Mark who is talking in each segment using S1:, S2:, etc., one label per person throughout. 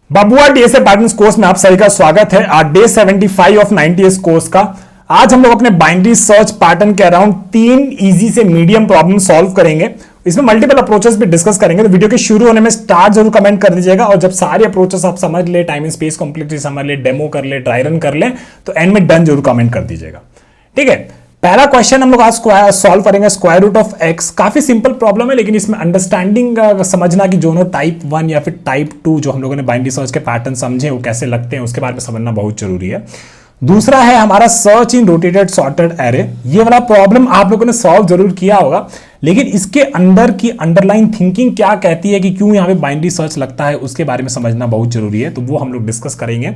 S1: बबुआ DSA patterns course में आप सभी का स्वागत है। आज डे 75 ऑफ 90 इस कोर्स का। आज हम लोग अपने बाइनरी सर्च पैटर्न के अराउंड 3 इजी से मीडियम प्रॉब्लम सॉल्व करेंगे। इसमें मल्टीपल अप्रोचेस भी डिस्कस करेंगे, तो वीडियो के शुरू होने में स्टार्ट जरूर कमेंट कर दीजिएगा। और जब सारे अप्रोचेस आप समझ ले, टाइम एंड स्पेस कंप्लीटली समझ ले, डेमो कर ले, ड्राई रन कर ले, तो एंड में डन जरूर कमेंट कर दीजिएगा। ठीक है, पहला क्वेश्चन हम लोग आज सॉल्व करेंगे स्क्वायर रूट ऑफ एक्स। काफी सिंपल प्रॉब्लम है, लेकिन इसमें अंडरस्टैंडिंग समझना कि दोनों टाइप 1 या फिर टाइप 2 जो हम लोगों ने बाइनरी सर्च के पैटर्न समझे वो कैसे लगते हैं, उसके बारे में समझना बहुत जरूरी है। दूसरा है हमारा search in rotated sorted array. ये वाला प्रॉब्लम आप लोगों ने सॉल्व जरूर किया होगा, लेकिन इसके अंदर की अंडरलाइन थिंकिंग क्या कहती है कि क्यों यहाँ पे बाइनरी सर्च लगता है, उसके बारे में समझना बहुत जरूरी है। तो वो हम लोग डिस्कस करेंगे।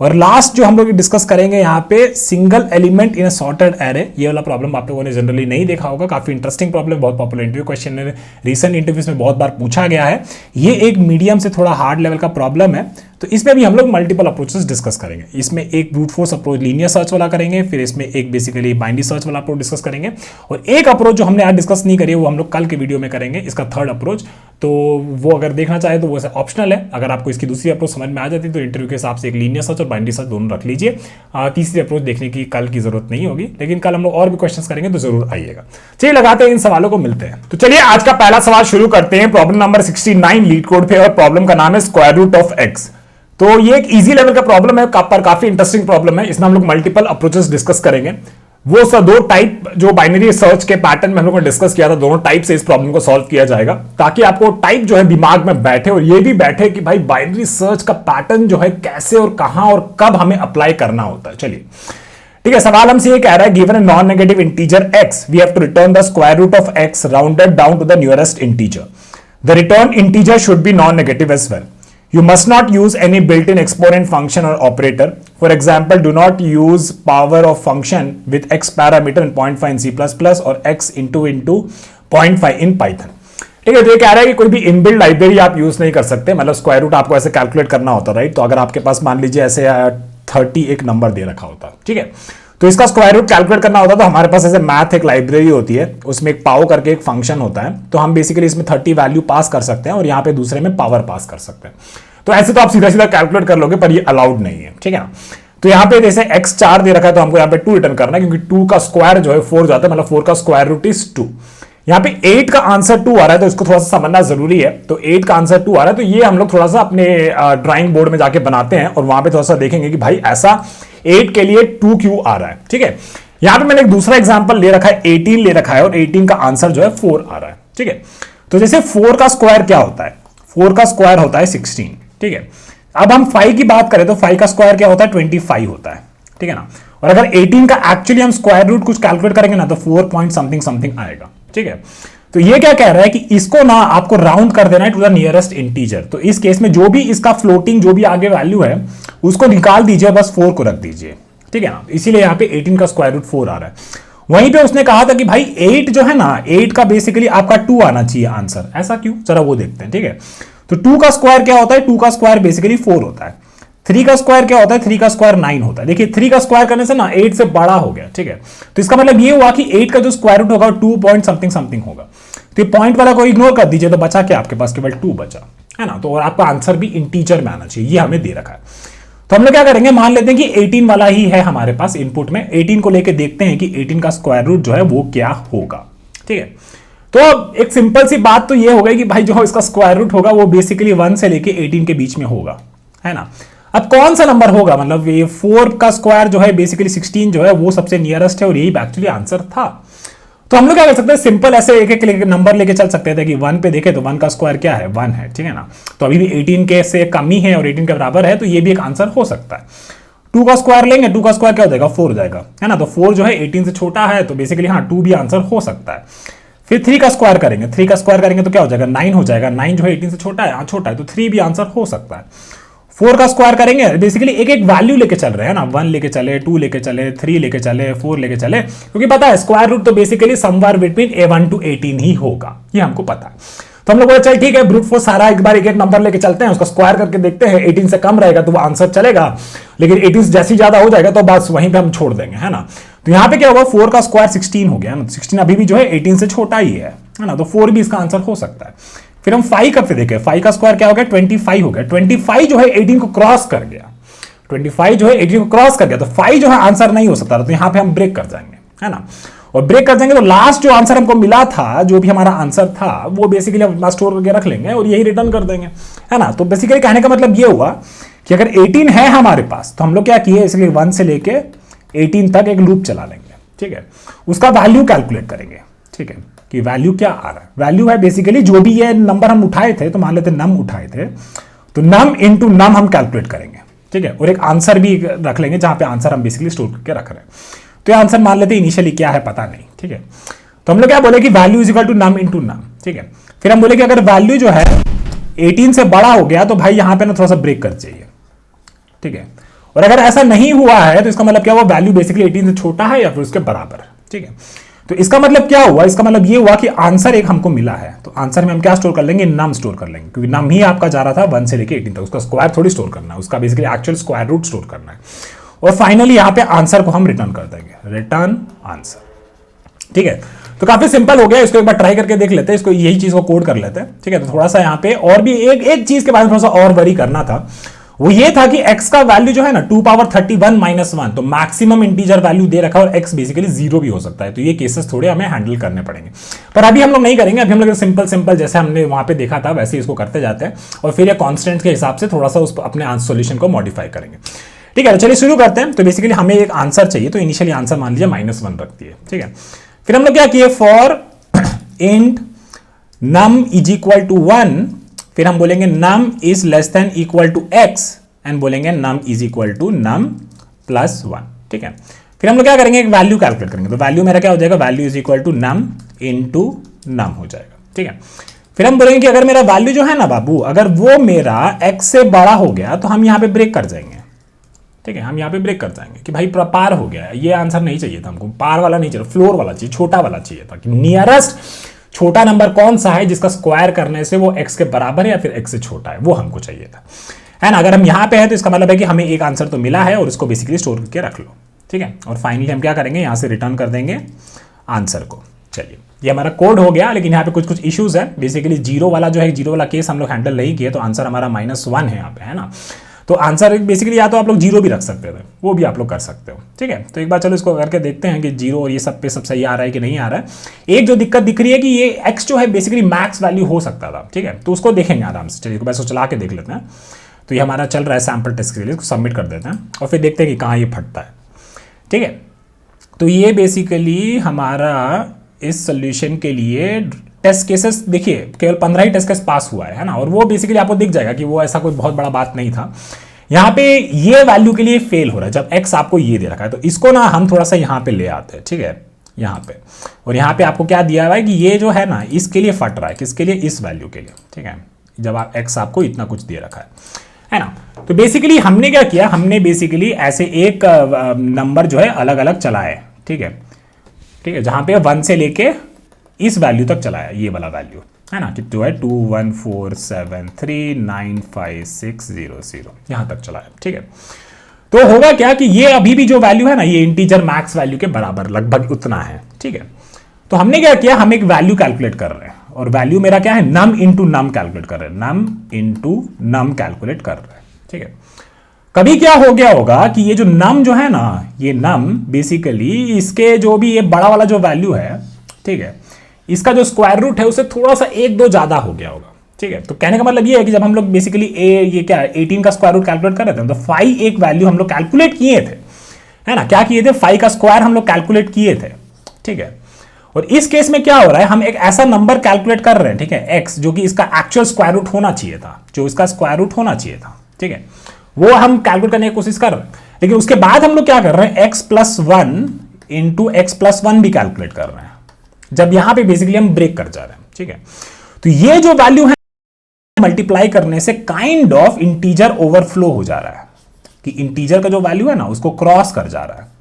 S1: और लास्ट जो हम लोग डिस्कस करेंगे यहाँ पे single element in a sorted array. ये वाला प्रॉब्लम आप लोगों ने जनरली नहीं देखा होगा, काफी इंटरेस्टिंग प्रॉब्लम, बहुत पॉपुलर इंटरव्यू क्वेश्चन है, रिसेंट इंटरव्यूज में बहुत बार पूछा गया है। ये एक मीडियम से थोड़ा हार्ड लेवल का प्रॉब्लम है, तो इसमें भी हम लोग मल्टीपल अप्रोचेस डिस्कस करेंगे। इसमें एक brute force approach linear search वाला करेंगे, फिर इसमें एक बेसिकली बाइनरी सर्च वाला अप्रोच डिस्कस करेंगे, और एक अप्रोच जो हमने आज डिस्कस नहीं करी वो हम लोग कल के वीडियो में करेंगे, इसका थर्ड अप्रोच। तो वो अगर देखना चाहे तो वो ऑप्शनल है। अगर आपको इसकी दूसरी अप्रोच समझ में आ जाती है तो इंटरव्यू के हिसाब से एक लीनियर सर्च और बाइनरी सर्च दोनों रख लीजिए। तीसरी अप्रोच देखने की कल की जरूरत नहीं होगी, लेकिन कल हम लोग और भी क्वेश्चंस करेंगे तो जरूर आइएगा। चलिए लगाते हैं इन सवालों को, मिलते हैं। तो चलिए आज का पहला सवाल शुरू करते हैं। प्रॉब्लम नंबर 69 लीड कोड पे, और प्रॉब्लम का नाम है स्क्वायर रूट ऑफ एक्स। तो ये एक इजी लेवल का प्रॉब्लम है, पर काफी इंटरेस्टिंग प्रॉब्लम है। इसमें हम लोग मल्टीपल अप्रोचेस डिस्कस करेंगे। वो सब दो टाइप जो बाइनरी सर्च के पैटर्न में हम लोगों ने डिस्कस किया था, दोनों टाइप से इस प्रॉब्लम को सॉल्व किया जाएगा, ताकि आपको टाइप जो है दिमाग में बैठे, और ये भी बैठे कि भाई बाइनरी सर्च का पैटर्न जो है कैसे और कहां और कब हमें अप्लाई करना होता है। चलिए ठीक है, सवाल हमसे ये कह रहा है given a non negative integer x, we have to return the square root of x rounded down to the nearest integer. The return integer should be non negative as well. You must not use any built-in exponent function or operator. For example, do not use power of function with x parameter in 0.5 in C++ or x into 0.5 in Python. ठीक है, तो ये कह रहा है कि कोई भी इनबिल्ट लाइब्रेरी आप यूज नहीं कर सकते। मतलब स्क्वायर रूट आपको ऐसे कैलकुलेट करना होता, राइट। तो अगर आपके पास मान लीजिए ऐसे 30 एक नंबर दे रखा होता, ठीक है, तो इसका स्क्वायर रूट कैलकुलेट करना होता, तो हमारे पास ऐसे मैथ एक लाइब्रेरी होती है, उसमें एक पाव करके एक फंक्शन होता है। तो हम बेसिकली इसमें 30 वैल्यू पास कर सकते हैं और यहाँ पे दूसरे में पावर पास कर सकते हैं। तो ऐसे तो आप सीधा सीधा कैलकुलेट कर लोगे, पर ये अलाउड नहीं है, ठीक है ना। तो यहाँ पे जैसे x 4 दे रखा है, तो हमको यहाँ पे 2 रिटर्न करना है, क्योंकि 2 का स्क्वायर जो है 4 जाता है, मतलब 4 का स्क्वायर रूट इज 2। यहाँ पे 8 का आंसर 2 आ रहा है, तो इसको थोड़ा सा समझना जरूरी है। तो 8 का आंसर 2 आ रहा है, तो ये हम लोग थोड़ा सा अपने ड्राइंग बोर्ड में जाके बनाते हैं, और वहां पे थोड़ा सा देखेंगे कि भाई ऐसा 8 के लिए 2 क्यों आ रहा है, ठीक है। यहाँ पे मैंने एक दूसरा एग्जाम्पल ले रखा है, 18 ले रखा है, और 18 का आंसर जो है 4 आ रहा है, ठीक है। तो जैसे 4 का स्क्वायर क्या होता है, 4 का स्क्वायर होता है 16, ठीक है। अब हम 5 की बात करें तो 5 का स्क्वायर क्या होता है, 25 होता है, ठीक है ना। और अगर 18 का एक्चुअली हम स्क्वायर रूट कुछ कैलकुलेट करेंगे ना, तो 4 पॉइंट समथिंग समथिंग आएगा, ठीक है। तो ये क्या कह रहा है कि इसको ना आपको राउंड कर देना है टू द नियरेस्ट इंटीजर। तो इस केस में जो भी इसका फ्लोटिंग जो भी आगे वैल्यू है उसको निकाल दीजिए, बस 4 को रख दीजिए, ठीक है ना। इसीलिए यहाँ पे 18 का स्क्वायर रूट 4 आ रहा है। वहीं पे उसने कहा था कि भाई 8 जो है ना, 8 का बेसिकली आपका 2 आना चाहिए आंसर। ऐसा क्यों, जरा वो देखते हैं, ठीक है। तो 2 का स्क्वायर क्या होता है, 2 का स्क्वायर बेसिकली 4 होता है। 3 का स्क्वायर क्या होता है, 3 का स्क्वायर 9 होता है। देखिए 3 का स्क्वायर करने से ना 8 से बड़ा हो गया, ठीक है। तो इसका मतलब ये हुआ कि 8 का जो स्क्वायर रूट होगा 2 पॉइंट समथिंग समथिंग होगा। तो ये पॉइंट वाला को इग्नोर कर दीजिए, तो बचा क्या आपके पास, केवल 2 बचा, है ना। तो और आपका आंसर भी इंटीजर में आना चाहिए, ये हमें दे रखा है। तो हम लोग क्या करेंगे, मान लेते हैं कि 18 वाला ही है हमारे पास इनपुट में। 18 को लेके देखते हैं कि 18 का स्क्वायर रूट जो है वो क्या होगा, ठीक है। तो अब एक सिंपल सी बात तो ये हो गई कि भाई जो इसका स्क्वायर रूट होगा वो बेसिकली 1 से लेके 18 के बीच में होगा, है ना। अब कौन सा नंबर होगा, मतलब ये 4 का स्क्वायर जो है बेसिकली 16 जो है वो सबसे नियरेस्ट है, और यही एक्चुअली आंसर था। तो हम लोग क्या कर सकते हैं, सिंपल ऐसे एक एक नंबर लेके चल सकते थे कि 1 पे देखे तो 1 का स्क्वायर क्या है, 1 है, ठीक है ना। तो अभी भी 18 के से कम ही है और 18 के बराबर है, तो ये भी एक आंसर हो सकता है। 2 का स्क्वायर लेंगे, 2 का स्क्वायर क्या हो जाएगा, 4 हो जाएगा, है ना। तो 4 जो है 18 से छोटा है, तो बेसिकली हाँ 2 भी आंसर हो सकता है। फिर 3 का स्क्वायर करेंगे, 3 का स्क्वायर करेंगे तो क्या हो जाएगा, 9 हो जाएगा। 9 जो है 18 से छोटा है, हाँ छोटा है, तो 3 भी आंसर हो सकता है। 4 का स्क्वायर करेंगे, बेसिकली एक एक वैल्यू लेके चल रहे हैं ना, 1 लेके चले, 2 लेके चले, 3 लेके चले, 4 लेके चले, क्योंकि पता है स्क्वायर रूट तो basically somewhere between A1 to 18 ही होगा, ये हमको पता है। तो हम लोग बोले चल ठीक है, ब्रूट फोर्स सारा एक बार एक एक नंबर लेके चलते हैं, उसका स्क्वायर करके देखते हैं, 18 से कम रहेगा तो वो आंसर चलेगा, लेकिन 18 से जैसे ज्यादा हो जाएगा तो बस वहीं पे हम छोड़ देंगे, है ना। तो यहाँ पे क्या होगा, 4 का स्क्वायर 16 हो गया ना, 16 अभी भी जो है 18 से छोटा ही है ना, तो 4 भी इसका आंसर हो सकता है। फिर हम 5 का फिर देखें, 5 का स्क्वायर क्या हो गया 25 हो गया। 25 जो है 18 को क्रॉस कर गया, 25 जो है 18 को क्रॉस कर गया, तो 5 जो है आंसर नहीं हो सकता, तो यहां पे हम ब्रेक कर जाएंगे, है ना। और ब्रेक कर देंगे तो लास्ट जो आंसर हमको मिला था, जो भी हमारा आंसर था, वो बेसिकली हम स्टोर करके रख लेंगे और यही रिटर्न कर देंगे, है ना। तो बेसिकली कहने का मतलब ये हुआ कि अगर 18 है हमारे पास तो हम लोग क्या किए, इसलिए 1 से लेके 18 तक एक लूप चला लेंगे, ठीक है। उसका वैल्यू कैलकुलेट करेंगे, ठीक है, कि वैल्यू क्या आ रहा है। वैल्यू है बेसिकली जो भी ये नंबर हम उठाए थे, तो मान लेते नम उठाए थे, तो नम इंटू नम हम कैलकुलेट करेंगे, ठीक है। और एक आंसर भी रख लेंगे जहां पे आंसर हम बेसिकली स्टोर करके रख रहे हैं। तो ये आंसर मान लेते इनिशियली क्या है पता नहीं, ठीक है। तो हम लोग क्या बोले कि value is equal to num into num, ठीक है। फिर हम बोले कि अगर वैल्यू जो है 18 से बड़ा हो गया तो भाई यहां पे ना थोड़ा सा ब्रेक कर चाहिए, ठीक है। और अगर ऐसा नहीं हुआ है तो इसका मतलब क्या हुआ, वैल्यू बेसिकली 18 से छोटा है या फिर उसके बराबर, ठीक है। तो इसका मतलब क्या हुआ, इसका मतलब ये हुआ कि आंसर एक हमको मिला है, तो आंसर में हम क्या स्टोर कर लेंगे, नम स्टोर कर लेंगे, क्योंकि नम ही आपका जा रहा था 1 से लेके 18 तक, उसका स्क्वायर थोड़ी स्टोर करना है, उसका basically actual square root store करना है। और फाइनली यहां पे आंसर को हम रिटर्न कर देंगे, रिटर्न आंसर, ठीक है। तो काफी सिंपल हो गया, इसको एक बार ट्राई करके देख लेते हैं, इसको यही चीज को कोड कर लेते हैं, ठीक है। तो थोड़ा सा यहां पे और भी एक चीज के बारे में थोड़ा सा और वरी करना था, वो ये था कि x का वैल्यू जो है ना 2 पावर 31 माइनस 1, तो मैक्सिमम इंटीजर वैल्यू दे रखा है और x बेसिकली 0 भी हो सकता है, तो ये केसेस थोड़े हमें हैंडल करने पड़ेंगे। पर अभी हम लोग नहीं करेंगे, अभी हम लोग सिंपल जैसे हमने वहां पे देखा था वैसे इसको करते जाते हैं, और फिर ये कॉन्स्टेंट के हिसाब से थोड़ा सा उस अपने सोल्यूशन को मॉडिफाई करेंगे, ठीक है। तो चलिए शुरू करते हैं। तो बेसिकली हमें एक आंसर चाहिए, तो इनिशियली आंसर मान लीजिए -1 रख दिए, ठीक है। फिर हम लोग क्या किए, for int num is equal to 1, फिर हम बोलेंगे num is less than equal to x and बोलेंगे num is equal to num plus 1, ठीक है। फिर हम लोग क्या करेंगे, एक वैल्यू कैलकुलेट करेंगे, तो वैल्यू मेरा क्या हो जाएगा, value is equal to num into num हो जाएगा, ठीक है। फिर हम बोलेंगे कि अगर मेरा वैल्यू जो है ना बाबू, अगर वो मेरा x से बड़ा हो गया तो हम यहां पे ब्रेक कर जाएंगे, ठीक है। हम यहां पे ब्रेक कर जाएंगे कि भाई पार हो गया, ये आंसर नहीं चाहिए था हमको, पार वाला नहीं चाहिए, फ्लोर वाला चाहिए, छोटा वाला चाहिए था, कि नियरेस्ट छोटा नंबर कौन सा है जिसका स्क्वायर करने से वो x के बराबर है या फिर x से छोटा है, वो हमको चाहिए था, है ना। अगर हम यहां पे हैं तो इसका मतलब है कि हमें एक आंसर तो मिला है और उसको बेसिकली स्टोर करके रख लो, ठीक है। और फाइनली हम क्या करेंगे, यहां से रिटर्न कर देंगे आंसर को। चलिए ये हमारा कोड हो गया, लेकिन यहाँ पे कुछ इश्यूज है। बेसिकली जीरो वाला जो है, जीरो वाला केस हम लोग हैंडल नहीं किए, तो आंसर हमारा -1 है यहाँ पे, है ना। तो आंसर बेसिकली या तो आप लोग जीरो भी रख सकते थे, वो भी आप लोग कर सकते हो, ठीक है। तो एक बार चलो इसको करके देखते हैं कि जीरो और ये सब पे सब सही आ रहा है कि नहीं आ रहा है। एक जो दिक्कत दिख रही है कि ये x जो है बेसिकली मैक्स वैल्यू हो सकता था, ठीक है, तो उसको देखेंगे आराम से। चलिए बस चला के देख लेते हैं। तो ये हमारा चल रहा है सैम्पल टेस्ट के लिए, इसको सबमिट कर देते हैं और फिर देखते हैं कि कहाँ ये फटता है, ठीक है। तो ये बेसिकली हमारा इस सोल्यूशन के लिए टेस्ट केसेस देखिए केवल 15 ही टेस्ट केस पास हुआ है ना, और वो बेसिकली आपको दिख जाएगा कि वो ऐसा कोई बहुत बड़ा बात नहीं था। यहाँ पे ये वैल्यू के लिए फेल हो रहा है जब x आपको ये दे रखा है, तो इसको ना हम थोड़ा सा यहाँ पे ले आते हैं, ठीक है, यहाँ पे। और यहाँ पे आपको क्या दिया हुआ है कि ये जो है ना इसके लिए फट रहा है, किसके लिए, इस वैल्यू के लिए, ठीक है, जब आप x आपको इतना कुछ दे रखा है ना। तो बेसिकली हमने क्या किया, हमने बेसिकली ऐसे एक नंबर जो है अलग अलग चलाए, ठीक है, ठीक है, जहाँ पे 1 से लेके इस वैल्यू तक चलाया, ये वाला वैल्यू है ना, कि जो है 214739560 यहाँ तक चलाया, ठीक है। तो होगा क्या कि ये अभी भी जो वैल्यू है ना, ये इंटीजर मैक्स वैल्यू के बराबर लगभग उतना है, ठीक है। तो हमने क्या किया, हम एक वैल्यू कैलकुलेट कर रहे हैं, और वैल्यू मेरा क्या है, नम इंटू नम कैलकुलेट कर रहे हैं, नम इंटू नम कैलकुलेट कर रहे हैं, ठीक है। कभी क्या हो गया होगा कि ये जो नम जो है ना, ये नम बेसिकली इसके जो भी ये बड़ा वाला जो वैल्यू है, ठीक है, इसका जो स्क्वायर रूट है उससे थोड़ा सा 1-2 ज्यादा हो गया होगा, ठीक है। तो कहने का मतलब ये है कि जब हम लोग बेसिकली ये क्या 18 का स्क्वायर रूट कैलकुलेट कर रहे थे, तो 5 एक वैल्यू हम लोग कैलकुलेट किए थे, है ना, क्या किए थे, 5 का स्क्वायर हम लोग कैलकुलेट किए थे, ठीक है। और इस केस में क्या हो रहा है, हम एक ऐसा नंबर कैलकुलेट कर रहे हैं, ठीक है, x, जो कि इसका एक्चुअल स्क्वायर रूट होना चाहिए था, जो इसका स्क्वायर रूट होना चाहिए था, ठीक है, वो हम कैलकुलेट करने की कोशिश कर रहे हैं। लेकिन उसके बाद हम लोग क्या कर रहे हैं, x+1 इंटू x+1 भी कैलकुलेट कर रहे हैं, जब यहां पे बेसिकली हम ब्रेक कर जा रहे हैं, ठीक है। तो ये जो वैल्यू है मल्टीप्लाई करने से काइंड ऑफ इंटीजर ओवरफ्लो हो जा रहा है, कि इंटीजर का जो वैल्यू है ना उसको क्रॉस कर जा रहा है।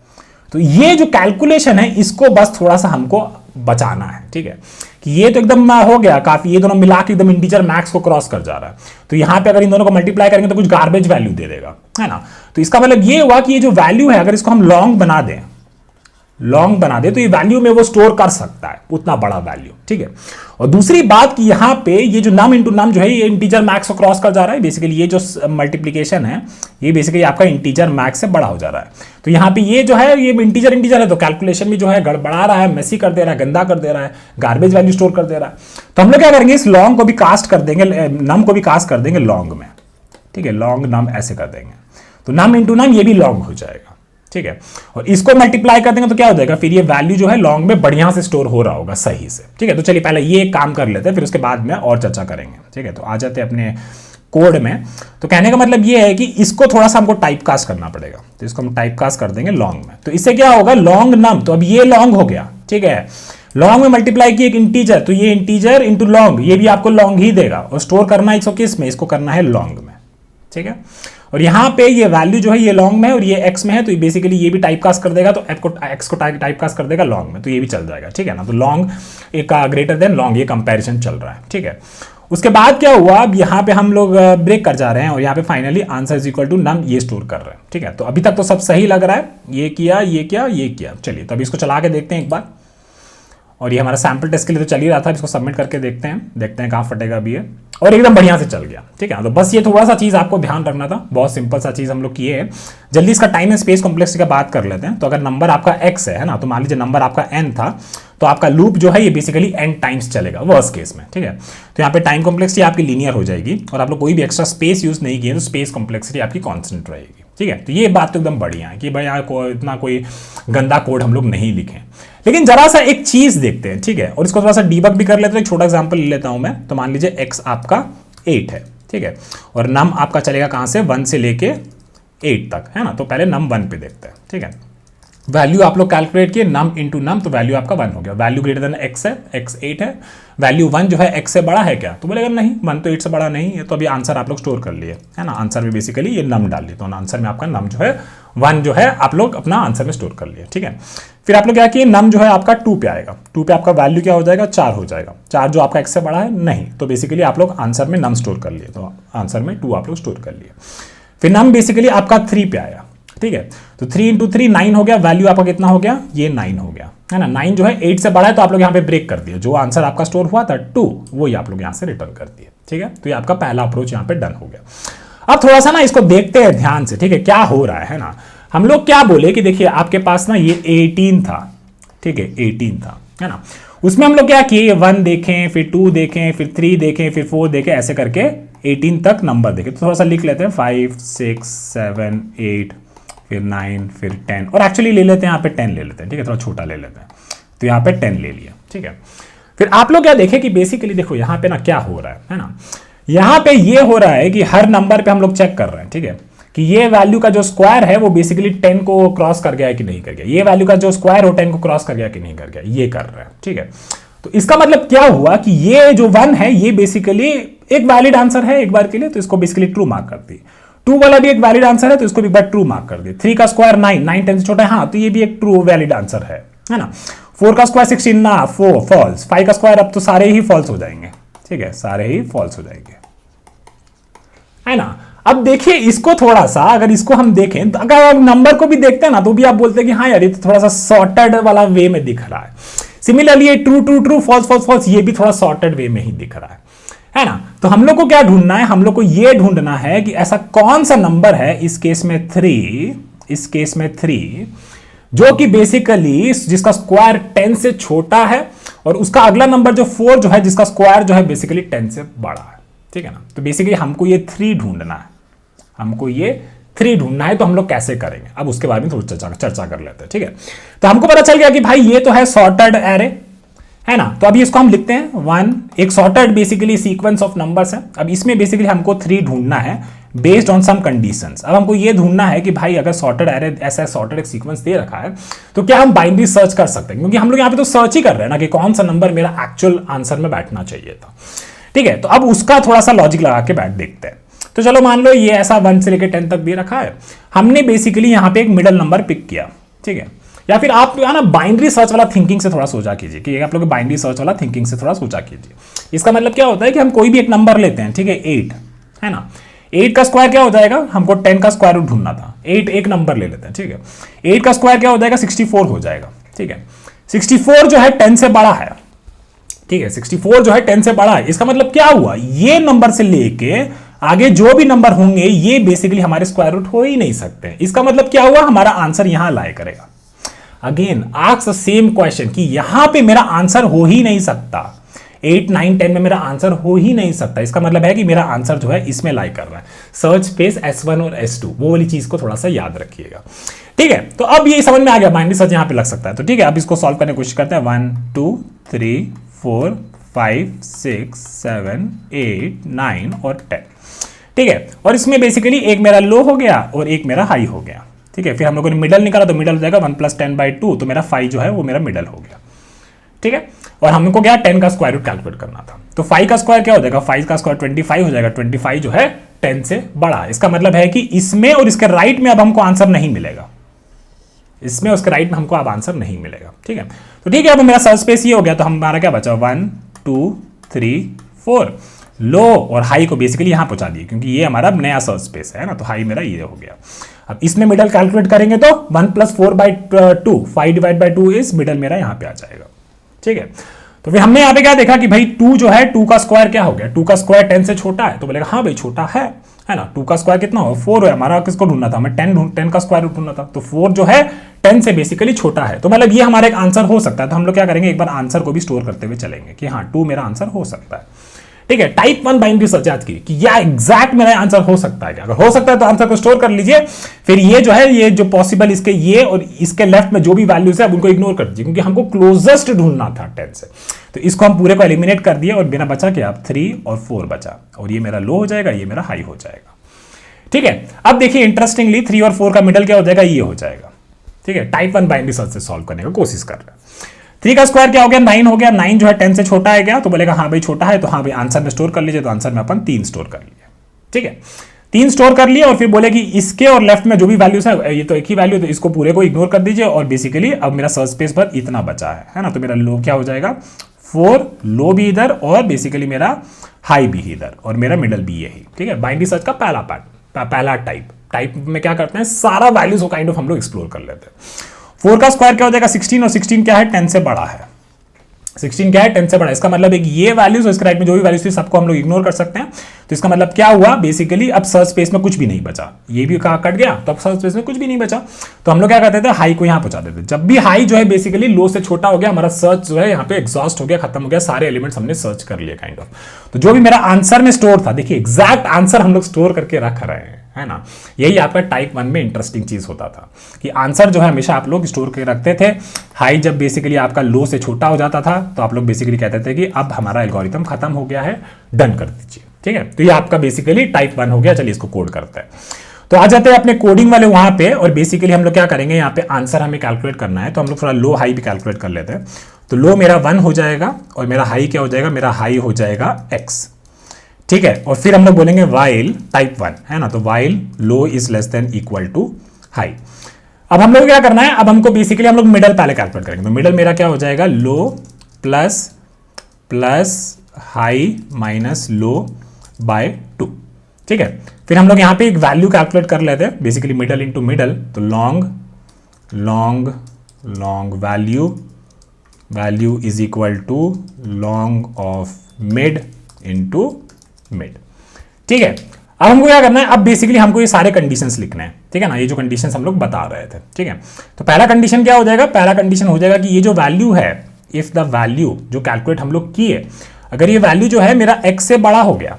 S1: तो ये जो कैलकुलेशन है इसको बस थोड़ा सा हमको बचाना है, ठीक है, कि ये तो एकदम हो गया काफी, ये दोनों मिला के एकदम इंटीजर मैक्स को क्रॉस कर जा रहा है। तो यहां पे अगर इन दोनों को मल्टीप्लाई करेंगे तो कुछ गार्बेज वैल्यू दे देगा, है ना। तो इसका मतलब ये हुआ कि ये जो वैल्यू है अगर इसको हम लॉन्ग बना दें, लॉन्ग बना दे तो ये वैल्यू में वो स्टोर कर सकता है उतना बड़ा वैल्यू, ठीक है। और दूसरी बात कि यहां पे ये जो नम इंटू नम जो है ये इंटीजर मैक्स को क्रॉस कर जा रहा है। बेसिकली ये जो मल्टीप्लीकेशन है ये बेसिकली आपका इंटीजर मैक्स से बड़ा हो जा रहा है। तो यहां पे ये जो है ये इंटीजर है तो कैलकुलेशन भी जो है गड़बड़ा रहा है, मेसी कर दे रहा है, गंदा कर दे रहा है, गार्बेज वैल्यू स्टोर कर दे रहा है। तो हम लोग क्या करेंगे, इस लॉन्ग को भी कास्ट कर देंगे, नम को भी कास्ट कर देंगे लॉन्ग में, ठीक है। लॉन्ग नम ऐसे कर देंगे तो नम इंटू नम ये भी लॉन्ग हो जाएगा, ठीक है। और इसको मल्टीप्लाई कर देंगे तो क्या हो जाएगा, फिर ये वैल्यू जो है लॉन्ग में बढ़िया से स्टोर हो रहा होगा सही से, ठीक है। तो चलिए पहले ये काम कर लेते हैं, फिर उसके बाद में और चर्चा करेंगे, ठीक है। तो आ जाते हैं अपने कोड में। तो कहने का मतलब ये है कि इसको थोड़ा सा हमको टाइप कास्ट करना पड़ेगा, तो इसको हम टाइप कास्ट कर देंगे लॉन्ग में। तो इससे क्या होगा, लॉन्ग नम, तो अब ये लॉन्ग हो गया, ठीक है। लॉन्ग में मल्टीप्लाई की एक इंटीजर, तो ये इंटीजर इंटू लॉन्ग, ये भी आपको लॉन्ग ही देगा। और स्टोर करना है इसको किस में, इसको करना है लॉन्ग में, ठीक है। और यहां पे ये वैल्यू जो है ये लॉन्ग में है और ये एक्स में है, तो बेसिकली ये भी टाइप कास्ट कर देगा, तो एक्स को टाइप कास्ट कर देगा लॉन्ग में, तो ये भी चल जाएगा, ठीक है ना। तो लॉन्ग एक ग्रेटर देन लॉन्ग, ये कंपैरिजन चल रहा है, ठीक है। उसके बाद क्या हुआ, अब यहाँ पे हम लोग ब्रेक कर जा रहे हैं और यहाँ पे finally answer is equal to num ये स्टोर कर रहे हैं, ठीक है। तो अभी तक तो सब सही लग रहा है, ये किया ये किया ये किया। चलिए तो अभी इसको चला के देखते हैं एक बार। और ये हमारा सैंपल टेस्ट के लिए तो चल ही रहा था, इसको सबमिट करके देखते हैं कहाँ फटेगा अभी ये। और एकदम बढ़िया से चल गया, ठीक है। तो बस ये थोड़ा सा चीज़ आपको ध्यान रखना था, बहुत सिंपल सा चीज़ हम लोग किए हैं। जल्दी इसका टाइम एंड स्पेस कॉम्प्लेक्सिटी का बात कर लेते हैं। तो अगर नंबर आपका x है ना, तो मान लीजिए नंबर आपका n था, तो आपका लूप जो है ये बेसिकली n टाइम्स चलेगा वर्स्ट केस में, ठीक है। तो यहाँ पे टाइम कॉम्प्लेक्सिटी आपकी लीनियर हो जाएगी और आप लोग कोई भी एक्स्ट्रा स्पेस यूज नहीं किए तो स्पेस कॉम्प्लेक्सिटी आपकी कॉन्स्टेंट रहेगी, ठीक है। तो ये बात तो एकदम बढ़िया है कि भाई यहाँ इतना कोई गंदा कोड हम लोग नहीं लिखे। लेकिन जरा सा एक चीज देखते हैं, ठीक है, और इसको थोड़ा सा डीबग भी कर लेते हैं। एक छोटा एग्जांपल ले लेता हूं मैं। तो मान लीजिए x आपका 8 है, ठीक है, और नम आपका चलेगा कहां से, 1 से लेके 8 तक, है ना। तो पहले नम 1 पे देखते हैं, ठीक है। वैल्यू आप लोग कैलकुलेट किए नम इंटू नम, तो वैल्यू आपका 1 हो गया। वैल्यू ग्रेटर देन x है, x 8 है, वैल्यू 1 जो है x से बड़ा है क्या, तो बोलेगा नहीं 1 तो 8 से बड़ा नहीं है। तो अभी आंसर आप लोग स्टोर कर लिए, है ना। आंसर में बेसिकली ये नम डाल दिए, तो आंसर में आपका नम जो है 1 जो है आप लोग अपना आंसर में स्टोर कर लिए, ठीक है। फिर आप लोग क्या किए, नम जो है आपका 2 पे आएगा, 2 पे आपका वैल्यू क्या हो जाएगा, 4 हो जाएगा। 4 जो आपका x से बड़ा है नहीं, तो बेसिकली आप लोग आंसर में नम स्टोर कर लिए, तो आंसर में 2 आप लोग स्टोर कर लिए। फिर नम बेसिकली आपका 3 पे आया, ठीक है। तो 3 इंटू 3 9 हो गया, वैल्यू आपका कितना हो गया, ये 9 हो गया, है ना। 9 जो है 8 से बड़ा है, तो आप लोग यहाँ पे ब्रेक कर दिए। जो आंसर आपका स्टोर हुआ था 2, वो ही आप लोग यहाँ से रिटर्न कर दिए, ठीक है। तो ये आपका पहला अप्रोच यहाँ पे डन हो गया। अब थोड़ा सा ना इसको देखते हैं ध्यान से, ठीक है, क्या हो रहा है ना। हम लोग क्या बोले कि देखिए आपके पास ना ये 18 था, ठीक है, 18 था, है ना। उसमें हम लोग क्या किए, 1 देखें, फिर 2 देखें, फिर 3 देखें, फिर 4 देखें, ऐसे करके 18 तक नंबर देखें। तो थोड़ा सा लिख लेते हैं 5 6 7 8 फिर 9 फिर 10, और एक्चुअली ले लेते हैं यहाँ पे 10 ले लेते हैं, ठीक है, थोड़ा छोटा ले लेते हैं। तो यहाँ पे 10 ले लिया, ठीक है। फिर आप लोग क्या देखें कि बेसिकली देखो यहाँ पे ना क्या हो रहा है ना। यहाँ पे ये हो रहा है कि हर नंबर पे हम लोग चेक कर रहे हैं, ठीक है, कि ये वैल्यू का जो स्क्वायर है वो बेसिकली 10 को क्रॉस कर गया है कि नहीं कर गया, ये वैल्यू का जो स्क्वायर हो 10 को क्रॉस कर गया कि नहीं कर गया, ये कर रहे हैं, ठीक है। तो इसका मतलब क्या हुआ कि ये जो 1 है ये बेसिकली एक वैलिड आंसर है एक बार के लिए, तो इसको बेसिकली ट्रू मार्क कर दी। 2 वाला भी एक वैलिड आंसर है, तो इसको भी एक बार ट्रू मार्क कर दिए। 3 का स्क्वायर 9, 9 10 से छोटा है, हाँ, तो ये भी एक ट्रू वैलिड आंसर है ना। 4 का स्क्वायर 16 ना, 4 फॉल्स। 5 का स्क्वायर अब तो सारे ही फॉल्स हो जाएंगे, ठीक है, सारे ही फॉल्स हो जाएंगे, है ना। अब देखिए इसको थोड़ा सा, अगर इसको हम देखें तो अगर नंबर को भी देखते हैं ना, तो भी आप बोलते हैं कि हाँ यार ये तो थोड़ा सा सॉर्टेड वाला वे में दिख रहा है। सिमिलरली ये true true true false false false, ये भी थोड़ा सॉर्टेड वे में ही दिख रहा है ना। तो हम लोग को क्या ढूंढना है, हम लोग को ये ढूंढना है कि ऐसा कौन सा नंबर है, इस केस में 3, जो कि बेसिकली जिसका स्क्वायर 10 से छोटा है और उसका अगला नंबर जो 4 जो है जिसका स्क्वायर जो है बेसिकली 10 से बड़ा है, ठीक है ना। तो बेसिकली हमको ये 3 ढूंढना है, हमको ये 3 ढूंढना है। तो हम लोग कैसे करेंगे, अब उसके बारे में थोड़ी चर्चा कर लेते हैं, ठीक है। तो हमको पता चल गया कि भाई ये तो है सॉर्टेड एरे, है ना। तो अभी इसको हम लिखते हैं 1, एक sorted basically sequence of numbers है। अब इसमें बेसिकली हमको 3 ढूंढना है बेस्ड ऑन सम कंडीशंस। अब हमको ये ढूंढना है कि भाई अगर सॉर्टेड एरे ऐसा सॉर्टेड एक सीक्वेंस दे रखा है तो क्या हम बाइनरी सर्च कर सकते हैं, क्योंकि हम लोग यहाँ पे तो सर्च ही कर रहे हैं ना कि कौन सा नंबर मेरा एक्चुअल आंसर में बैठना चाहिए था, ठीक है। तो अब उसका थोड़ा सा लॉजिक लगा के बैठ देखते हैं। तो चलो मान लो ये ऐसा 1 से लेकर 10 तक दे रखा है, हमने बेसिकली यहाँ पे एक मिडल नंबर पिक किया, ठीक है। या फिर आप ना बाइनरी सर्च वाला थिंकिंग से थोड़ा सोचा कीजिए, कि आप लोग बाइनरी सर्च वाला थिंकिंग से थोड़ा सोचा कीजिए। इसका मतलब क्या होता है कि हम कोई भी एक नंबर लेते हैं, ठीक है, 8 है ना। 8 का स्क्वायर क्या हो जाएगा, हमको 10 का स्क्वायर रूट ढूंढना था। 8 एक नंबर ले लेते हैं, ठीक है। 8 का स्क्वायर क्या हो जाएगा, 64 हो जाएगा, ठीक है। 64 जो है 10 से बड़ा है, ठीक है, 64 जो है 10 से बड़ा है। इसका मतलब क्या हुआ, ये नंबर से लेके आगे जो भी नंबर होंगे ये बेसिकली हमारे स्क्वायर रूट हो ही नहीं सकते। इसका मतलब क्या हुआ, हमारा आंसर यहां लाए करेगा। Again ask the same question कि यहां पे मेरा आंसर हो ही नहीं सकता, 8, 9, 10 में मेरा आंसर हो ही नहीं सकता। इसका मतलब है कि मेरा आंसर जो है इसमें लाई कर रहा है। सर्च स्पेस S1 और S2, वो वाली चीज को थोड़ा सा याद रखिएगा, ठीक है। तो अब ये समझ में आ गया, बाइनरी सर्च यहां पे लग सकता है। तो ठीक है, अब इसको सॉल्व करने की कोशिश करते हैं। 1 2 3 4 5 6 7 8 9 और 10, ठीक है। और इसमें बेसिकली एक मेरा लो हो गया और एक मेरा हाई हो गया, ठीक है। फिर हम लोगों ने मिडल निकाला, तो मिडल हो जाएगा 1 + 10/2, तो मेरा 5 जो है वो मेरा मिडल हो गया, ठीक है। और हमको क्या 10 का स्क्वायर रूट कैलकुलेट करना था, तो 5 का स्क्वायर क्या हो जाएगा, 5 का स्क्वायर 25 हो जाएगा। 25 जो है 10 से बड़ा। इसका मतलब है कि इसमें और इसके राइट में अब हमको आंसर नहीं मिलेगा, इसमें उसके राइट में हमको अब आंसर नहीं मिलेगा, ठीक है। तो ठीक है, अब मेरा सर्च स्पेस ये हो गया, तो हमारा क्या बचा 1 2 3 4। लो और हाई को बेसिकली यहां पहुंचा दिए, क्योंकि ये हमारा नया सर्च स्पेस है ना, तो हाई मेरा ये हो गया। अब इसमें मिडल कैलकुलेट करेंगे तो 1 + 4/2, 5/2 इज मिडल मेरा यहां पे आ जाएगा, ठीक है। तो फिर हमने यहां पे क्या देखा कि भाई 2 जो है 2 का स्क्वायर क्या हो गया, 2 का स्क्वायर 10 से छोटा है, तो बोलेगा हाँ भाई छोटा है ना। 2 का स्क्वायर कितना होगा 4 है, हमारा किसको ढूंढना था, हमें 10 का स्क्वायर रूट ढूंढना था, तो 4 जो है 10 से बेसिकली छोटा है। तो मतलब ये हमारा एक आंसर हो सकता है। तो हम लोग क्या करेंगे, एक बार आंसर को भी स्टोर करते हुए चलेंगे कि हाँ 2 मेरा आंसर हो सकता है, ठीक है। टाइप 1 बाइनरी सर्च आज की कि या एग्जैक्ट मेरा आंसर हो सकता है क्या, अगर हो सकता है तो आंसर को स्टोर कर लीजिए। फिर ये जो है ये जो पॉसिबल इसके ये और इसके लेफ्ट में जो भी वैल्यूज है उनको इग्नोर कर दीजिए, क्योंकि हमको क्लोजेस्ट ढूंढना था 10 से। तो इसको हम पूरे को एलिमिनेट कर दिए और बिना बचा के अब 3 और 4 बचा, और ये मेरा लो हो जाएगा, ये मेरा हाई हो जाएगा, ठीक है। अब देखिए इंटरेस्टिंगली 3 और 4 का मिडल क्या हो जाएगा, ये हो जाएगा, ठीक है। टाइप 1 बाइनरी सर्च से सॉल्व करने की कोशिश कर रहे हैं। 3 का स्क्वायर क्या हो गया 9 हो गया, 9 जो है 10 से छोटा है क्या, तो बोलेगा हाँ भाई छोटा है, तो हाँ भाई आंसर में स्टोर कर लीजिए। तो आंसर में अपन 3 स्टोर कर लिए, ठीक है। 3 स्टोर कर लिए और फिर बोले कि इसके और लेफ्ट में जो भी वैल्यूज है ये तो एक ही वैल्यू, तो इसको पूरे को इग्नोर कर दीजिए। और बेसिकली अब मेरा सर्च स्पेस पर इतना बचा है ना, तो मेरा लो क्या हो जाएगा 4, लो भी इधर और बेसिकली मेरा हाई भी इधर और मेरा मिडल भी यही, ठीक है। बाइनरी सर्च का पहला पार्ट, पहला टाइप में क्या करते हैं, सारा वैल्यूज को काइंड ऑफ हम लोग एक्सप्लोर कर लेते हैं। 4 का स्क्वायर क्या हो जाएगा 16, और 16 क्या है 10 से बड़ा है। 16 क्या है 10 से बड़ा, इसका मतलब एक ये वैल्यूज इसके राइट में जो भी वैल्यूज थी सबको हम लोग इग्नोर कर सकते हैं। तो इसका मतलब क्या हुआ बेसिकली अब सर्च स्पेस में कुछ भी नहीं बचा, ये भी कहा कट गया, तो अब सर्च स्पेस में कुछ भी नहीं बचा। तो हम लोग क्या करते थे, हाई को यहां पहुंचा देते। जब भी हाई जो है बेसिकली लो से छोटा हो गया, हमारा सर्च जो है यहाँ पे एग्जॉस्ट हो गया, खत्म हो गया, सारे एलिमेंट्स हमने सर्च कर लिए काइंड ऑफ। तो जो भी मेरा आंसर में स्टोर था, देखिए एग्जैक्ट आंसर हम लोग स्टोर करके रख रहे हैं, है ना। यही आपका टाइप 1 में इंटरेस्टिंग चीज होता था कि आंसर जो है हमेशा आप लोग स्टोर करके रखते थे। हाई जब बेसिकली आपका लो से छोटा हो जाता था तो आप लोग बेसिकली कहते थे कि अब हमारा एल्गोरिथम खत्म हो गया है, डन कर दीजिए, ठीक है। तो ये आपका बेसिकली टाइप 1 हो गया। चलिए इसको कोड करते हैं। तो आ जाते हैं अपने कोडिंग वाले वहां पे, और बेसिकली हम लोग क्या करेंगे, यहाँ पे आंसर हमें कैलकुलेट करना है, तो हम लोग थोड़ा लो हाई भी कैलकुलेट कर लेते हैं। तो लो मेरा 1 हो जाएगा और मेरा हाई क्या हो जाएगा, मेरा हाई हो जाएगा x, ठीक है। और फिर हम लोग बोलेंगे वाइल टाइप 1, है ना, तो while low is less than equal to high. अब हम लोग क्या करना है, अब हमको बेसिकली हम लोग मिडल पहले कैलकुलेट करेंगे। तो मिडल मेरा क्या हो जाएगा, लो plus high minus low by 2, ठीक है। फिर हम लोग यहां पे एक वैल्यू कैलकुलेट कर लेते हैं, बेसिकली मिडल इंटू मिडल, तो long value is equal to long of mid into mid, ठीक है। अब हमको क्या करना है, अब बेसिकली हमको ये सारे कंडीशंस लिखने हैं, ठीक है ना, ये जो कंडीशंस हम लोग बता रहे थे, ठीक है। तो पहला कंडीशन क्या हो जाएगा, पहला कंडीशन हो जाएगा कि ये जो वैल्यू है, इफ द वैल्यू जो कैलकुलेट हम लोग किए, अगर ये वैल्यू जो है मेरा x से बड़ा हो गया,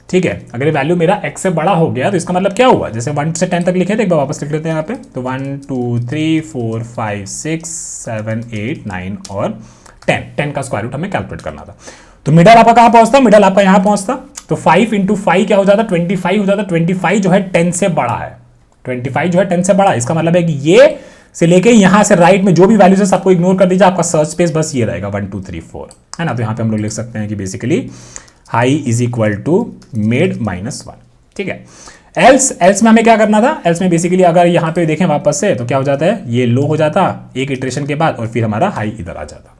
S1: ठीक है, अगर ये वैल्यू मेरा x से बड़ा हो गया, तो इसका मतलब क्या हुआ, जैसे 1 से 10 तक लिखे थे, एक बार वापस लिख लेते हैं यहाँ पे। तो 1 2 3 4 5 6 7 8 9 और 10 का स्क्वायर रूट हमें कैलकुलेट करना था। तो मिडल आपका कहां पहुंचता, मिडल आपका यहां पहुंचता। तो 5 इंटू 5 क्या हो जाता, 25 हो जाता। 25 जो है 10 से बड़ा है, 25 जो है 10 से बड़ा। इसका मतलब है कि ये से लेके यहां से राइट में जो भी वैल्यूज है सबको इग्नोर कर दीजिए, आपका सर्च स्पेस बस ये रहेगा 1 2 3 4, है ना। तो यहां पे हम लोग लिख सकते हैं कि basically high is equal to mid minus 1, ठीक है। एल्स में हमें क्या करना था, एल्स में बेसिकली अगर यहां पे देखें वापस से, तो क्या हो जाता है, ये लो हो जाता एक इटरेशन के बाद, और फिर हमारा हाई इधर आ जाता,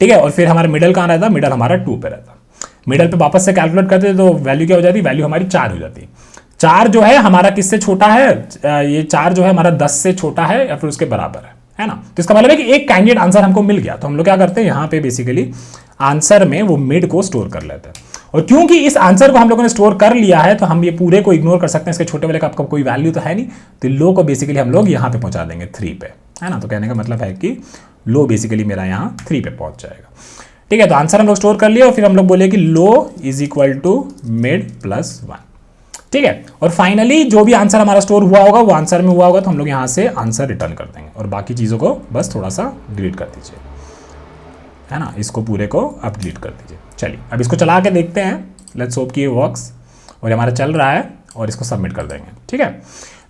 S1: ठीक है। और फिर हमारा मिडल कहां रहता, मिडल हमारा 2 पे रहता। मिडल पे वापस से कैलकुलेट करते तो वैल्यू क्या हो जाती, वैल्यू हमारी 4 हो जाती। 4 जो है हमारा किससे छोटा है, ये 4 जो है हमारा 10 से छोटा है या फिर उसके बराबर है ना। तो इसका मतलब है कि एक कैंडिडेट आंसर हमको मिल गया, तो हम लोग क्या करते हैं यहाँ पे बेसिकली आंसर में वो मिड को स्टोर कर लेते हैं। और क्योंकि इस आंसर को हम लोगों ने स्टोर कर लिया है तो हम ये पूरे को इग्नोर कर सकते हैं, इसके छोटे वाले का आपका कोई वैल्यू तो है नहीं, तो लो को बेसिकली हम लोग यहाँ पे पहुंचा देंगे 3 पे, है ना। तो कहने का मतलब है कि लो बेसिकली मेरा यहाँ 3 पे पहुंच जाएगा, ठीक है। तो आंसर हम लोग स्टोर कर लिया और फिर हम लोग बोले कि low is equal to mid plus 1, ठीक है। और फाइनली जो भी आंसर हमारा स्टोर हुआ होगा वो आंसर में हुआ होगा, तो हम लोग यहाँ से आंसर रिटर्न कर देंगे और बाकी चीज़ों को बस थोड़ा सा डिलीट कर दीजिए, है ना। इसको पूरे को अब डिलीट कर दीजिए। चलिए अब इसको चला के देखते हैं, लेट्स होप कि ये वर्क्स, और हमारा चल रहा है और इसको सबमिट कर देंगे, ठीक है।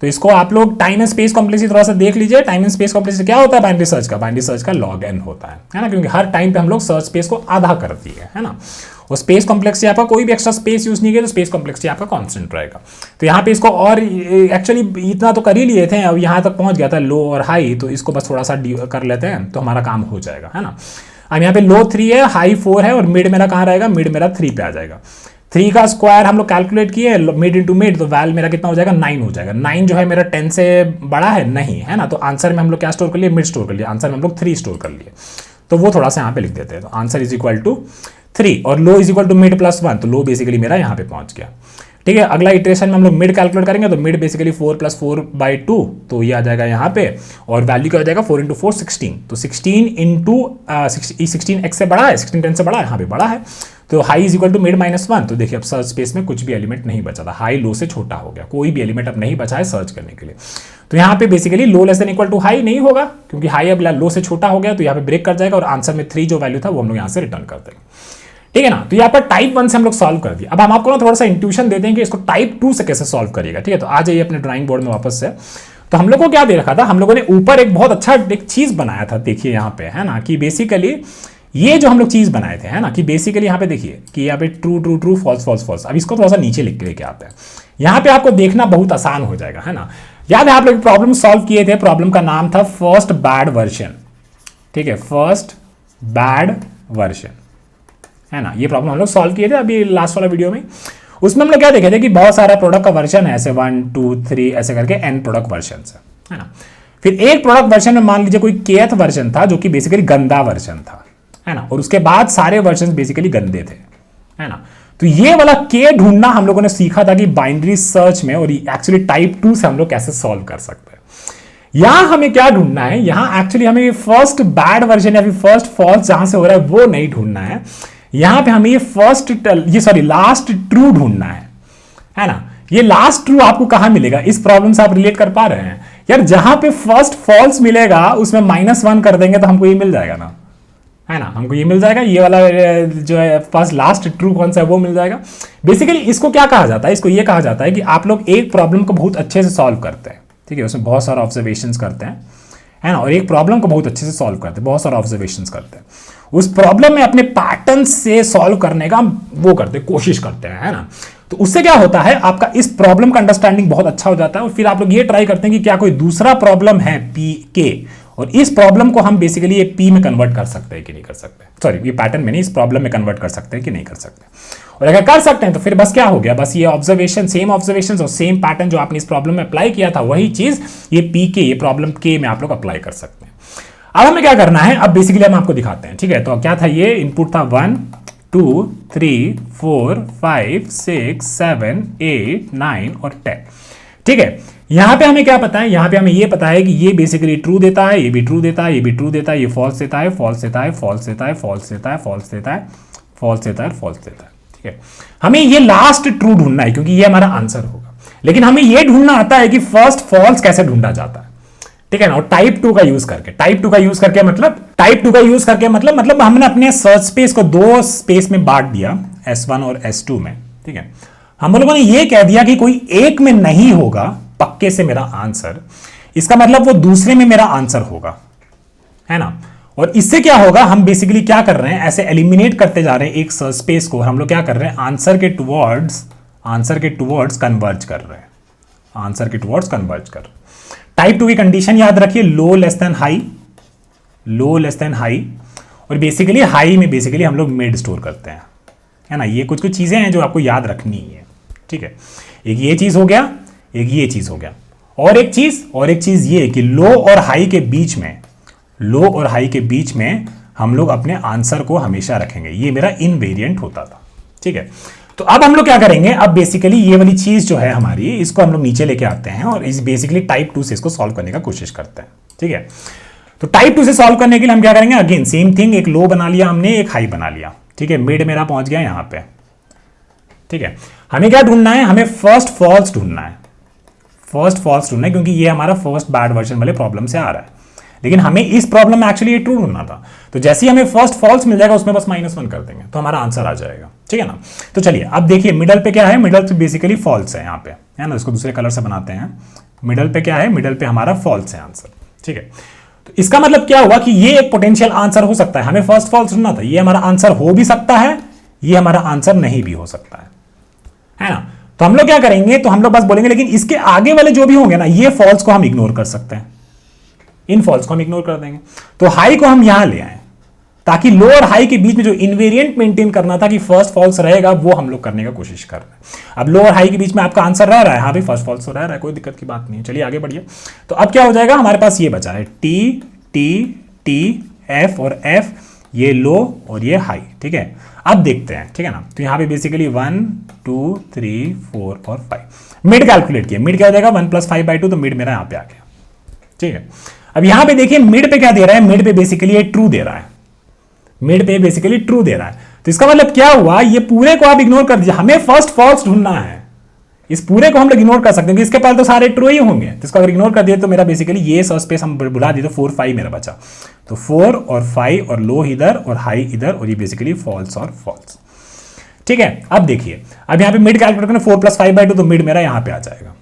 S1: तो इसको आप लोग टाइम एंड स्पेस कॉम्प्लेक्सिटी थोड़ा सा देख लीजिए। टाइम एंड स्पेस कॉम्प्लेक्सिटी क्या होता है बाइनरी सर्च का? बाइनरी सर्च का log n होता है ना, क्योंकि हर टाइम पे हम लोग सर्च स्पेस को आधा कर दिए, है ना। और स्पेस कॉम्प्लेक्सिटी आपका कोई भी एक्स्ट्रा स्पेस यूज नहीं किया तो स्पेस कॉम्प्लेक्सिटी आपका कांस्टेंट रहेगा। तो यहाँ पे इसको और एक्चुअली इतना तो कर ही लिए थे, अब यहाँ तक पहुँच गया था लो और हाई, तो इसको बस थोड़ा सा कर लेते हैं तो हमारा काम हो जाएगा, है ना। अब यहाँ पे लो 3 है, हाई 4 है और मिड मेरा कहाँ रहेगा? मिड मेरा 3 पे आ जाएगा। 3 का स्क्वायर हम लोग कैलकुलेट किए, मिड इंटू मिड, तो वैल मेरा कितना हो जाएगा? 9 हो जाएगा। 9 जो है मेरा 10 से बड़ा है नहीं, है ना। तो आंसर में हम लोग क्या स्टोर कर लिए? मिड स्टोर कर लिया। आंसर में हम लोग 3 स्टोर कर लिए, तो वो थोड़ा सा यहाँ पे लिख देते हैं। तो आंसर इज इक्वल टू 3 और low is equal to mid plus 1, तो लो बेसिकली मेरा यहाँ पे पहुंच गया, ठीक है। अगला इटरेशन में हम लोग मिड कैलकुलेट करेंगे, तो मिड बेसिकली 4 + 4/2, तो ये आ जाएगा यहाँ पे, और वैल्यू क्या हो जाएगा? 4 × 4 16, तो 16 x से बड़ा है, 16 10 से बड़ा है, यहाँ पे बड़ा है। तो high is equal to mid -1, तो देखिए अब सर्च स्पेस में कुछ भी एलिमेंट नहीं बचा था, हाई लो से छोटा हो गया, कोई भी एलिमेंट अब नहीं बचा है सर्च करने के लिए। तो यहाँ पे basically low less than equal to high नहीं होगा, क्योंकि हाई अब लो से छोटा हो गया, तो यहाँ पे ब्रेक कर जाएगा और आंसर में 3 जो वैल्यू था वो हम लोग यहाँ से रिटर्न कर देंगे, ठीक है ना। तो यहाँ पर टाइप 1 से हम लोग सॉल्व कर दिया। अब हम आपको ना थोड़ा सा इंट्यूशन दे देंगे कि इसको टाइप 2 से कैसे सॉल्व करिएगा, ठीक है। तो आ जाइए अपने ड्राइंग बोर्ड में वापस से। तो हम लोग को क्या दे रखा था? हम लोगों ने ऊपर एक बहुत अच्छा एक चीज बनाया था, देखिए यहाँ पे, है ना, कि बेसिकली ये जो हम लोग चीज बनाए थे, है ना, कि बेसिकली यहाँ पे देखिए कि यहाँ पे true true true, false false false. अब इसको थोड़ा सा नीचे लिख के लेके आते हैं, यहाँ पे आपको देखना बहुत आसान हो जाएगा, है ना। याद है आप लोग प्रॉब्लम सॉल्व किए थे, प्रॉब्लम का नाम था फर्स्ट बैड वर्जन, ठीक है, फर्स्ट बैड वर्जन, है ना। ये प्रॉब्लम हम लोग सॉल्व किए थे अभी लास्ट वाला वीडियो में। उसमें हम लोग क्या देखे थे कि बहुत सारा प्रोडक्ट का वर्जन है, ऐसे 1 2 3 ऐसे करके n प्रोडक्ट वर्जन है ना। फिर एक प्रोडक्ट वर्जन में मान लीजिए कोई kth वर्जन था जो कि बेसिकली गंदा वर्जन था, है ना, और उसके बाद सारे वर्जन बेसिकली गंदे थे, है ना। तो ये वाला k ढूंढना हम लोगों ने सीखा था कि बाइनरी सर्च में, और एक्चुअली टाइप 2 से हम लोग कैसे सॉल्व कर सकते हैं। यहां हमें क्या ढूंढना है? यहां एक्चुअली हमें फर्स्ट बैड वर्जन या फिर फर्स्ट फॉल्स जहां से हो रहा है वो नहीं ढूंढना है, यहां पे हमें ये लास्ट ट्रू ढूंढना है ना। ये लास्ट ट्रू आपको कहां मिलेगा? इस प्रॉब्लम से आप रिलेट कर पा रहे हैं यार? जहां पे फर्स्ट फॉल्स मिलेगा उसमें -1 कर देंगे तो हमको ये मिल जाएगा ना, है ना, हमको ये मिल जाएगा। ये वाला जो है फर्स्ट लास्ट ट्रू कौन सा है वो मिल जाएगा। बेसिकली इसको क्या कहा जाता है? इसको ये कहा जाता है कि आप लोग एक प्रॉब्लम को बहुत अच्छे से सॉल्व करते हैं, ठीक है, उसमें बहुत सारा ऑब्जर्वेशंस करते हैं, है ना, और एक प्रॉब्लम को बहुत अच्छे से सॉल्व करते हैं, बहुत सारा ऑब्जर्वेशंस करते हैं, उस प्रॉब्लम में अपने पैटर्न से सॉल्व करने का वो करते हैं, कोशिश करते हैं, है ना। तो उससे क्या होता है? आपका इस प्रॉब्लम का अंडरस्टैंडिंग बहुत अच्छा हो जाता है, और फिर आप लोग ये ट्राई करते हैं कि क्या कोई दूसरा प्रॉब्लम है पी के, और इस प्रॉब्लम को हम बेसिकली ये पी में कन्वर्ट कर सकते हैं कि नहीं कर सकते, सॉरी ये पैटर्न में नहीं, इस प्रॉब्लम में कन्वर्ट कर सकते हैं कि नहीं कर सकते। और अगर कर सकते हैं तो फिर बस क्या हो गया? बस ये ऑब्जर्वेशन, सेम ऑब्जर्वेशन और सेम पैटर्न जो आपने इस प्रॉब्लम में अप्लाई किया था वही चीज ये पी के, ये प्रॉब्लम के में आप लोग अप्लाई कर सकते हैं। अब हमें क्या करना है? अब बेसिकली हम आपको दिखाते हैं, ठीक है। तो क्या था? ये इनपुट था 1 2 3 4 5 6 7 8 9 और 10, ठीक है। यहां पे हमें क्या पता है? यहां पे हमें ये पता है कि ये बेसिकली ट्रू देता है, ये भी ट्रू देता है, ये भी ट्रू देता है, ये फॉल्स देता है, फॉल्स देता है, फॉल्स देता है, फॉल्स देता है, फॉल्स देता है, फॉल्स देता है, फॉल्स देता है, ठीक है। हमें ये लास्ट ट्रू ढूंढना है क्योंकि ये हमारा आंसर होगा, लेकिन हमें ये ढूंढना आता है कि फर्स्ट फॉल्स कैसे ढूंढा जाता है, ठीक है ना। और टाइप 2 का यूज करके, टाइप 2 का यूज करके मतलब हमने अपने सर्च स्पेस को 2 स्पेस में बांट दिया, S1 और S2 में, ठीक है। हम लोगों ने ये कह दिया कि कोई एक में नहीं होगा पक्के से मेरा आंसर, इसका मतलब वो दूसरे में मेरा आंसर होगा, है ना। और इससे क्या होगा? हम बेसिकली क्या कर रहे हैं? ऐसे एलिमिनेट करते जा रहे हैं एक सर्च स्पेस को, हम लोग क्या कर रहे हैं? आंसर के टुवर्ड्स कन्वर्ज कर रहे हैं, आंसर के टुवर्ड्स कन्वर्ज कर रहे हैं। टाइप 2 की कंडीशन याद रखिए, लो लेस देन हाई, और बेसिकली हाई में बेसिकली हम लोग मिड स्टोर करते हैं, है ना। ये कुछ चीजें हैं जो आपको याद रखनी है, ठीक है। एक ये चीज हो गया, एक ये चीज हो गया, और एक चीज ये कि लो और हाई के बीच में लो और हाई के बीच में हम लोग अपने आंसर को हमेशा रखेंगे। ये मेरा इनवेरिएंट होता था, ठीक है। तो अब हम लोग क्या करेंगे, अब बेसिकली ये वाली चीज जो है हमारी, इसको हम लोग नीचे लेके आते हैं और इस बेसिकली टाइप 2 से इसको सॉल्व करने का कोशिश करते हैं, ठीक है। तो टाइप 2 से सॉल्व करने के लिए हम क्या करेंगे, अगेन सेम थिंग, एक लो बना लिया हमने, एक हाई बना लिया, ठीक है। मिड मेरा पहुंच गया यहां पे, ठीक है। हमें क्या ढूंढना है, हमें फर्स्ट फॉल्स ढूंढना है, फर्स्ट फॉल्स ढूंढना है, क्योंकि ये हमारा फर्स्ट बैड वर्जन वाले प्रॉब्लम से आ रहा है। लेकिन हमें इस प्रॉब्लम में एक्चुअली ये ट्रू ढूंढना था। तो जैसे ही हमें फर्स्ट फॉल्स मिल जाएगा उसमें बस -1 कर देंगे तो हमारा आंसर आ जाएगा, ठीक है ना। तो चलिए अब देखिए मिडल पे क्या है, मिडल पे बेसिकली फॉल्स है यहाँ पे, है ना। इसको दूसरे कलर से बनाते हैं। मिडल पे क्या है, मिडल पे हमारा फॉल्स है आंसर, ठीक है। तो इसका मतलब क्या हुआ कि ये एक पोटेंशियल आंसर हो सकता है। हमें फर्स्ट फॉल्स ढूंढना था, ये हमारा आंसर हो भी सकता है, ये हमारा आंसर नहीं भी हो सकता है ना। तो हम लोग क्या करेंगे, तो हम लोग बस बोलेंगे लेकिन इसके आगे वाले जो भी होंगे ना, ये फॉल्स को हम इग्नोर कर सकते हैं, इन फॉल्स को हम इग्नोर कर देंगे। तो हाई को हम यहां ले आए ताकि लो और हाई के बीच में जो इनवेरिएंट मेंटेन करना था कि फर्स्ट फॉल्स रहेगा, वो हम लोग करने का कोशिश कर रहे हैं। अब लो और हाई के बीच में आपका आंसर रह रहा है, हाँ भाई फर्स्ट फॉल्स तो रह रहा है, कोई दिक्कत की बात नहीं है। चलिए आगे बढ़िए। तो अब क्या हो जाएगा, हमारे पास ये बचा है टी टी टी एफ और एफ, ये लो और ये हाई, ठीक है। अब देखते हैं, ठीक है ना। तो यहां पे बेसिकली 1 2 3 4 और 5 मिड कैलकुलेट किया। मिड क्या हो जाएगा, 1 + 5/2, तो मिड मेरा यहां पे आ गया, ठीक है। अब यहां पे देखिए मिड पे क्या दे रहा है, मिड पे बेसिकली ये ट्रू दे रहा है, मिड पे बेसिकली ट्रू दे रहा है। तो इसका मतलब क्या हुआ, ये पूरे को आप इग्नोर कर दीजिए, हमें फर्स्ट फॉल्स ढूंढना है। इस पूरे को हम लोग इग्नोर कर सकते हैं क्योंकि इसके पास तो सारे ट्रू ही होंगे। तो इसको अगर इग्नोर कर दिए तो मेरा बेसिकली ये स्पेस हम बुला दिए तो 4 5 मेरा बचा। तो 4 और 5 और लो इधर और हाई इधर, और ये बेसिकली फॉल्स और फॉल्स, ठीक है। अब देखिए, अब यहां पे मिड कैलकुलेट करना 4 + 5/2, तो मिड मेरा यहां पे आ जाएगा,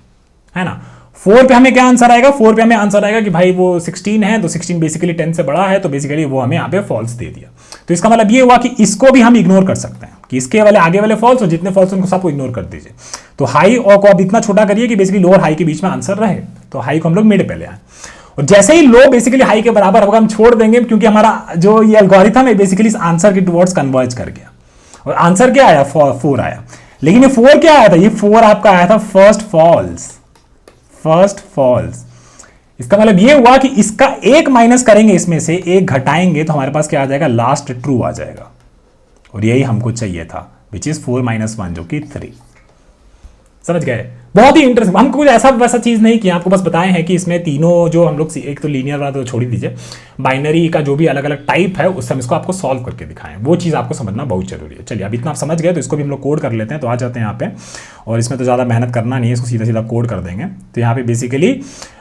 S1: है ना। 4 पे हमें क्या आंसर आएगा, 4 पे हमें आंसर आएगा कि भाई वो 16 है, तो 16 बेसिकली 10 से बड़ा है, तो बेसिकली वो हमें यहाँ पे फॉल्स दे दिया। तो इसका मतलब ये हुआ कि इसको भी हम इग्नोर कर सकते हैं कि इसके वाले आगे वाले फॉल्स और जितने फॉल्स उनको सबको इग्नोर कर दीजिए। तो हाई और को अब इतना छोटा करिए कि बेसिकली लो और हाई के बीच में आंसर रहे। तो हाई को हम लोग मिड पे ले आए, और जैसे ही लो बेसिकली हाई के बराबर होगा हम छोड़ देंगे, क्योंकि हमारा जो ये एल्गोरिथम है बेसिकली इस आंसर के टुवर्ड्स कन्वर्ज कर गया। और आंसर क्या आया, 4 आया। लेकिन ये 4 क्या आया था, ये 4 आपका आया था फर्स्ट फॉल्स, फर्स्ट फॉल्स। इसका मतलब ये हुआ कि इसका एक माइनस करेंगे, इसमें से एक घटाएंगे, तो हमारे पास क्या आ जाएगा, लास्ट ट्रू आ जाएगा। और यही हमको चाहिए था, विच इज 4 - 1 जो कि 3। समझ गए, बहुत ही इंटरेस्टिंग। हमको कुछ ऐसा वैसा चीज नहीं किया, आपको बस बताए हैं कि इसमें तीनों जो हम लोग, एक तो लीनियर वाला तो छोड़ ही दीजिए, बाइनरी का जो भी अलग अलग टाइप है उससे हम इसको आपको सॉल्व करके दिखाएं, वो चीज़ आपको समझना बहुत जरूरी है। चलिए अब इतना आप समझ गए, तो इसको भी हम लोग कोड कर लेते हैं। तो आ जाते हैं यहाँ पे, और इसमें तो ज़्यादा मेहनत करना नहीं है, इसको सीधा सीधा कोड कर देंगे। तो यहाँ पे बेसिकली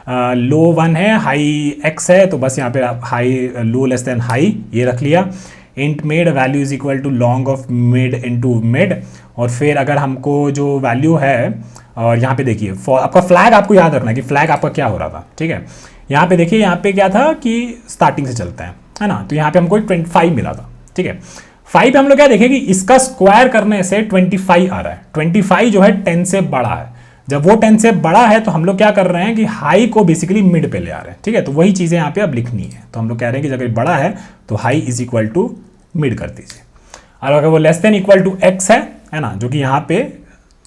S1: लो 1 है, हाई x है, तो बस यहाँ पे high low less than high ये रख लिया। Int mid value is equal to long of mid into mid, और फिर अगर हमको जो वैल्यू है, और यहाँ पे देखिए आपका फ्लैग आपको याद रखना है कि फ्लैग आपका क्या हो रहा था, ठीक है। यहाँ पे देखिए, यहाँ पे क्या था कि स्टार्टिंग से चलते हैं, है ना। तो यहाँ पे हमको 25 मिला था, ठीक है। 5 पे हम लोग क्या देखें कि इसका स्क्वायर करने से 25 आ रहा है। 25 जो है 10 से बड़ा है। जब वो 10 से बड़ा है तो हम लोग क्या कर रहे हैं कि हाई को बेसिकली मिड पे ले आ रहे हैं, ठीक है। तो वही चीज़ें यहाँ पे अब लिखनी है। तो हम लोग कह रहे हैं कि जब बड़ा है तो high is equal to mid कर दीजिए। और अगर वो less than equal to X है ना, जो कि यहाँ पे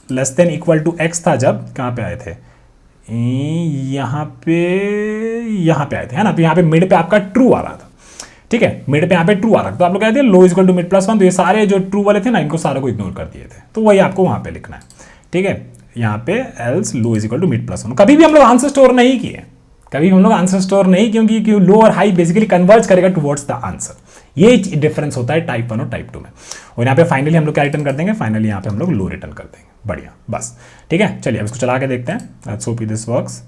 S1: less than equal to X था, जब कहाँ पे आए थे, यहाँ पे आए थे, है ना। तो यहाँ पे मिड पे आपका ट्रू आ रहा था, ठीक है। मिड पे यहाँ पे ट्रू आ रहा था, तो आप लोग कहते हैं लो इज इक्वल टू मिड +1, तो ये सारे जो ट्रू वाले थे ना, इनको सारे को इग्नोर कर दिए थे। तो वही आपको वहाँ पे लिखना है, ठीक है। यहाँ पे else low is equal to mid +1। कभी भी हम लोग आंसर स्टोर नहीं किए, कभी हम लोग आंसर स्टोर नहीं, क्योंकि लो और हाई बेसिकली कन्वर्ज करेगा टुवर्ड्स द आंसर। ये डिफरेंस होता है टाइप 1 और टाइप 2 में। और यहाँ पे फाइनली हम लोग क्या रिटर्न कर देंगे, फाइनली यहाँ पे हम लोग लो रिटर्न कर देंगे। बढ़िया, बस ठीक है। चलिए अब इसको चला के देखते हैं, लेट्स होप दिस वर्क्स।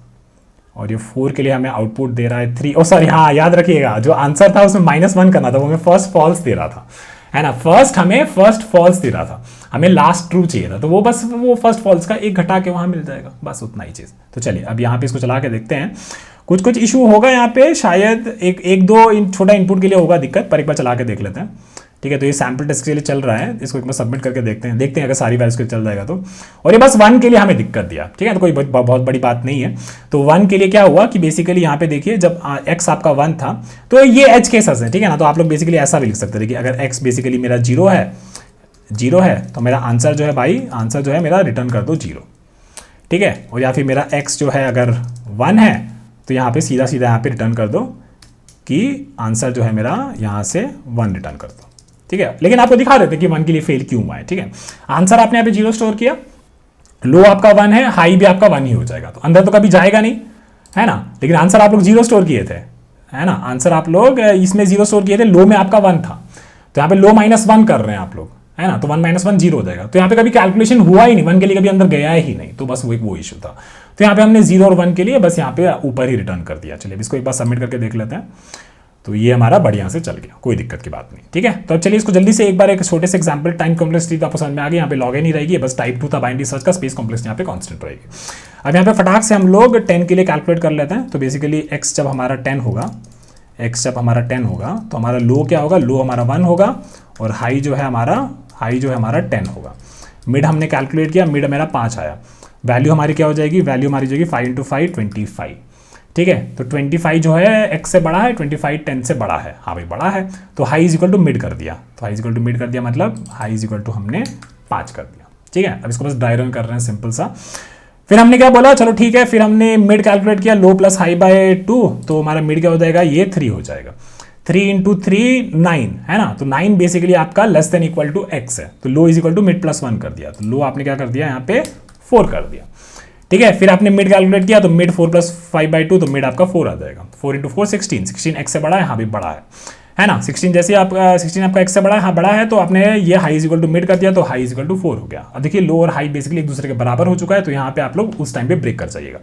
S1: और ये 4 के लिए हमें आउटपुट दे रहा है 3। ओ सॉरी, हाँ याद रखिएगा, जो आंसर था उसमें -1 करना था, वो हमें फर्स्ट फॉल्स दे रहा था, है ना। हमें फर्स्ट फॉल्स दे रहा था, हमें लास्ट ट्रू चाहिए था, तो वो बस वो फर्स्ट फॉल्स का एक घटा के वहां मिल जाएगा, बस उतना ही चीज़। तो चलिए अब यहाँ पे इसको चला के देखते हैं। कुछ इशू होगा यहाँ पे, शायद एक दो छोटा इनपुट के लिए होगा दिक्कत, पर एक बार चला के देख लेते हैं, ठीक है। तो ये सैम्पल टेस्ट के लिए चल रहा है, इसको एक बार सबमिट करके देखते हैं अगर सारी वैल्यूज के चल जाएगा तो। और ये बस 1 के लिए हमें दिक्कत दिया, ठीक है। तो कोई बहुत बड़ी बात नहीं है। तो 1 के लिए क्या हुआ कि बेसिकली यहाँ पे देखिए, जब x आपका 1 था तो ये एज केसेस है, ठीक है ना। तो आप लोग बेसिकली ऐसा भी लिख सकते हैं कि अगर x बेसिकली मेरा 0 है तो मेरा आंसर जो है भाई, आंसर जो है मेरा रिटर्न कर दो 0, ठीक है। और या फिर मेरा x जो है अगर 1 है तो यहाँ पे सीधा यहाँ पे रिटर्न कर दो कि आंसर जो है मेरा यहां से 1 रिटर्न कर दो, ठीक है। लेकिन आपको दिखा देते कि 1 के लिए फेल क्यों हुआ है, ठीक है। आंसर आपने यहाँ पे 0 स्टोर किया, लो आपका 1 है, हाई भी आपका 1 ही हो जाएगा, तो अंदर तो कभी जाएगा नहीं, है ना। लेकिन आंसर आप लोग 0 स्टोर किए थे, है ना। आंसर आप लोग इसमें 0 स्टोर किए थे, लो में आपका 1 था, तो यहाँ पे लो -1 कर रहे हैं आप लोग, है ना। तो 1 - 1 0 हो जाएगा, तो यहाँ पे कभी कैलकुलेशन हुआ ही नहीं, 1 के लिए कभी अंदर गया ही नहीं, तो बस वो इशू था। तो यहाँ पे हमने 0 और 1 के लिए बस यहाँ पे ऊपर ही रिटर्न कर दिया। चलिए इसको एक बार सबमिट करके देख लेते हैं, तो ये हमारा बढ़िया से चल गया, कोई दिक्कत की बात नहीं, ठीक है। तो अब चलिए इसको जल्दी से एक बार एक छोटे से एग्जांपल, टाइम कॉम्प्लेक्सिटी तो आपको समझ में आ गई, यहाँ पे लॉग नहीं रहेगी, बस टाइप 2 था बाइनरी सर्च का, स्पेस कॉम्प्लेक्सिटी यहाँ पे कांस्टेंट रहेगी। अब यहाँ पे फटाक से हम लोग 10 के लिए कैलकुलेट कर लेते हैं। तो बेसिकली x जब हमारा 10 होगा, तो हमारा लो क्या होगा, लो हमारा 1 होगा, और हाई जो है हमारा 10 होगा। मिड हमने कैलकुलेट किया, मिड मेरा 5 आया, वैल्यू हमारी क्या हो जाएगी, वैल्यू हमारी जाएगी 5 × 5 25, ठीक है। तो 25 जो है x से बड़ा है, 25 10 से बड़ा है, हाँ भाई बड़ा है, तो high is equal to mid कर दिया, तो high is equal to mid कर दिया, मतलब हाई इज इक्वल टू हमने 5 कर दिया, ठीक है। अब इसको बस ड्राई रन कर रहे हैं सिंपल सा। फिर हमने क्या बोला, चलो ठीक है, फिर हमने मिड कैलकुलेट किया, लो प्लस हाई बाय 2, तो हमारा मिड क्या हो जाएगा, ये 3 हो जाएगा, 3 × 3 9, है ना। तो 9 बेसिकली आपका less than equal to x है, तो low is equal to mid + 1 कर दिया, तो लो आपने क्या कर दिया यहाँ पे 4 कर दिया, ठीक है। फिर आपने मिड कैलकुलेट किया, तो मिड 4 + 5/2, तो मिड आपका 4 आ जाएगा, 4 × 4 16, 16 x से बड़ा है, हाँ भी बड़ा है ना। 16 जैसे आपका 16 आपका x से बड़ा है, हाँ बड़ा है, तो आपने ये high is equal to mid कर दिया, तो हाई इज इक्वल टू 4 हो गया। अब देखिए लो और हाई बेसिकली एक दूसरे के बराबर हो चुका है, तो यहाँ पे आप लोग उस टाइम पे ब्रेक कर जाइएगा।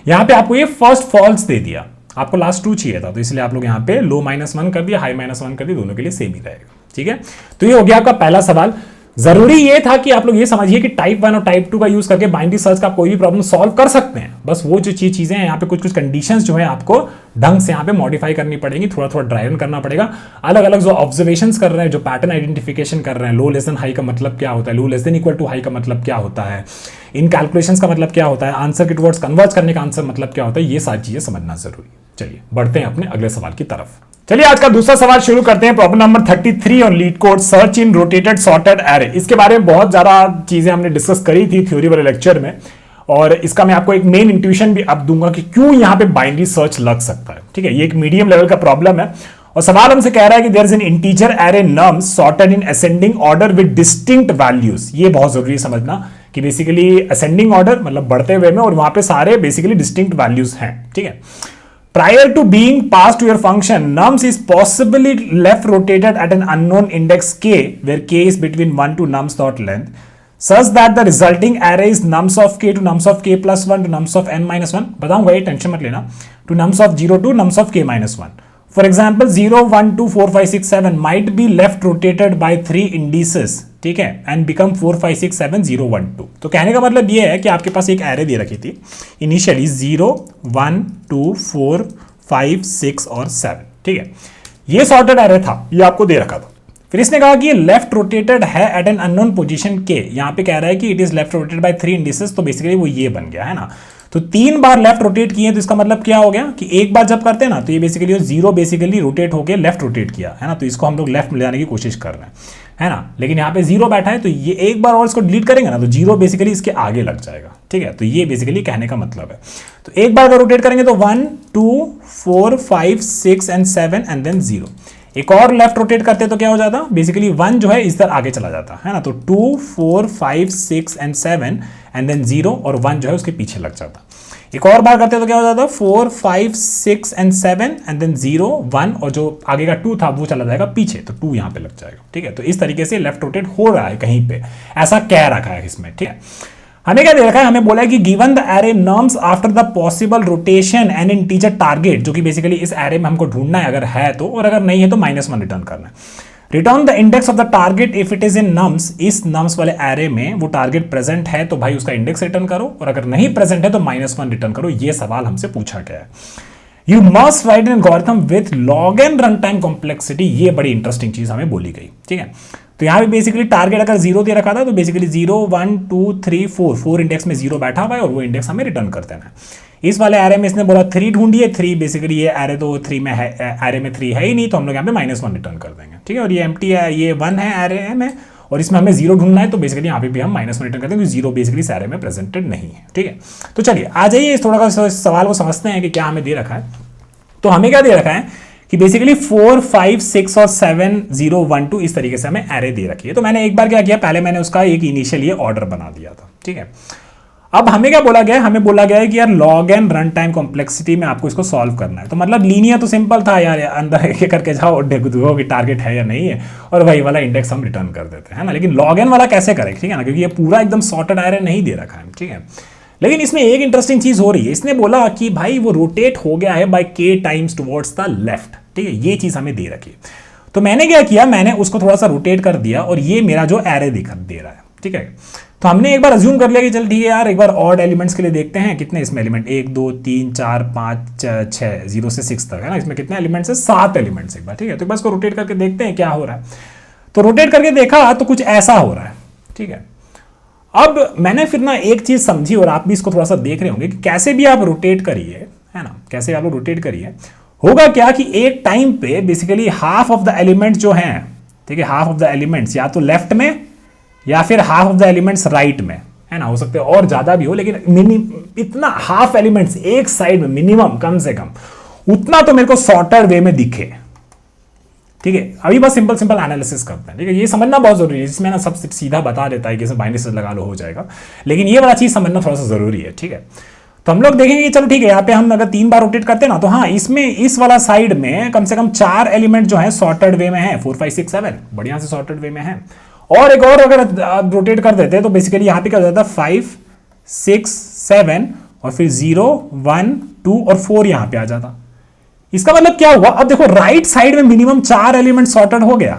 S1: यहाँ पे आपको ये फर्स्ट फॉल्स दे दिया, आपको लास्ट 2 चाहिए था, तो इसलिए आप लोग यहाँ पे लो -1 कर दिया, हाई -1 कर दिया, दोनों के लिए सेम ही रहेगा, ठीक है। तो ये हो गया आपका पहला सवाल। जरूरी ये था कि आप लोग ये समझिए कि टाइप 1 और टाइप 2 का यूज करके बाइनरी सर्च का कोई भी प्रॉब्लम सॉल्व कर सकते हैं, बस वो जो चीजें हैं यहाँ पे कुछ कंडीशंस जो है आपको ढंग से यहाँ पे मॉडिफाई करनी पड़ेगी, थोड़ा ड्राई रन करना पड़ेगा। अलग अलग जो ऑब्जर्वेशंस कर रहे हैं, जो पैटर्न आइडेंटिफिकेशन कर रहे हैं, लो लेस देन हाई का मतलब क्या होता है, low less than equal to high का मतलब क्या होता है, इन कैलकुलेशंस का मतलब क्या होता है, आंसर के टुवर्ड्स कन्वर्ट करने का आंसर मतलब क्या होता है, ये सारी चीजें समझना जरूरी है। चलिए बढ़ते हैं अपने अगले सवाल की तरफ। चलिए आज का दूसरा सवाल शुरू करते हैं। Problem number 33 on leet code, search in rotated sorted array. इसके बारे में बहुत ज्यादा चीजें हमने डिस्कस करी थी थ्योरी वाले लेक्चर में, और इसका मैं आपको एक मेन इंट्यूशन भी अब दूंगा कि क्यों यहां पे बाइनरी सर्च लग सकता है, ठीक है। ये एक मीडियम लेवल का प्रॉब्लम है, और सवाल हमसे कह रहा है कि there is an integer array nums sorted in ascending order with distinct values. ये बहुत जरूरी है समझना कि बेसिकली असेंडिंग ऑर्डर मतलब बढ़ते हुए में, और वहां पे सारे बेसिकली डिस्टिंक्ट वैल्यूज हैं, ठीक है। Prior to being passed to your function, nums is possibly left rotated at an unknown index k, where k is between 1 to nums dot length, such that the resulting array is nums of k to nums of k plus 1 to nums of n minus 1. बताऊंगा ये, tension मत लेना, to nums of 0 to nums of k minus 1. For example, 0, 1, 2, 4, 5, 6, 7 might be left rotated by 3 indices, ठीक है, and become 4, 5, 6, 7, 0, 1, 2. तो कहने का मतलब ये है कि आपके पास एक एरे दे रखी थी इनिशियली 0, 1, 2, 4, 5, 6 और 7, ठीक है। ये सॉर्टेड एरे था, ये आपको दे रखा था। फिर इसने कहा कि ये लेफ्ट रोटेटेड है एट एन अननोन पोजीशन के, यहाँ पे कह रहा है कि it is left rotated bye 3 indices, तो बेसिकली वो ये बन गया, है ना। तो 3 बार लेफ्ट रोटेट किए, तो इसका मतलब क्या हो गया कि एक बार जब करते हैं ना, तो ये बेसिकली 0 बेसिकली रोटेट होके लेफ्ट रोटेट किया, है ना। तो इसको हम लोग लेफ्ट में ले जाने की कोशिश कर रहे हैं, है ना। लेकिन यहाँ पे 0 बैठा है, तो ये एक बार और इसको डिलीट करेंगे ना, तो 0 बेसिकली इसके आगे लग जाएगा, ठीक है। तो ये बेसिकली कहने का मतलब है। तो एक बार अगर रोटेट करेंगे तो 1, 2, 4, 5, 6 एंड 7 एंड देन 0। एक और लेफ्ट रोटेट करते तो क्या हो जाता, बेसिकली 1 जो है इस तरह आगे चला जाता है ना। तो 2, 4, 5, 6 एंड 7 एंड देन 0, और 1 जो है उसके पीछे लग जाता। एक और बार करते तो क्या हो जाता, 4, 5, 6 एंड 7 एंड देन 0, 1, और जो आगे का 2 था वो चला जाएगा पीछे, तो 2 यहां पे लग जाएगा, ठीक है। तो इस तरीके से लेफ्ट रोटेट हो रहा है कहीं पे, ऐसा कह रखा है इसमें, ठीक है। हमें क्या दे रखा है, हमें बोला है कि given the array nums after the possible rotation and integer target, जो कि बेसिकली इस एरे में हमको ढूंढना है अगर है तो, और अगर नहीं है तो -1 रिटर्न करना है। Return the index of the target if it is in nums, इस नम्स वाले एरे में वो टारगेट प्रेजेंट है तो भाई उसका इंडेक्स रिटर्न करो, और अगर नहीं प्रेजेंट है तो -1 रिटर्न करो। ये सवाल हमसे पूछा गया है। You must write an algorithm with log and run time complexity, ये बड़ी इंटरेस्टिंग चीज हमें बोली गई, ठीक है। तो यहाँ पे बेसिकली टारगेट अगर 0 दे रखा था, तो बेसिकली 0, 1, 2, 3, 4 इंडेक्स में 0 बैठा हुआ है, और वो इंडेक्स हमें रिटर्न कर देना है। इस वाले एरे में इसने बोला 3 ढूंढिए, 3 बेसिकली ये एरे तो 3 में है, एरे में 3 है ही नहीं, तो हम लोग यहाँ पे -1 रिटर्न कर देंगे, ठीक है। और ये एम्प्टी है, ये 1 है एरे में, और इसमें हमें 0 ढूंढना है, तो बेसिकली यहाँ पे भी हम -1 रिटर्न करते हैं, क्योंकि 0 बेसिकली इस एरे में प्रेजेंटेड नहीं है, ठीक है। तो चलिए आ जाइए इस थोड़ा सा सवाल को समझते हैं कि क्या हमें दे रखा है। तो हमें क्या दे रखा है कि बेसिकली 4 5 6 और 7 0 1 2 इस तरीके से हमें एरे दे रखी है। तो मैंने एक बार क्या किया, पहले मैंने उसका एक इनिशियल ये ऑर्डर बना दिया था, ठीक है। अब हमें क्या बोला गया है, हमें बोला गया है कि यार log N run time complexity में आपको इसको सॉल्व करना है। तो मतलब लीनियर तो सिंपल था यार, अंदर एक करके जाओ और देखो कि टारगेट है या नहीं है, और वही वाला इंडेक्स हम रिटर्न कर देते हैं ना। लेकिन लॉग एन वाला कैसे करें, ठीक है ना, क्योंकि ये पूरा एकदम सॉर्टेड एरे नहीं दे रखा है, ठीक है। लेकिन इसमें एक इंटरेस्टिंग चीज हो रही है, इसने बोला कि भाई वो रोटेट हो गया है बाय के टाइम्स टुवर्ड्स द लेफ्ट, ठीक है, ये चीज हमें दे रखी है। तो मैंने क्या किया, मैंने उसको थोड़ा सा रोटेट कर दिया और ये मेरा जो एरे दे रहा है, ठीक है। तो हमने एक बार अज्यूम कर लिया कि चल ठीक है यार, एक बार ऑड एलिमेंट्स के लिए देखते हैं कितने इसमें एलिमेंट, 1 2 3 4 5 6 0 से 6 तक है ना, इसमें कितने एलिमेंट्स है, 7 एलिमेंट्स एक बार, ठीक है। तो बस को रोटेट करके देखते हैं क्या हो रहा है। तो रोटेट करके देखा तो कुछ ऐसा हो रहा है, ठीक है। अब मैंने फिर ना एक चीज समझी, और आप भी इसको थोड़ा सा देख रहे होंगे कि कैसे भी आप रोटेट करिए, है ना, कैसे आप लोग रोटेट करिए, होगा क्या कि एक टाइम पे basically half of the elements जो हैं, ठीक है, हाफ ऑफ द एलिमेंट्स या तो लेफ्ट में या फिर half of the elements right में, है ना, हो सकते हैं और ज्यादा भी हो, लेकिन इतना हाफ एलिमेंट्स एक साइड में मिनिमम, कम से कम उतना तो मेरे को सॉर्टेड वे में दिखे, ठीक है। अभी बस सिंपल एनालिसिस करते हैं, ठीक है। ये समझना बहुत जरूरी है, इसमें ना सब सीधा बता देता है कि बाइनरी सर्च लगा लो हो जाएगा, लेकिन ये वाला चीज समझना थोड़ा सा जरूरी है, ठीक है। तो हम लोग देखेंगे कि चलो ठीक है, यहाँ पे हम अगर 3 बार रोटेट करते हैं ना, तो हाँ, इसमें इस वाला साइड में कम से कम 4 एलिमेंट जो है सॉर्टेड वे में है, 4 5 6 7 बढ़िया से सॉर्टेड वे में है। और एक और अगर रोटेट कर देते तो बेसिकली यहाँ पे क्या हो जाता है, 5 6 7 और फिर 0 1 2 और 4 यहाँ पे आ जाता। इसका मतलब क्या हुआ, अब देखो राइट साइड में मिनिमम 4 एलिमेंट सॉर्टेड हो गया,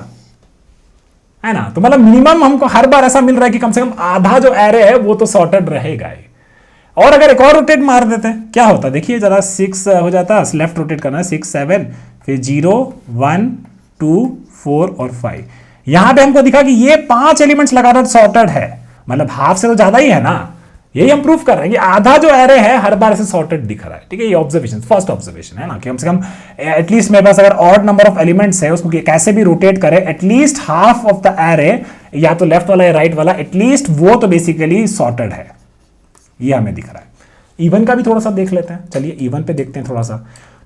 S1: है ना। तो मतलब मिनिमम हमको हर बार ऐसा मिल रहा है कि कम से कम आधा जो एरे है वो तो सॉर्टेड रहेगा ही। और अगर एक और रोटेट मार देते हैं क्या होता, देखिए जरा, 6 हो जाता, लेफ्ट रोटेट करना है, 6 7 फिर 0 1 2 4 और 5। यहां पे हमको दिखा कि ये 5 एलिमेंट्स लगातार सॉर्टेड है, मतलब हाफ से तो ज्यादा ही है ना। यही हम प्रूफ कर रहे हैं कि आधा जो एरे है हर बार से सॉर्टेड दिख रहा है, ठीक है। ये ऑब्जर्वेशन, फर्स्ट ऑब्जर्वेशन है ना, कि कम से कम एटलीस्ट मेरे पास अगर ऑड नंबर ऑफ एलिमेंट्स है, उसको कैसे भी रोटेट करे, at least half of the array, या तो लेफ्ट वाला या राइट वाला, एटलीस्ट वो तो बेसिकली सॉर्टेड है, ये हमें दिख रहा है। इवन का भी थोड़ा सा देख लेते हैं, चलिए इवन पे देखते हैं थोड़ा सा।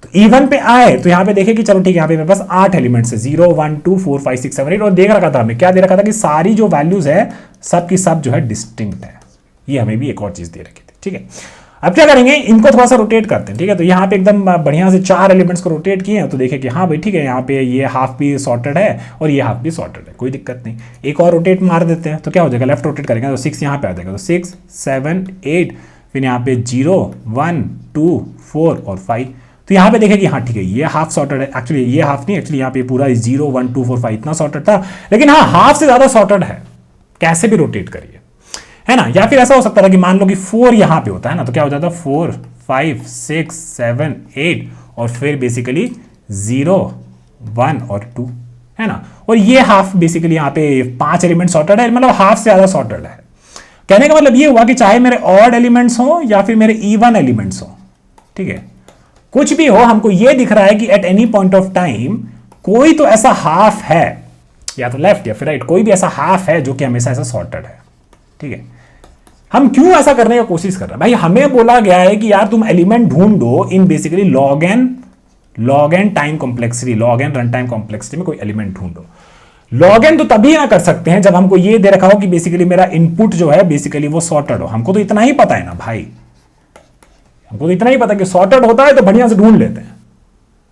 S1: तो इवन पे आए तो यहां पे देखें कि चलो ठीक है, यहाँ पे मेरे पास 8 एलिमेंट्स है, 0 1 2 4 5 6 7 8, और देख रखा था हमें, क्या दे रखा था कि सारी जो वैल्यूज है सब की सब जो है डिस्टिंक्ट है। ये हमें भी एक और चीज दे रखी थी, ठीक है। अब क्या करेंगे, इनको थोड़ा सा रोटेट करते हैं, ठीक है। तो यहाँ पे एकदम बढ़िया से 4 एलिमेंट्स को रोटेट किए हैं, तो देखें कि हाँ भाई ठीक है, यहाँ पे ये हाफ भी सॉर्टेड है और ये हाफ भी सॉर्टेड है, कोई दिक्कत नहीं। एक और रोटेट मार देते हैं, तो क्या हो जाएगा, लेफ्ट रोटेट करेंगे तो 6 यहाँ पे आ जाएगा, तो 6 7 8 फिर यहाँ पे 0 1 2 4 और 5। तो यहाँ पे देखें कि हाँ ठीक है, ये हाफ सॉर्टेड है, एक्चुअली ये हाफ नहीं, एक्चुअली यहाँ पे पूरा 0 1 2 4 5 इतना सॉर्टेड था, लेकिन हाँ हाफ से ज्यादा सॉर्टेड है, कैसे भी रोटेट करिए, है ना। या फिर ऐसा हो सकता था कि मान लो कि 4 यहां पे होता है ना, तो क्या हो जाता, 4 5 6 7 8 और फिर बेसिकली 0 1 और 2, है ना। और ये हाफ बेसिकली यहाँ पे 5 एलिमेंट सॉर्टेड है, मतलब हाफ से ज्यादा सॉर्टेड है। कहने का मतलब ये हुआ कि चाहे मेरे ऑड एलिमेंट्स हो या फिर मेरे इवन एलिमेंट्स हो, ठीक है, कुछ भी हो, हमको ये दिख रहा है कि eight any point of time कोई तो ऐसा हाफ है, या तो लेफ्ट या फिर राइट, कोई भी ऐसा हाफ है जो कि हमेशा ऐसा सॉर्टेड है, ठीक है। हम क्यों ऐसा करने की कोशिश कर रहे हैं भाई, हमें बोला गया है कि यार तुम एलिमेंट ढूंढो in basically log N time complexity, log N run time complexity में कोई एलिमेंट ढूंढो। लॉग एन तो तभी ना कर सकते हैं जब हमको ये दे रखा हो कि बेसिकली मेरा इनपुट जो है बेसिकली वो सॉर्टेड हो। हमको तो इतना ही पता है ना भाई, हमको तो इतना ही पता कि सॉर्टेड होता है तो बढ़िया से ढूंढ लेते हैं,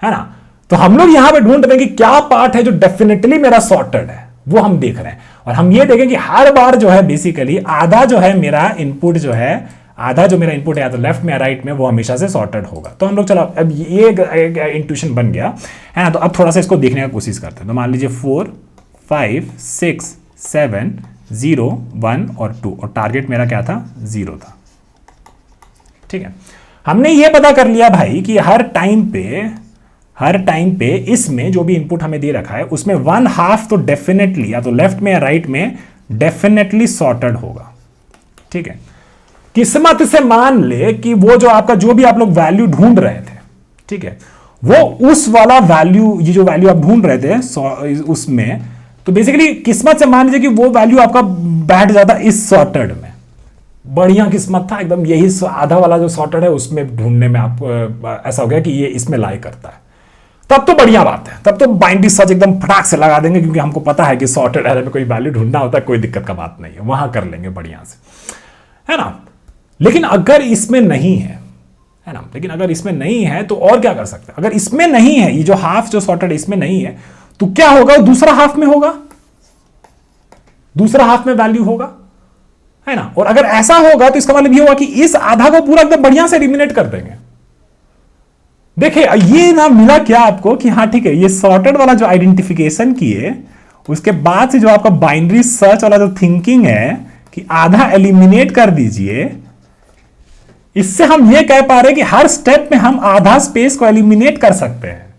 S1: है ना। तो हम लोग यहां पे ढूंढ रहे हैं कि क्या पार्ट है जो डेफिनेटली मेरा सॉर्टेड है, वो हम देख रहे हैं। और हम ये देखें कि हर बार जो है बेसिकली आधा जो है मेरा इनपुट जो है, आधा जो मेरा इनपुट है या तो लेफ्ट में या राइट में, वो हमेशा से सॉर्टेड होगा। तो हम लोग चलो अब ये इंट्यूशन बन गया है ना। तो अब थोड़ा सा इसको देखने का कोशिश करते हैं। तो मान लीजिए 4 5 6 7 0 1 और 2, और टारगेट मेरा क्या था, 0 था, ठीक है। हमने ये पता कर लिया भाई कि हर टाइम पे इसमें जो भी इनपुट हमें दे रखा है उसमें 1/2 तो डेफिनेटली या तो लेफ्ट में या राइट में डेफिनेटली सॉर्टेड होगा, ठीक है। किस्मत से मान ले कि वो जो आपका जो भी आप लोग वैल्यू ढूंढ रहे थे, ठीक है, वो उस वाला वैल्यू, ये जो वैल्यू आप ढूंढ रहे थे उसमें, तो बेसिकली किस्मत से मान लीजिए कि वो वैल्यू आपका बैठ जाता इस सॉर्टेड में। बढ़िया किस्मत था एकदम, यही आधा वाला जो सॉर्टेड है उसमें ढूंढने में आपको ऐसा हो गया कि ये इसमें लाई करता है। तब तो बढ़िया बात है, तब तो बाइनरी सर्च एकदम फटाक से लगा देंगे, क्योंकि हमको पता है कि सॉर्टेड एरे में कोई वैल्यू ढूंढना होता है, कोई दिक्कत का बात नहीं है, वहां कर लेंगे बढ़िया से, है ना। लेकिन अगर इसमें नहीं है ना, लेकिन अगर इसमें नहीं है तो और क्या कर सकते हैं। अगर इसमें नहीं है, ये जो हाफ जो सॉर्टेड इसमें नहीं है, तो क्या होगा, दूसरा हाफ में होगा, दूसरा हाफ में वैल्यू होगा, है ना। और अगर ऐसा होगा तो इसका मतलब ये होगा कि इस आधा को पूरा एकदम बढ़िया से एलिमिनेट कर देंगे। देखिए ये ना मिला क्या आपको कि हाँ ठीक है, ये सॉर्टेड वाला जो आइडेंटिफिकेशन किए, उसके बाद से जो आपका बाइनरी सर्च वाला जो थिंकिंग है कि आधा एलिमिनेट कर दीजिए, इससे हम ये कह पा रहे हैं कि हर स्टेप में हम आधा स्पेस को एलिमिनेट कर सकते हैं।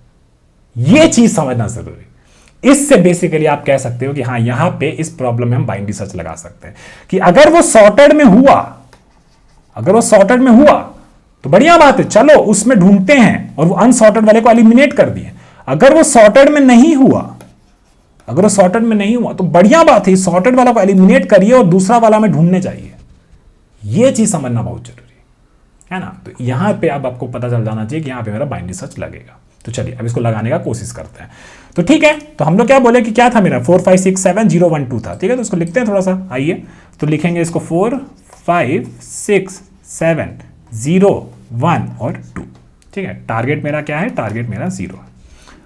S1: ये चीज समझना जरूरी। इससे बेसिकली आप कह सकते हो कि हाँ यहां पे इस प्रॉब्लम में हम बाइनरी सर्च लगा सकते हैं कि अगर वो सॉर्टेड में हुआ, अगर वो सॉर्टेड में हुआ तो बढ़िया बात है, चलो उसमें ढूंढते हैं और वो अनसॉर्टेड वाले को एलिमिनेट कर दिए। अगर वो सॉर्टेड में नहीं हुआ, अगर वो सॉर्टेड में नहीं हुआ तो बढ़िया बात है, सॉर्टेड वाला को एलिमिनेट करिए और दूसरा वाला में ढूंढने चाहिए। ये चीज समझना बहुत जरूरी है ना। तो यहां पे अब आपको पता चल जाना चाहिए कि यहां पे मेरा बाइनरी सर्च लगेगा। तो चलिए अब इसको लगाने का कोशिश करते हैं। तो ठीक है, तो हम लोग क्या बोले कि क्या था मेरा 4 5 6 7 0 1 2 था, ठीक है। तो इसको लिखते हैं थोड़ा सा, आइए तो लिखेंगे इसको 4 5 6 7 0 1 और 2, ठीक है। टारगेट मेरा क्या है, टारगेट मेरा 0 है।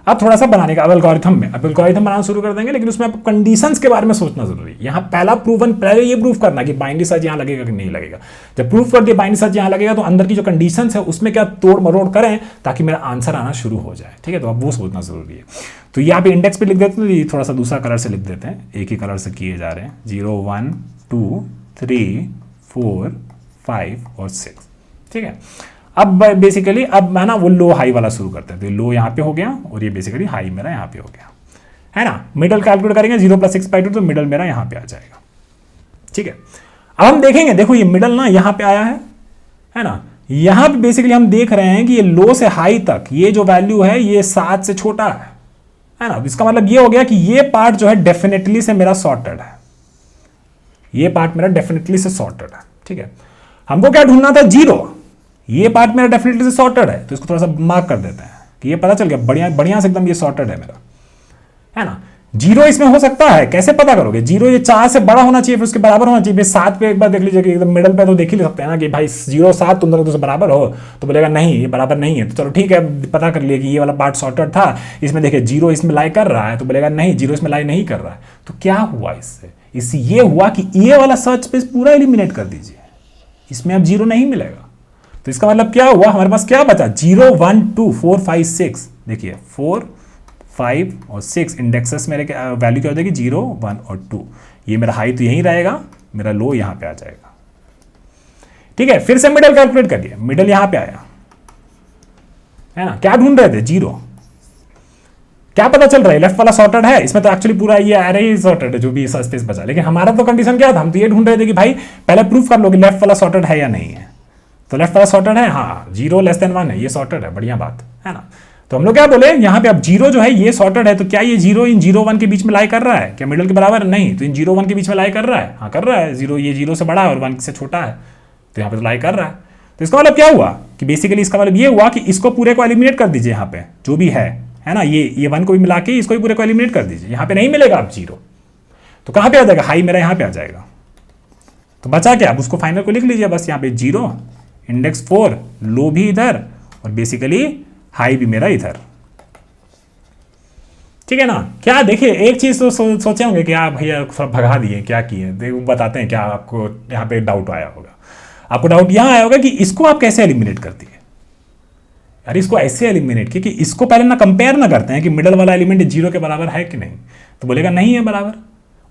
S1: अब थोड़ा सा बनाने का, अब एल्गोरिथम में, अब एल्गोरिथम बनाना शुरू कर देंगे, लेकिन उसमें आपको कंडीशंस के बारे में सोचना जरूरी है। यहाँ पहला प्रूवन, पहले ये प्रूव करना कि बाइनरी सर्च यहाँ लगेगा कि नहीं लगेगा। जब प्रूव कर दिया बाइनरी सर्च यहाँ लगेगा, तो अंदर की जो कंडीशंस है उसमें क्या तोड़ मरोड़ करें ताकि मेरा आंसर आना शुरू हो जाए, ठीक है। तो अब वो सोचना जरूरी है। तो यहाँ पे इंडेक्स पे लिख देते हैं, थोड़ा सा दूसरा कलर से लिख देते हैं, एक ही कलर से किए जा रहे हैं, 0 1 2 3 4 5 और 6, ठीक है। अब बेसिकली अब मैं ना वो लो हाई वाला शुरू करते हैं। तो लो यहाँ पे हो गया और ये बेसिकली हाई मेरा यहाँ पे हो गया, है ना। मिडल कैलकुलेट करेंगे 0 + 6/2, तो मिडल मेरा यहाँ पे आ जाएगा, ठीक है। अब हम देखेंगे, देखो ये मिडल ना यहाँ पे आया है ना। यहाँ पे बेसिकली हम देख रहे हैं कि ये लो से हाई तक ये जो वैल्यू है ये 7 से छोटा है ना। इसका मतलब ये हो गया कि ये पार्ट जो है डेफिनेटली से मेरा सॉर्टेड है, ये पार्ट मेरा डेफिनेटली से सॉर्टेड है, ठीक है। हमको क्या ढूंढना था, 0, ये पार्ट मेरा डेफिनेटली से सॉर्टेड है, तो इसको थोड़ा सा मार्क कर देते हैं कि ये पता चल गया बढ़िया बढ़िया से एकदम ये सॉर्टेड है मेरा, है ना। 0 इसमें हो सकता है, कैसे पता करोगे, 0 ये 4 से बड़ा होना चाहिए, फिर उसके बराबर होना चाहिए। 7 पे एक बार देख लीजिए कि एकदम मिडल पे तो देख ही सकते हैं ना कि भाई 0 7 तुम दोनों से बराबर हो, तो बोलेगा नहीं ये बराबर नहीं है। तो चलो ठीक है, पता कर लिए कि ये वाला पार्ट सॉर्टेड था, इसमें देखिए 0 इसमें लाई कर रहा है, तो बोलेगा नहीं 0 इसमें लाई नहीं कर रहा है। तो क्या हुआ इससे ये हुआ कि ये वाला सर्च स्पेस पूरा एलिमिनेट कर दीजिए, इसमें अब 0 नहीं मिलेगा। तो इसका मतलब क्या हुआ, हमारे पास क्या बचा, 0 1 2 4 5 6, देखिए 4 5 और 6 इंडेक्सेस मेरे वैल्यू क्या हो जाएगी, 0 1 और 2। ये मेरा हाई तो यहीं रहेगा, मेरा लो यहां पे आ जाएगा, ठीक है। फिर से मिडल कैलकुलेट करिए, मिडल यहां पे आया है ना। क्या ढूंढ रहे थे, 0, क्या पता चल रहा है, लेफ्ट वाला सॉर्टेड है, इसमें तो एक्चुअली पूरा ये एरे ही सॉर्टेड है जो भी स्पेस बचा। लेकिन हमारा तो कंडीशन क्या था, हम तो ये ढूंढ रहे थे कि भाई पहले प्रूफ कर लो कि लेफ्ट वाला सॉर्टेड है या नहीं है। तो लेफ्ट वाला सॉर्टेड है, हाँ 0 < 1 है, ये सॉर्टेड है, बढ़िया बात है ना। तो हम लोग क्या बोले यहाँ पे, अब 0 जो है ये सॉर्टेड है, तो क्या ये 0 इन 0 1 के बीच में लाई कर रहा है, क्या मिडल के बराबर है, नहीं, तो इन 0 1 के बीच में लाई कर रहा है, हाँ कर रहा है। 0 ये 0 से बड़ा है और 1 से छोटा है, तो यहाँ पे तो लाई कर रहा है। तो इसका मतलब क्या हुआ कि बेसिकली इसका मतलब ये हुआ कि इसको पूरे को एलिमिनेट कर दीजिए, यहाँ पे जो भी है ना, ये 1 को भी मिला के इसको भी पूरे को एलिमिनेट कर दीजिए, यहाँ पे नहीं मिलेगा अब 0, तो कहाँ पे आ जाएगा, हाई मेरा यहाँ पे आ जाएगा। तो बचा क्या, अब उसको फाइनल को लिख लीजिए बस, यहाँ पे 0 इंडेक्स 4, लो भी इधर और बेसिकली हाई भी मेरा इधर, ठीक है ना। क्या देखिए एक चीज तो सोचे होंगे कि आप भैया थोड़ा भगा दिए, क्या किए, देखो बताते हैं क्या आपको यहाँ पे डाउट आया होगा। आपको डाउट यहाँ आया होगा कि इसको आप कैसे एलिमिनेट करती है। यार इसको ऐसे एलिमिनेट कि इसको पहले ना कंपेयर ना करते हैं कि मिडल वाला एलिमेंट 0 के बराबर है कि नहीं, तो बोलेगा नहीं है बराबर।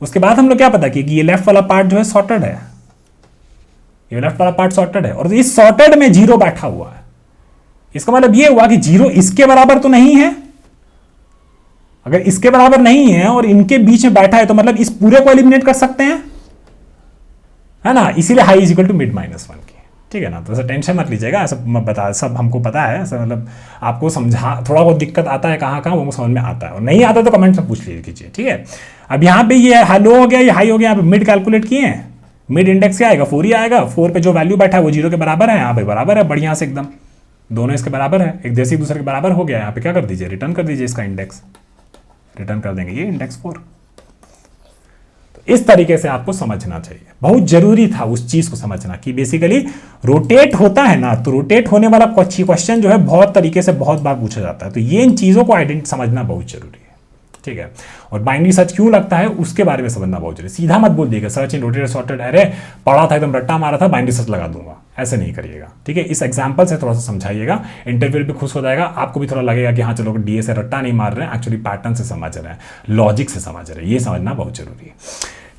S1: उसके बाद हम लोग क्या पता कि ये लेफ्ट वाला पार्ट जो है सॉर्टेड है, ये लेफ्ट वाला पार्ट सॉर्टेड है और इस सॉर्टेड में 0 बैठा हुआ है। इसका मतलब ये हुआ कि 0 इसके बराबर तो नहीं है, अगर इसके बराबर नहीं है और इनके बीच में बैठा है तो मतलब इस पूरे को एलिमिनेट कर सकते हैं, है ना। इसीलिए high is equal to mid -1 की, ठीक है ना। तो ऐसा टेंशन मत लीजिएगा, ऐसा बता सब हमको पता है, ऐसा मतलब आपको समझा थोड़ा बहुत दिक्कत आता है कहाँ कहाँ वो समझ में आता है, और नहीं आता तो कमेंट में पूछ लीजिए, ठीक है। अब यहाँ पे ये लो हो गया, ये हाई हो गया, यहाँ पे मिड कैलकुलेट किए हैं, मिड इंडेक्स क्या आएगा, 4 ही आएगा। 4 पे जो वैल्यू बैठा है वो 0 के बराबर है, हाँ भाई बराबर है, बढ़िया से एकदम दोनों इसके बराबर है, एक जैसे एक दूसरे के बराबर हो गया। यहाँ पे क्या कर दीजिए, रिटर्न कर दीजिए इसका इंडेक्स, रिटर्न कर देंगे ये इंडेक्स 4। तो इस तरीके से आपको समझना चाहिए, बहुत जरूरी था उस चीज को समझना कि बेसिकली रोटेट होता है ना, तो रोटेट होने वाला क्वेश्चन जो है बहुत तरीके से बहुत बार पूछा जाता है, तो ये इन चीजों को आइडेंटिटी समझना बहुत जरूरी है, ठीक है। और बाइनरी सर्च क्यों लगता है उसके बारे में समझना बहुत जरूरी। सीधा मत बोल दिएगा सर्च इन रोटेटेड सॉर्टेड अरे पढ़ा था एकदम रट्टा मारा था बाइनरी सर्च लगा दूंगा, ऐसे नहीं करिएगा, ठीक है। इस एग्जांपल से थोड़ा सा समझाइएगा, इंटरव्यू भी खुश हो जाएगा, आपको भी थोड़ा लगेगा कि हाँ चलो डीए से रट्टा नहीं मार रहे हैं, एक्चुअली पैटर्न से समझ रहे हैं, लॉजिक से समझ रहे हैं, ये समझना बहुत जरूरी है,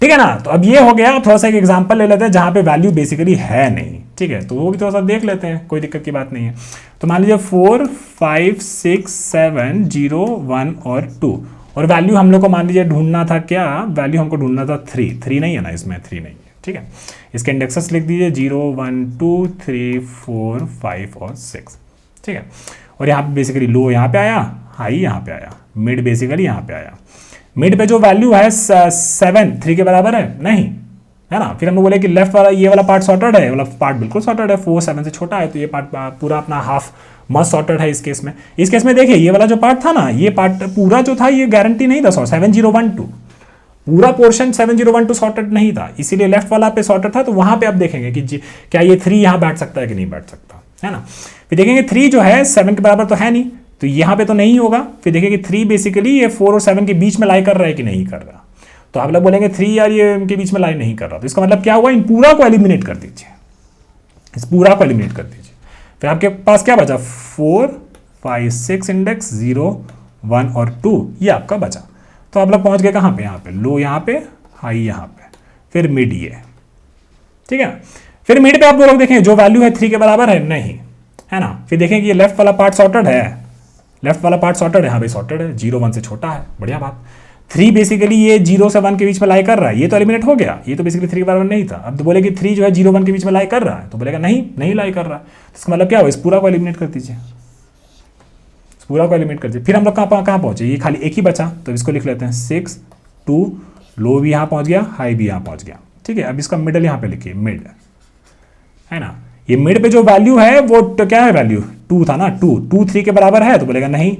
S1: ठीक है ना। तो अब ये हो गया, थोड़ा सा एक एग्जांपल ले लेते हैं जहां पे वैल्यू बेसिकली है नहीं, ठीक है, तो वो भी थोड़ा सा देख लेते हैं, कोई दिक्कत की बात नहीं है। तो मान लीजिए 4 5 6 7 0 1 और 2, और वैल्यू हम लोग को मान लीजिए ढूंढना था क्या, वैल्यू हमको ढूंढना था 3 नहीं है ना इसमें, 3 नहीं है, ठीक है। इसके इंडेक्सेस लिख दीजिए 0 1 2 3 4 5 और 6, ठीक है। और यहाँ पे बेसिकली लो यहाँ पे आया, हाई यहाँ पे आया, मिड बेसिकली यहाँ पे आया। मिड पे जो वैल्यू है 7 3 के बराबर है नहीं, है ना। फिर हम लोग बोले कि लेफ्ट वाला ये वाला पार्ट सॉर्टेड है, ये वाला पार्ट बिल्कुल सॉर्टेड है, 4 7 से छोटा है, तो ये पार्ट पूरा अपना हाफ मस्ट सॉर्टेड है इस केस में। इस केस में देखिए ये वाला जो पार्ट था ना, ये पार्ट पूरा जो था ये गारंटी नहीं था 7012, पूरा पोर्शन 7012 सॉर्टेड नहीं था, इसीलिए लेफ्ट वाला पे सॉर्टेड था। तो वहां पे आप देखेंगे कि क्या ये 3 यहां बैठ सकता है कि नहीं बैठ सकता, है ना। फिर देखेंगे 3 जो है 7 के बराबर तो है नहीं, तो यहां पे तो नहीं होगा। फिर देखेंगे 3 बेसिकली ये 4 और 7 के बीच में लाई कर रहा है कि नहीं कर रहा, तो आप लोग बोलेंगे 3 यार ये इनके बीच में लाई नहीं कर रहा, तो इसका मतलब क्या हुआ, इन पूरा को एलिमिनेट कर दीजिए, इस पूरा को एलिमिनेट कर दीजिए। फिर आपके पास क्या बचा, 4 5 6 इंडेक्स 0 1 और 2, ये आपका बचा। तो आप लोग पहुंच गए कहां पे, यहाँ पे लो, यहाँ पे हाई, यहाँ पे फिर मिड, ये ठीक है। फिर मिड पे आप लोग देखें जो वैल्यू है 3 के बराबर है नहीं, है ना। फिर देखें कि ये लेफ्ट वाला पार्ट सॉर्टेड है, लेफ्ट वाला पार्ट सॉर्टेड है, हाँ भाई सॉर्टेड है, 0 1 से छोटा है, बढ़िया बात। 3 बेसिकली ये 0 से 1 के बीच में लाई कर रहा है, ये तो एलिमिनेट हो गया, ये तो बेसिकली 3 के बराबर नहीं था। अब तो बोले कि 3 जो है 0 1 के बीच में लाई कर रहा है, तो बोलेगा नहीं लाई कर रहा है, तो इसका मतलब क्या हो, इस पूरा को एलिमिनेट कर दीजिए, इस पूरा को एलिमिनेट कर दीजिए। फिर हम लोग कहाँ पहुंचे, ये खाली एक ही बचा, तो इसको लिख लेते हैं 6 2, लो भी यहाँ पहुंच गया, हाई भी यहाँ पहुंच गया, ठीक है। अब इसका मिडल यहाँ पे लिखिए, मिड, है ना। ये मिड पे जो वैल्यू है वो तो क्या है, वैल्यू 2 था ना, 2 3 के बराबर है, तो बोलेगा नहीं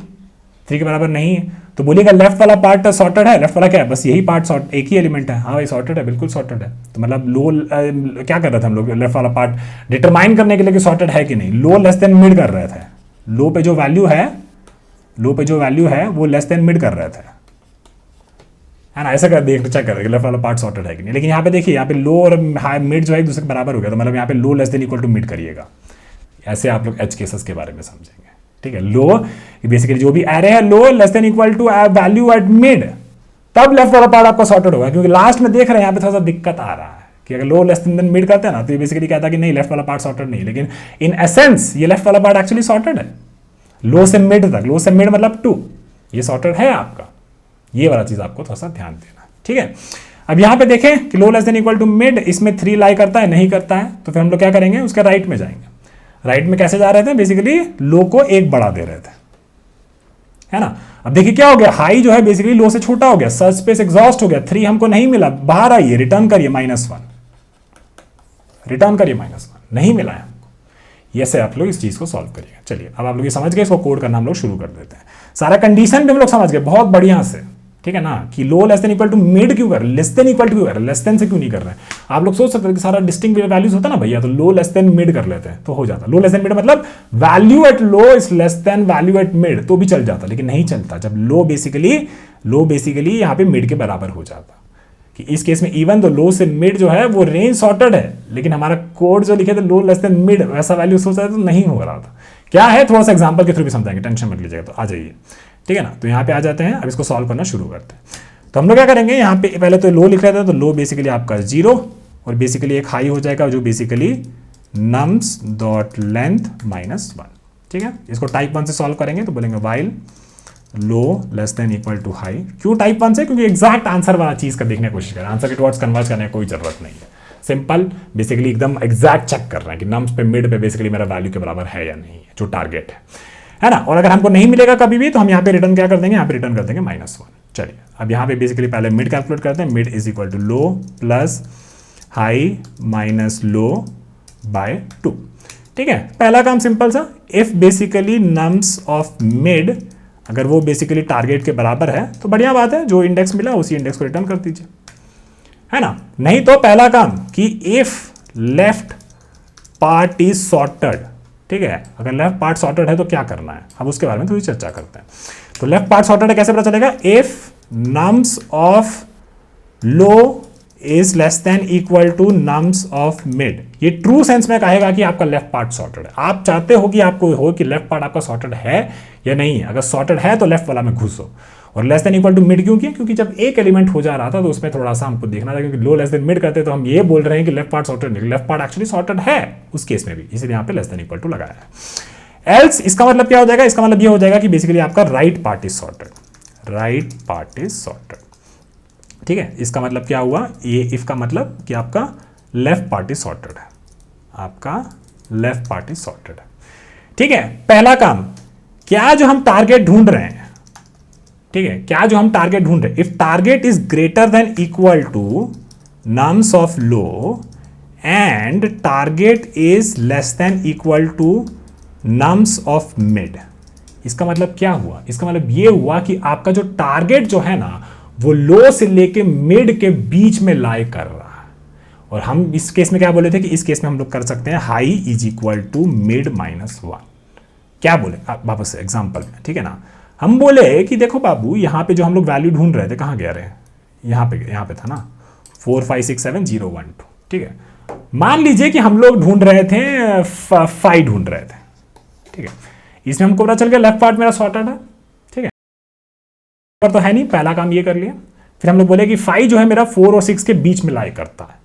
S1: 3 के बराबर नहीं है, तो बोलिएगा लेफ्ट वाला पार्ट सॉर्टेड है, लेफ्ट वाला क्या है, बस यही पार्ट सॉर्ट, एक ही एलिमेंट है, हाँ भाई सॉर्टेड है, बिल्कुल सॉर्टेड है। तो मतलब लो क्या कर रहे थे हम लोग, लेफ्ट वाला पार्ट डिटरमाइन करने के लिए कि सॉर्टेड है कि नहीं, लो लेस देन मिड कर रहे थे, लो पे जो वैल्यू है वो लेस देन मिड कर रहे थे, है ना। ऐसा कर देख चेक करेंगे लेफ्ट वाला पार्ट सॉर्टेड है कि नहीं। लेकिन यहाँ पे देखिए, यहाँ पे लो और हाई मिड जो है एक दूसरे के बराबर हो गया, तो मतलब यहाँ पे low less than equal to mid करिएगा, ऐसे आप लोग एज केसेस के बारे में समझेंगे, ठीक है। लो बेसिकली जो भी एरे है low less than equal to value at mid, तब लेफ्ट वाला पार्ट आपका सॉर्टेड होगा, क्योंकि लास्ट में देख रहे हैं यहाँ पे थोड़ा सा दिक्कत आ रहा है कि अगर लो लेस देन मिड करते हैं ना, तो ये बेसिकली कहता है कि नहीं लेफ्ट वाला पार्ट सॉर्टेड नहीं, लेकिन इन एसेंस ये लेफ्ट वाला पार्ट एक्चुअली सॉर्टेड है, लो से मिड तक, लो से मिड मतलब 2, ये सॉर्टेड है आपका, ये वाला चीज आपको थोड़ा सा ध्यान देना, ठीक है। अब यहां पे देखें कि low less than equal to mid, इसमें 3 लाई करता है नहीं करता है, तो फिर हम लोग क्या करेंगे, उसके राइट में जाएंगे। राइट में कैसे जा रहे थे, बेसिकली लो को 1 बढ़ा दे रहे थे, है ना। अब देखिए क्या हो गया, हाई जो है बेसिकली लो से छोटा हो गया, सर्च स्पेस एग्जॉस्ट हो गया, 3 हमको नहीं मिला, बाहर आइए, रिटर्न करिए -1, रिटर्न करिए -1, नहीं मिला है हमको। ये से आप लोग इस चीज को सॉल्व करिएगा। चलिए अब आप लोग ये समझ गए, इसको कोड करना हम लोग शुरू कर देते हैं। सारा कंडीशन भी हम लोग समझ गए बहुत बढ़िया से, ठीक है ना, कि low less than equal to mid क्यों कर रहे, लेस देन इक्वल टू क्यों कर रहे, लेस देन से क्यों नहीं कर रहे हैं। आप लोग सोच सकते हैं कि सारा डिस्टिंक्ट वैल्यूज होता है ना भैया, तो लो लेस देन मिड कर लेते हैं तो हो जाता। लो लेस देन मिड मतलब value at low is less then value at mid, तो भी चल जाता, लेकिन नहीं चलता जब लो बेसिकली यहाँ पे मिड के बराबर हो जाता। कि इस केस में इवन तो लो से मिड जो है वो रेंज सॉर्टेड है, लेकिन हमारा कोड जो लिखे थे लो लेस देन मिड, वैसा वैल्यू सोच रहे थे तो नहीं हो रहा था। क्या है, थोड़ा सा एग्जांपल के थ्रू भी समझाएंगे, टेंशन मत लीजिएगा। तो आ जाइए, ठीक है ना। तो यहाँ पे आ जाते हैं, अब इसको सॉल्व करना शुरू करते हैं। तो हम लोग क्या करेंगे, यहाँ पे पहले तो लो लिख रहे थे, तो लो बेसिकली आपका 0 और बेसिकली एक हाई हो जाएगा जो बेसिकली nums डॉट लेंथ -1, ठीक है। इसको टाइप 1 से सॉल्व करेंगे तो बोलेंगे while low less than equal to high. क्यों टाइप 1 से, क्योंकि एग्जैक्ट आंसर वाला चीज का देखने की कोशिश करें, आंसर के टुवर्ड्स कन्वर्ट करने की कोई जरूरत नहीं है, सिंपल बेसिकली एकदम एग्जैक्ट चेक कर रहे हैं कि नम्स पे मिड पे बेसिकली मेरा वैल्यू के बराबर है या नहीं है, जो टारगेट है ना। और अगर हमको नहीं मिलेगा कभी भी तो हम यहाँ पे रिटर्न क्या कर देंगे, यहाँ पे रिटर्न कर देंगे -1। चलिए अब यहाँ पे बेसिकली पहले मिड कैलकुलेट करते हैं, mid is equal to low plus high minus low by 2। ठीक है, पहला काम सिंपल सा, if basically nums of mid अगर वो बेसिकली टारगेट के बराबर है तो बढ़िया बात है, जो इंडेक्स मिला उसी इंडेक्स को रिटर्न कर दीजिए, है ना। नहीं तो पहला काम कि if left part is sorted, ठीक है, अगर लेफ्ट पार्ट सॉर्टेड है तो क्या करना है, अब उसके बारे में थोड़ी चर्चा करते हैं। तो लेफ्ट पार्ट सॉर्टेड है, कैसे पता चलेगा, if nums of low is less than equal to nums of mid. ये ट्रू सेंस में कहेगा कि आपका लेफ्ट पार्ट सॉर्टेड है। आप चाहते हो कि आपको हो कि लेफ्ट पार्ट आपका सॉर्टेड है या नहीं है, अगर सॉर्टेड है तो लेफ्ट वाला में घुसो, और less than equal to mid क्यों किया, क्योंकि जब एक एलिमेंट हो जा रहा था तो उसमें थोड़ा सा हमको देखना था, क्योंकि लो लेस देन मिड करते तो हम ये बोल रहे हैं कि लेफ्ट पार्ट सॉर्टेड नहीं, लेफ्ट पार्ट एक्चुअली सॉर्टेड है उस केस में भी, इसलिए यहाँ पे लेस देन इक्वल टू लगाया है। एल्स इसका मतलब क्या हो जाएगा, इसका मतलब ये हो जाएगा कि बेसिकली आपका right part is sorted, right part is sorted, ठीक है। इसका मतलब क्या हुआ, ये इफ का मतलब कि आपका लेफ्ट पार्ट इज सॉर्टेड है, आपका लेफ्ट पार्ट इज सॉर्टेड है, ठीक है। पहला काम, क्या जो हम टारगेट ढूंढ रहे हैं, ठीक है, क्या जो हम टारगेट ढूंढ रहे हैं, if target is greater than equal to nums of low and target is less than equal to nums of mid, इसका मतलब क्या हुआ, इसका मतलब ये हुआ कि आपका जो टारगेट जो है ना वो लो से लेके मिड के बीच में लाई कर रहा है। और हम इस केस में क्या बोले थे कि इस केस में हम लोग कर सकते हैं high is equal to mid minus 1। क्या बोले वापस से एग्जांपल में, ठीक है ना, हम बोले कि देखो बाबू यहाँ पे जो हम लोग वैल्यू ढूंढ रहे थे, कहाँ गया रहे, यहाँ पे था ना 4 5 6 7 0 1 2, ठीक है। मान लीजिए कि हम लोग ढूंढ रहे थे 5 ढूंढ रहे थे, ठीक है, इसमें हमको पता चल गया लेफ्ट पार्ट मेरा सॉर्टेड है, ठीक है, पर तो है नहीं, पहला काम ये कर लिया। फिर हम लोग बोले कि 5 जो है मेरा 4 और 6 के बीच में लाई करता है,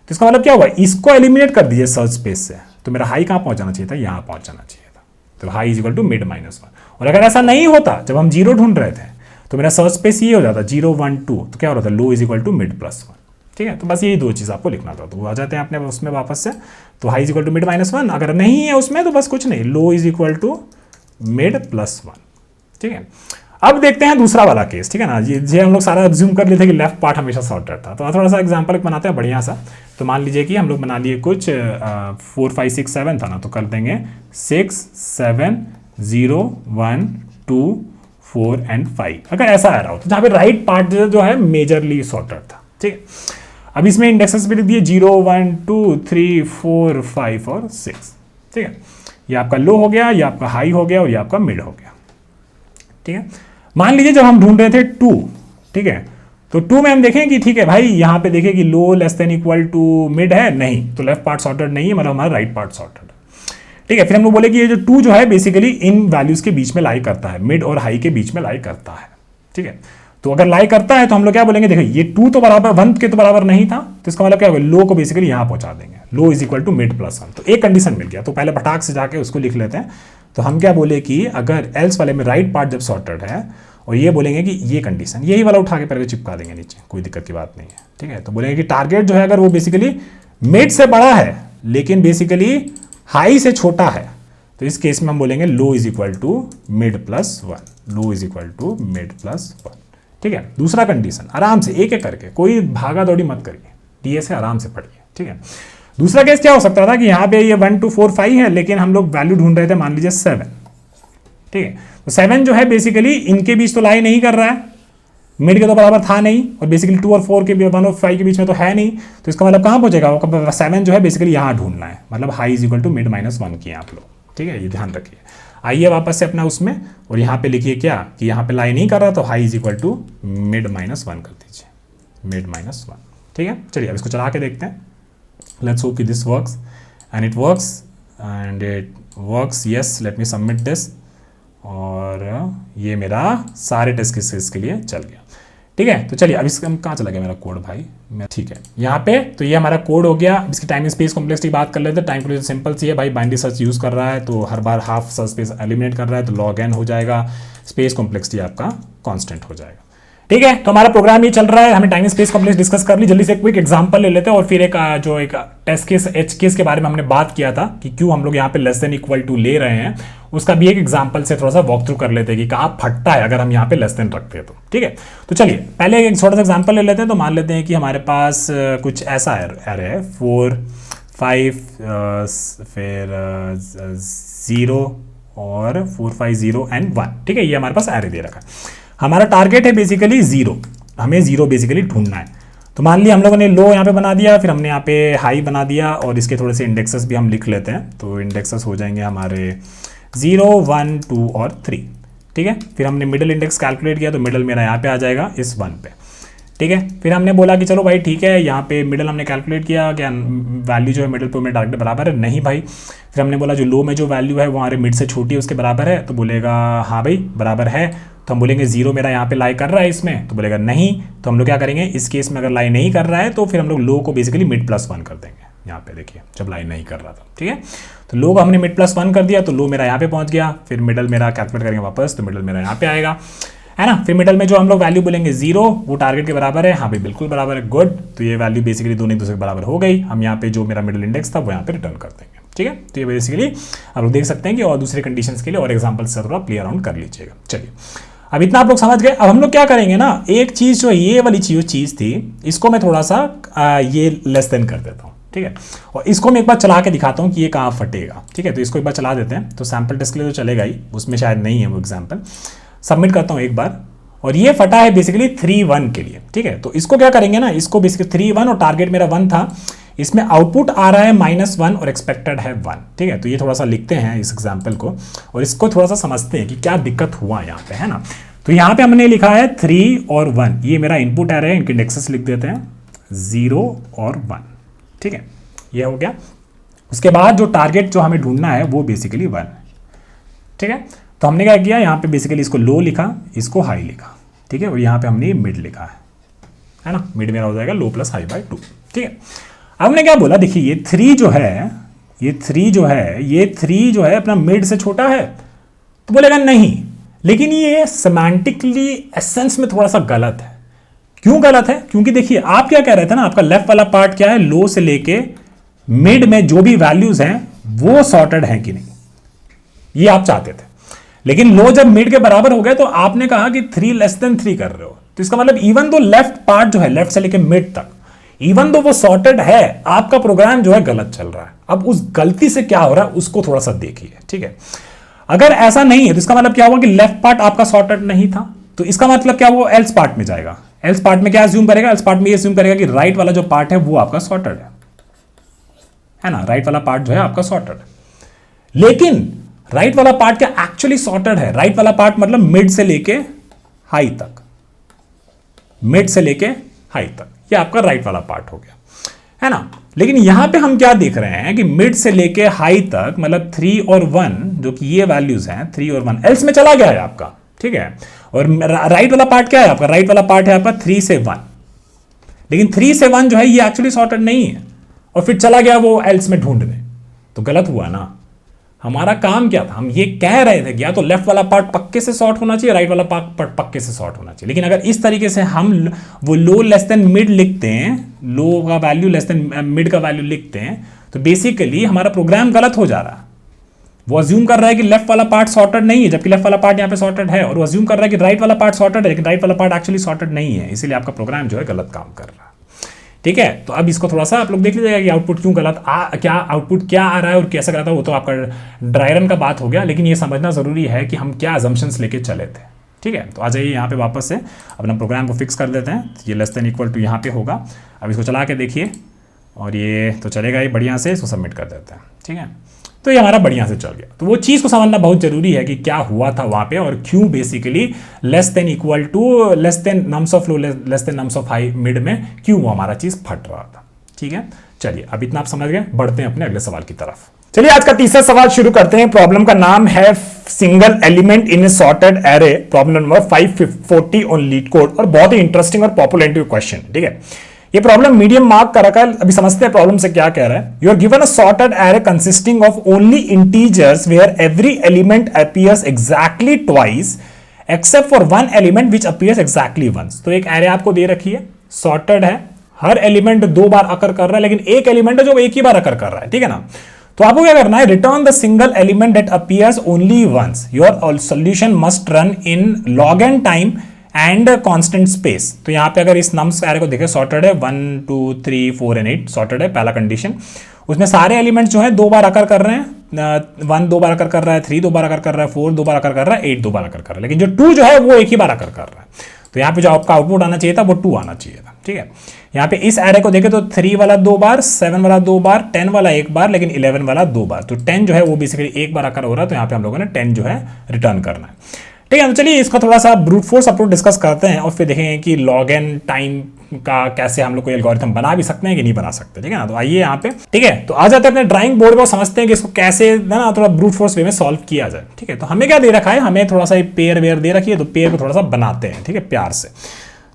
S1: तो इसका मतलब क्या हुआ, इसको एलिमिनेट कर दीजिए सर्च स्पेस से, तो मेरा हाई कहाँ पहुंचाना चाहिए था, यहाँ पहुंचाना चाहिए था, तो high is equal to mid minus 1। और अगर ऐसा नहीं होता, जब हम 0 ढूंढ रहे थे तो मेरा सर्च स्पेस ये हो जाता 0 1 2, तो क्या हो रहा था, low is equal to mid plus 1, ठीक है। तो बस यही दो चीज़ आपको लिखना था, तो आ जाते हैं अपने उसमें वापस से, तो high is equal to mid minus 1, अगर नहीं है उसमें तो बस कुछ नहीं, low is equal to mid plus 1, ठीक है। अब देखते हैं दूसरा वाला केस, ठीक है ना, ये हम लोग सारा अज्यूम कर लेते कि लेफ्ट पार्ट हमेशा सॉर्टेड था, तो थोड़ा सा एग्जांपल बनाते हैं बढ़िया सा। तो मान लीजिए कि हम लोग बना लिए कुछ 4 5 6 7 था ना, तो कर देंगे 6 7 0 1 2 4 एंड 5, अगर ऐसा आ रहा हो तो जहाँ पे राइट पार्ट जो है मेजरली सॉर्टेड था, ठीक है। अब इसमें इंडेक्सेस भी लिख दिए 0 1 2 3 4 5 और 6, ठीक है। ये आपका लो हो गया, ये आपका हाई हो गया और ये आपका मिड हो गया, ठीक है। मान लीजिए जब हम ढूंढ रहे थे 2, ठीक है, तो 2 में हम देखें कि ठीक है भाई, यहाँ पे देखें कि low less than equal to mid है, नहीं, तो लेफ्ट पार्ट सॉर्टेड नहीं है, मतलब हमारा राइट पार्ट सॉर्टेड है, ठीक है। फिर हम लोग बोले कि ये जो 2 जो है बेसिकली इन वैल्यूज के बीच में लाई करता है, मिड और हाई के बीच में लाई करता है, ठीक है। तो अगर लाई करता है तो हम लोग क्या बोलेंगे, देखो ये 2 तो बराबर 1 के तो बराबर नहीं था, तो इसका मतलब क्या होगा, लो को बेसिकली यहाँ पहुंचा देंगे, low is equal to mid plus 1, तो एक कंडीशन मिल गया। तो पहले फटाक से जाके उसको लिख लेते हैं। तो हम क्या बोले कि अगर एल्स वाले में राइट पार्ट जब सॉर्टेड है, और ये बोलेंगे कि ये कंडीशन, यही वाला उठा के पहले चिपका देंगे नीचे, कोई दिक्कत की बात नहीं है, ठीक है। तो बोलेंगे कि टारगेट जो है अगर वो बेसिकली मिड से बड़ा है लेकिन बेसिकली हाई से छोटा है, तो इस केस में हम बोलेंगे low is equal to mid plus 1, low is equal to mid plus 1, ठीक है। दूसरा कंडीशन आराम से एक एक करके, कोई भागा दौड़ी मत करिए, डीए से आराम से पढ़िए, ठीक है। दूसरा केस क्या हो सकता था कि यहाँ पे ये 1 2 4 5 है, लेकिन हम लोग वैल्यू ढूंढ रहे थे मान लीजिए 7, ठीक है। तो 7 जो है बेसिकली इनके बीच तो लाई नहीं कर रहा है, मिड के तो बराबर था नहीं, और बेसिकली 2 और 4 के 1 और 5 के बीच में तो है नहीं, तो इसका मतलब कहाँ पहुंचेगा, 7 जो है बेसिकली यहाँ ढूंढना है, मतलब high is equal to mid minus 1 किए आप लोग, ठीक है, ये ध्यान रखिए। आइए वापस से अपना उसमें, और यहाँ पे लिखिए क्या कि यहाँ पे लाई नहीं कर रहा, तो high is equal to mid minus 1 कर दीजिए, मिड माइनस 1, ठीक है। चलिए अब इसको चला के देखते हैं, लेट्स होप कि this works, and it works, yes, let me submit this, और ये मेरा सारे टेस्ट केसेस के लिए चल गया, ठीक है। तो चलिए अब इसका कहाँ चला गया मेरा कोड भाई, मैं ठीक है यहाँ पे, तो ये हमारा कोड हो गया। इसकी टाइम स्पेस कॉम्प्लेक्सिटी बात कर लेते हैं। टाइम कॉम्प्लेक्सिटी सिंपल सी है भाई, बाइनरी सर्च यूज कर रहा है तो हर बार हाफ सर्च स्पेस एलिमिनेट कर रहा है, तो लॉग एन हो जाएगा, स्पेस कॉम्प्लेक्सिटी आपका कांस्टेंट हो जाएगा, ठीक है। तो हमारा प्रोग्राम ये चल रहा है, हमें टाइम स्पेस कॉम्प्लेक्स डिस्कस कर ली, जल्दी से क्विक एग्जांपल ले लेते हैं, और फिर एक जो एक टेस्ट केस एच केस के बारे में हमने बात किया था कि क्यों हम लोग यहाँ पे लेस देन इक्वल टू ले रहे हैं, उसका भी एक एग्जांपल से थोड़ा सा वॉक थ्रू कर लेते हैं कि कहाँ फटता है अगर हम यहाँ पे लेस देन रखते हैं तो, ठीक है। तो चलिए पहले एक छोटा सा एग्जांपल ले लेते हैं। तो मान लेते हैं कि हमारे पास कुछ ऐसा एरे है 4 5 फिर 0 और 4 5 0 एंड 1। ठीक है, ये हमारे पास एरे दे रखा है। हमारा टारगेट है बेसिकली 0, हमें 0 बेसिकली ढूंढना है। तो मान लिया हम लोगों ने लो यहाँ पे बना दिया, फिर हमने यहाँ पे हाई बना दिया, और इसके थोड़े से इंडेक्सेस भी हम लिख लेते हैं। तो इंडेक्सेस हो जाएंगे हमारे 0 1 2 और 3। ठीक है, फिर हमने मिडिल इंडेक्स कैलकुलेट किया, तो मिडिल मेरा यहाँ पे आ जाएगा इस 1 पे। ठीक है, फिर हमने बोला कि चलो भाई ठीक है, यहाँ पे मिडिल हमने कैलकुलेट किया, क्या वैल्यू जो है मिडिल पे टारगेट बराबर है, नहीं भाई। फिर हमने बोला जो लो में जो वैल्यू है वो हमारे मिड से छोटी है, उसके बराबर है, तो बोलेगा हाँ भाई बराबर है। तो हम बोलेंगे 0 मेरा यहाँ पे लाई कर रहा है इसमें, तो बोलेगा नहीं। तो हम लोग क्या करेंगे, इस केस में अगर लाई नहीं कर रहा है तो फिर हम लोग लो को बेसिकली मिड +1 कर देंगे। यहाँ पे देखिए जब लाई नहीं कर रहा था, ठीक है, तो लो को हमने मिड +1 कर दिया, तो लो मेरा यहाँ पे पहुंच गया। फिर मिडल मेरा कैलकुलेट करेंगे वापस, तो मिडल मेरा यहाँ पे आएगा, है ना। फिर मिडल में जो हम लोग वैल्यू बोलेंगे 0, वो टारगेट के बराबर है, हाँ भाई बिल्कुल बराबर है, गुड। तो ये वैल्यू बेसिकली दोनों एक दूसरे के बराबर हो गई। हम यहाँ पे जो मेरा मिडल इंडेक्स था वो यहाँ पे रिटर्न कर देंगे। ठीक है, तो ये बेसिकली आप लोग देख सकते हैं कि और दूसरे कंडीशंस के लिए और एग्जांपल्स से थोड़ा प्ले अराउंड कर लीजिएगा। चलिए, अब इतना आप लोग समझ गए। अब हम लोग क्या करेंगे ना, एक चीज जो ये वाली चीज थी, इसको मैं थोड़ा सा ये लेस देन कर देता हूँ। ठीक है, और इसको मैं एक बार चला के दिखाता हूँ कि ये कहाँ फटेगा। ठीक है, तो इसको एक बार चला देते हैं, तो सैंपल टेस्ट के लिए तो चलेगा ही, उसमें शायद नहीं है वो एग्जाम्पल। सबमिट करता हूँ एक बार, और ये फटा है बेसिकली 3 1 के लिए। ठीक है, तो इसको क्या करेंगे ना, इसको बेसिकली 3 1 और टारगेट मेरा 1 था, इसमें आउटपुट आ रहा है -1 और एक्सपेक्टेड है 1। ठीक है, तो ये थोड़ा सा लिखते हैं इस एग्जाम्पल को, और इसको थोड़ा सा समझते हैं कि क्या दिक्कत हुआ यहाँ पे, है ना। तो यहाँ पे हमने लिखा है 3 और 1, ये मेरा इनपुट एरे है, इनके इंडेक्सेस लिख देते हैं 0 और 1। ठीक है, ये हो गया। उसके बाद जो टारगेट जो हमें ढूंढना है वो बेसिकली 1। ठीक है, तो हमने क्या किया, यहाँ पे बेसिकली इसको लो लिखा, इसको हाई लिखा। ठीक है, और यहाँ पे हमने मिड लिखा है ना, मिड मेरा हो जाएगा लो + हाई / 2। ठीक है, अब हमने क्या बोला, देखिए ये 3 जो है, ये 3 जो है अपना मिड से छोटा है, तो बोलेगा नहीं। लेकिन ये सेमांटिकली एसेंस में थोड़ा सा गलत है। क्यों गलत है, क्योंकि देखिए आप क्या कह रहे थे ना, आपका लेफ्ट वाला पार्ट क्या है, लो से लेके मिड में जो भी वैल्यूज हैं वो सॉर्टेड है कि नहीं, ये आप चाहते थे। लेकिन लो जब मिड के बराबर हो गए तो आपने कहा कि 3 < 3 कर रहे हो, तो इसका मतलब इवन दो लेफ्ट पार्ट जो है, लेफ्ट से लेके मिड तक, इवन दो वो सॉर्टेड है, आपका प्रोग्राम जो है गलत चल रहा है। अब उस गलती से क्या हो रहा है उसको थोड़ा सा देखिए। ठीक है, अगर ऐसा नहीं है तो इसका मतलब क्या हुआ कि लेफ्ट पार्ट आपका सॉर्टेड नहीं था, तो इसका मतलब क्या, वो एल्स पार्ट में जाएगा। एल्स पार्ट में क्या अज्यूम करेगा, एल्स पार्ट में ये अज्यूम करेगा कि राइट वाला जो पार्ट है वो आपका सॉर्टेड है ना, राइट वाला पार्ट जो है आपका सॉर्टेड है। लेकिन राइट वाला पार्ट क्या एक्चुअली सॉर्टेड है, राइट वाला पार्ट मतलब मिड से लेके हाई तक, मिड से लेके हाई तक, ये आपका राइट वाला पार्ट हो गया, है ना। लेकिन यहां पे हम क्या देख रहे हैं कि मिड से लेके हाई तक मतलब 3 और 1, जो कि ये वैल्यूज हैं 3 और 1 एल्स में चला गया है आपका। ठीक है, और राइट वाला पार्ट क्या है आपका, राइट वाला पार्ट है आपका 3 से 1, लेकिन 3 से 1 जो है ये एक्चुअली सॉर्टेड नहीं है, और फिर चला गया वो एल्स में ढूंढने, तो गलत हुआ ना। हमारा काम क्या था, हम ये कह रहे थे कि या तो लेफ्ट वाला पार्ट पक्के से सॉर्ट होना चाहिए, राइट वाला पार्ट पक्के से सॉर्ट होना चाहिए। लेकिन अगर इस तरीके से हम वो लो < मिड लिखते हैं, लो का वैल्यू < मिड का वैल्यू लिखते हैं, तो बेसिकली हमारा प्रोग्राम गलत हो जा रहा है। वो अज्यूम कर रहा है कि लेफ्ट वाला पार्ट सॉर्टेड नहीं है, जबकि लेफ्ट वाला पार्ट यहाँ पे सॉर्टेड है, और वो अज्यूम कर रहा है कि राइट वाला पार्ट सॉर्टेड है, लेकिन राइट वाला पार्ट एक्चुअली सॉर्टेड नहीं है, इसीलिए आपका प्रोग्राम जो है गलत काम कर रहा है। ठीक है, तो अब इसको थोड़ा सा आप लोग देख लीजिएगा कि आउटपुट क्यों गलत क्या आउटपुट क्या आ रहा है और कैसा गलत है, वो तो आपका ड्राई रन का बात हो गया। लेकिन ये समझना जरूरी है कि हम क्या अजम्पशंस लेके चले थे। ठीक है, तो आ जाइए यहाँ पे वापस से अपना प्रोग्राम को फिक्स कर देते हैं। ये <= यहाँ पे होगा। अब इसको चला के देखिए, और ये तो चलेगा ही बढ़िया से, इसको सबमिट कर देते हैं। ठीक है, तो ये हमारा बढ़िया से चल गया। तो वो चीज़ को समझना बहुत जरूरी है कि क्या हुआ था वहाँ पे, और क्यों basically nums of low nums of high mid में क्यों वो हमारा चीज़ फट रहा था। ठीक है, चलिए अब इतना आप समझ गए, बढ़ते हैं अपने अगले सवाल की तरफ। चलिए आज का तीसरा सवाल शुरू करते हैं। प्रॉब्लम का नाम है single element in A sorted array, problem number 540 on leet code, और बहुत ही इंटरेस्टिंग और पॉपुलर क्वेश्चन। ठीक है, ये प्रॉब्लम मीडियम मार्क का रखा है। अभी समझते हैं प्रॉब्लम से क्या कह रहा है। You are given a sorted array consisting of only integers where every element appears exactly twice except for one element which appears exactly once. तो एक एरे आपको दे रखी है, सॉर्टेड है, हर एलिमेंट 2 बार अकर कर रहा है, लेकिन एक एलिमेंट है जो एक ही बार अकर कर रहा है। ठीक है ना, तो आपको क्या करना है, return the single element that appears only once. Your solution must run in log N time and constant space. तो यहाँ पे अगर इस नम्स एरे को देखें, सॉर्टेड है 1 2 3 4 एंड 8 सॉर्टेड है, पहला कंडीशन। उसमें सारे एलिमेंट्स जो है 2 बार आकर कर रहे हैं, 1 2 बार आकर कर रहा है, 3 2 बार आकर कर रहा है, 4 2 बार आकर कर रहा है, 8 2 बार आकर कर रहा है, लेकिन जो 2 जो है वो एक ही बार आकर कर रहा है। तो यहाँ पे जो आपका आउटपुट आना चाहिए था वो 2 आना चाहिए था, ठीक है। यहाँ पे इस एरे को देखें तो 3 वाला 2 बार, 7 वाला 2 बार, 10 वाला 1 बार, लेकिन 11 वाला 2 बार। तो 10 जो है वो बेसिकली एक बार आकर हो रहा है, तो यहाँ पे हम लोगों ने 10 जो है रिटर्न करना है, ठीक है। तो चलिए इसका थोड़ा सा ब्रूट फोर्स अप्रोच डिस्कस करते हैं और फिर देखेंगे कि लॉग एन टाइम का कैसे हम लोग कोई एल्गोरिथम बना भी सकते हैं कि नहीं बना सकते, ठीक है ना। तो आइए यहाँ पे, ठीक है, तो आ जाते हैं अपने ड्राइंग बोर्ड को, समझते हैं कि इसको कैसे ना थोड़ा ब्रूट फोर्स वे में सॉल्व किया जाए, ठीक है। तो हमें क्या दे रखा है, हमें थोड़ा सा पेयर वेयर दे रखी है, तो पेयर को थोड़ा सा बनाते हैं, ठीक है, प्यार से।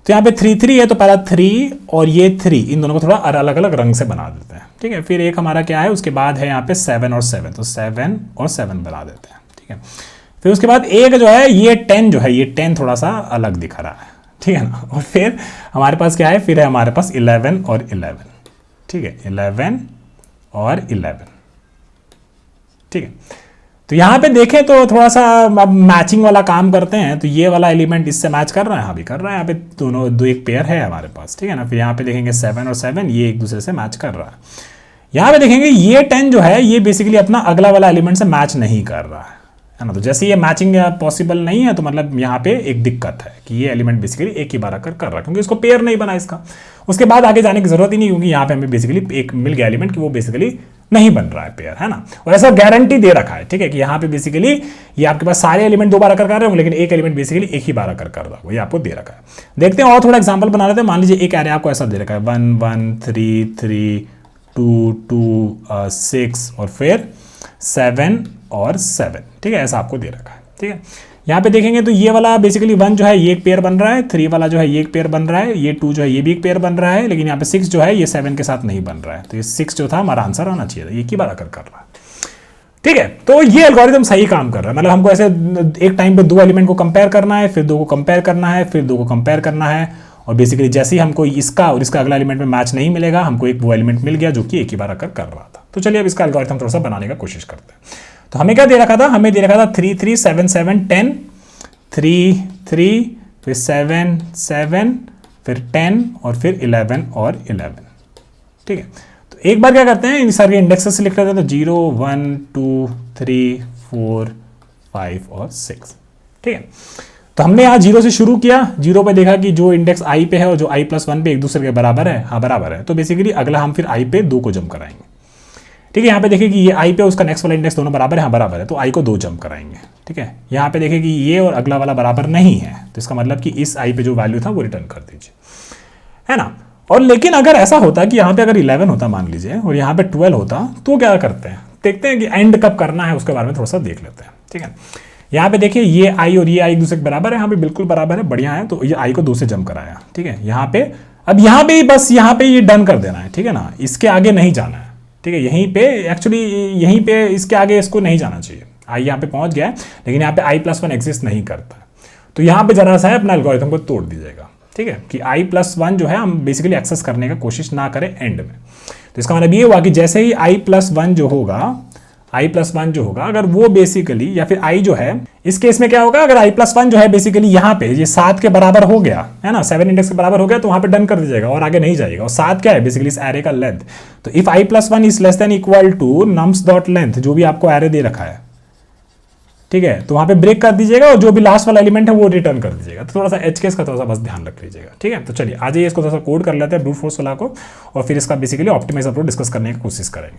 S1: तो यहाँ पे 3 3 है, तो पहला 3 और ये 3 इन दोनों को थोड़ा अलग अलग रंग से बना देते हैं, ठीक है। फिर एक हमारा क्या है, उसके बाद है यहाँ पे 7 और 7, तो 7 और 7 बना देते हैं, ठीक है। फिर उसके बाद एक जो है ये 10 जो है, ये 10 थोड़ा सा अलग दिख रहा है, ठीक है ना। और फिर हमारे पास क्या है, फिर है हमारे पास 11 और 11, ठीक है, 11 और 11, ठीक है। तो यहाँ पे देखें तो थोड़ा सा अब मैचिंग वाला काम करते हैं, तो ये वाला एलिमेंट इससे मैच कर रहा है, हाँ भी कर रहा है, यहाँ पे दोनों दो एक पेयर है हमारे पास, ठीक है ना। फिर यहाँ पे देखेंगे 7 और 7 ये एक दूसरे से मैच कर रहा है। यहाँ पे देखेंगे ये 10 जो है ये बेसिकली अपना अगला वाला एलिमेंट से मैच नहीं कर रहा है ना। तो जैसे ये मैचिंग पॉसिबल नहीं है, तो मतलब यहाँ पे एक दिक्कत है कि ये एलिमेंट बेसिकली एक ही बार आकर कर रहा है, क्योंकि इसको पेयर नहीं बना इसका। उसके बाद आगे जाने की जरूरत ही नहीं, क्योंकि यहाँ पे हमें बेसिकली एक मिल गया एलिमेंट कि वो बेसिकली नहीं बन रहा है पेयर, है ना। और ऐसा गारंटी दे रखा है, ठीक है, कि यहाँ पे बेसिकली ये आपके पास सारे एलिमेंट 2 बार आकर कर रहे होंगे, लेकिन एक एलिमेंट बेसिकली एक ही बार आकर कर रहा है, ये आपको दे रखा है। देखते हैं और थोड़ा एग्जांपल बना लेते हैं। मान लीजिए एक एरे आपको ऐसा दे रखा है 1 1 3 3 2 2 6 और फिर 7 और 7, ठीक है, ऐसा आपको दे रखा है, ठीक है। यहाँ पे देखेंगे तो ये वाला बेसिकली 1 जो है ये एक पेयर बन रहा है, 3 वाला जो है ये एक पेयर बन रहा है, ये 2 जो है ये भी एक पेयर बन रहा है, लेकिन यहाँ पे 6 जो है ये 7 के साथ नहीं बन रहा है। तो ये 6 जो था हमारा आंसर आना चाहिए था, ये की बार आकर कर रहा है, ठीक है। तो ये एल्गोरिथम सही काम कर रहा है, मतलब हमको ऐसे एक टाइम पे 2 एलिमेंट को कंपेयर करना है, फिर 2 को कंपेयर करना है, फिर 2 को कंपेयर करना है, और बेसिकली जैसे ही हमको इसका और इसका अगला एलिमेंट में मैच नहीं मिलेगा, हमको एक वो एलिमेंट मिल गया जो कि एक ही बार आकर कर रहा था। तो चलिए अब इसका एल्गोरिथम थोड़ा सा बनाने का कोशिश करते हैं। तो हमें क्या दे रखा था, हमें दे रखा था 3 3 7 7 10, 3 3 फिर 7 7 फिर 10 और फिर 11 और 11, ठीक है। तो एक बार क्या करते हैं, इन सारे इंडेक्सेस लिख लेते हैं, तो 0 1 2 3 4 5 और 6, ठीक है। तो हमने यहाँ 0 से शुरू किया, 0 पे देखा कि जो इंडेक्स i पे है और जो i + 1 पे एक दूसरे के बराबर है, हाँ बराबर है, तो बेसिकली अगला हम फिर i पे 2 को जंप कराएंगे, ठीक है। यहाँ पे देखिए कि ये i पे उसका नेक्स्ट वाला इंडेक्स दोनों बराबर है, हाँ बराबर है, तो i को 2 जंप कराएंगे, ठीक है। यहाँ पे देखिए कि ये और अगला वाला बराबर नहीं है, तो इसका मतलब कि इस i पे जो वैल्यू था वो रिटर्न कर दीजिए, है ना। और लेकिन अगर ऐसा होता कि यहाँ पे अगर 11 होता मान लीजिए और यहाँ पे 12 होता, तो क्या करते हैं, देखते हैं कि एंड कब करना है उसके बारे में थोड़ा सा देख लेते हैं, ठीक है। यहाँ पे देखिए ये i और ये i एक दूसरे के बराबर है, यहाँ पे बिल्कुल बराबर है, बढ़िया है, तो ये i को 2 से जंप कराया, ठीक है। यहाँ पे अब यहाँ पे बस यहाँ पे ये डन कर देना है, ठीक है ना, इसके आगे नहीं जाना है, ठीक है। यहीं पे एक्चुअली यहीं पे इसके आगे इसको नहीं जाना चाहिए, i यहाँ पे पहुंच गया है, लेकिन यहाँ पे i + 1 एग्जिस्ट नहीं करता है, तो यहाँ पे जरा सा है अपना एल्गोरिथम को तोड़ दीजिएगा, ठीक है, कि i + 1 जो है हम बेसिकली एक्सेस करने का कोशिश ना करें एंड में। तो इसका मतलब ये हुआ कि जैसे ही i + 1 जो होगा, i + 1 जो होगा, अगर वो बेसिकली या फिर i जो है, इस केस में क्या होगा, अगर i + 1 जो है बेसिकली यहाँ पे ये 7 के बराबर हो गया है ना, 7 इंडेक्स के बराबर हो गया, तो वहां पे डन कर दीजिएगा और आगे नहीं जाएगा। और 7 क्या है बेसिकली इस एरे का लेंथ, तो if i + 1 is less than equal to nums.length, जो भी आपको एरे दे रखा है, ठीक है, तो वहां पे ब्रेक कर दीजिएगा और जो भी लास्ट वाला एलिमेंट है वो रिटर्न कर दीजिएगा। तो थोड़ा सा एच केस का थोड़ा सा बस ध्यान रख लीजिएगा, ठीक है। तो चलिए आज ये इसको थोड़ा सा कोड कर लेते हैं ब्रूट फोर्स वाला को, और फिर इसका बेसिकली ऑप्टिमाइज अप्रोच डिस्कस करने की कोशिश करेंगे,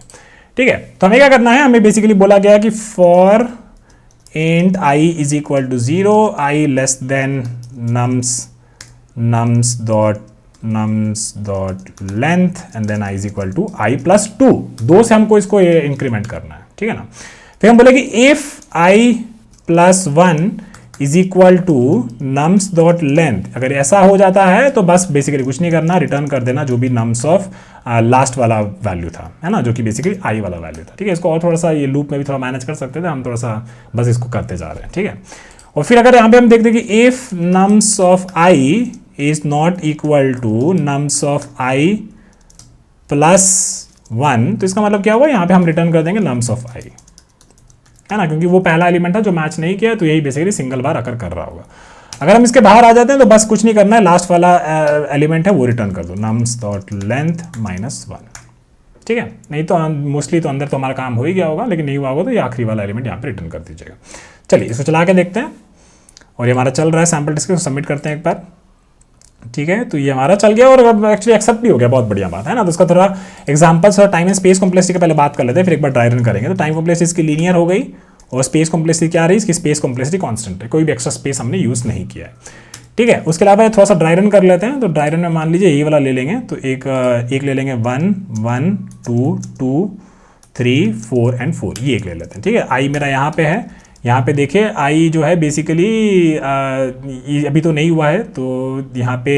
S1: ठीक है। तो हमें क्या करना है, हमें बेसिकली बोला गया कि for int i is equal to 0, i less than nums.length and then i is equal to i + 2, 2 से हमको इसको इंक्रीमेंट करना है, ठीक है ना। फिर हम बोले कि if i + 1 is equal to nums.length, अगर ऐसा हो जाता है तो बस बेसिकली कुछ नहीं करना, रिटर्न कर देना जो भी nums ऑफ लास्ट वाला वैल्यू था, है ना, जो कि बेसिकली i वाला वैल्यू था, ठीक है। इसको और थोड़ा सा ये लूप में भी थोड़ा मैनेज कर सकते थे, हम थोड़ा सा बस इसको करते जा रहे हैं, ठीक है। और फिर अगर यहाँ पे हम देखते हैं कि if nums of i is not equal to nums of i + 1, तो इसका मतलब क्या हुआ, यहाँ पे हम रिटर्न कर देंगे nums ऑफ i, है ना, क्योंकि वो पहला एलिमेंट था जो मैच नहीं किया, तो यही बेसिकली सिंगल बार आकर कर रहा होगा। अगर हम इसके बाहर आ जाते हैं तो बस कुछ नहीं करना है, लास्ट वाला एलिमेंट है वो रिटर्न कर दो, nums.length -1, ठीक है, नहीं तो मोस्टली तो अंदर तो हमारा काम हो ही गया होगा, लेकिन नहीं हुआ होगा तो ये आखिरी वाला एलिमेंट यहाँ पे रिटर्न कर दीजिएगा। चलिए इसको चला के देखते हैं, और ये हमारा चल रहा है सैम्पल डिस्क, सबमिट करते हैं एक बार। ठीक है, तो ये हमारा चल गया और एक्चुअली एक्सेप्ट भी हो गया, बहुत बढ़िया बात है ना। तो उसका थोड़ा एग्जांपल्स और टाइम एंड स्पेस कॉम्प्लेक्सिटी का पहले बात कर लेते हैं, फिर एक बार ड्राई रन करेंगे। तो टाइम कॉम्प्लेक्सिटी इसकी लीनियर हो गई, और स्पेस कॉम्प्लेक्सिटी क्या रही, इसकी स्पेस कॉम्प्लेक्सिटी कांस्टेंट है, कोई भी एक्स्ट्रा स्पेस हमने यूज़ नहीं किया है। ठीक है, उसके अलावा थोड़ा सा ड्राई रन कर लेते हैं। तो ड्राई रन में मान लीजिए ये वाला ले लेंगे, तो एक ले लेंगे 1 1 2 2 3 4 एंड 4, ये एक ले लेते हैं। ठीक है, आई मेरा यहाँ पे है, यहाँ पे देखिए आई जो है बेसिकली अभी तो नहीं हुआ है, तो यहाँ पे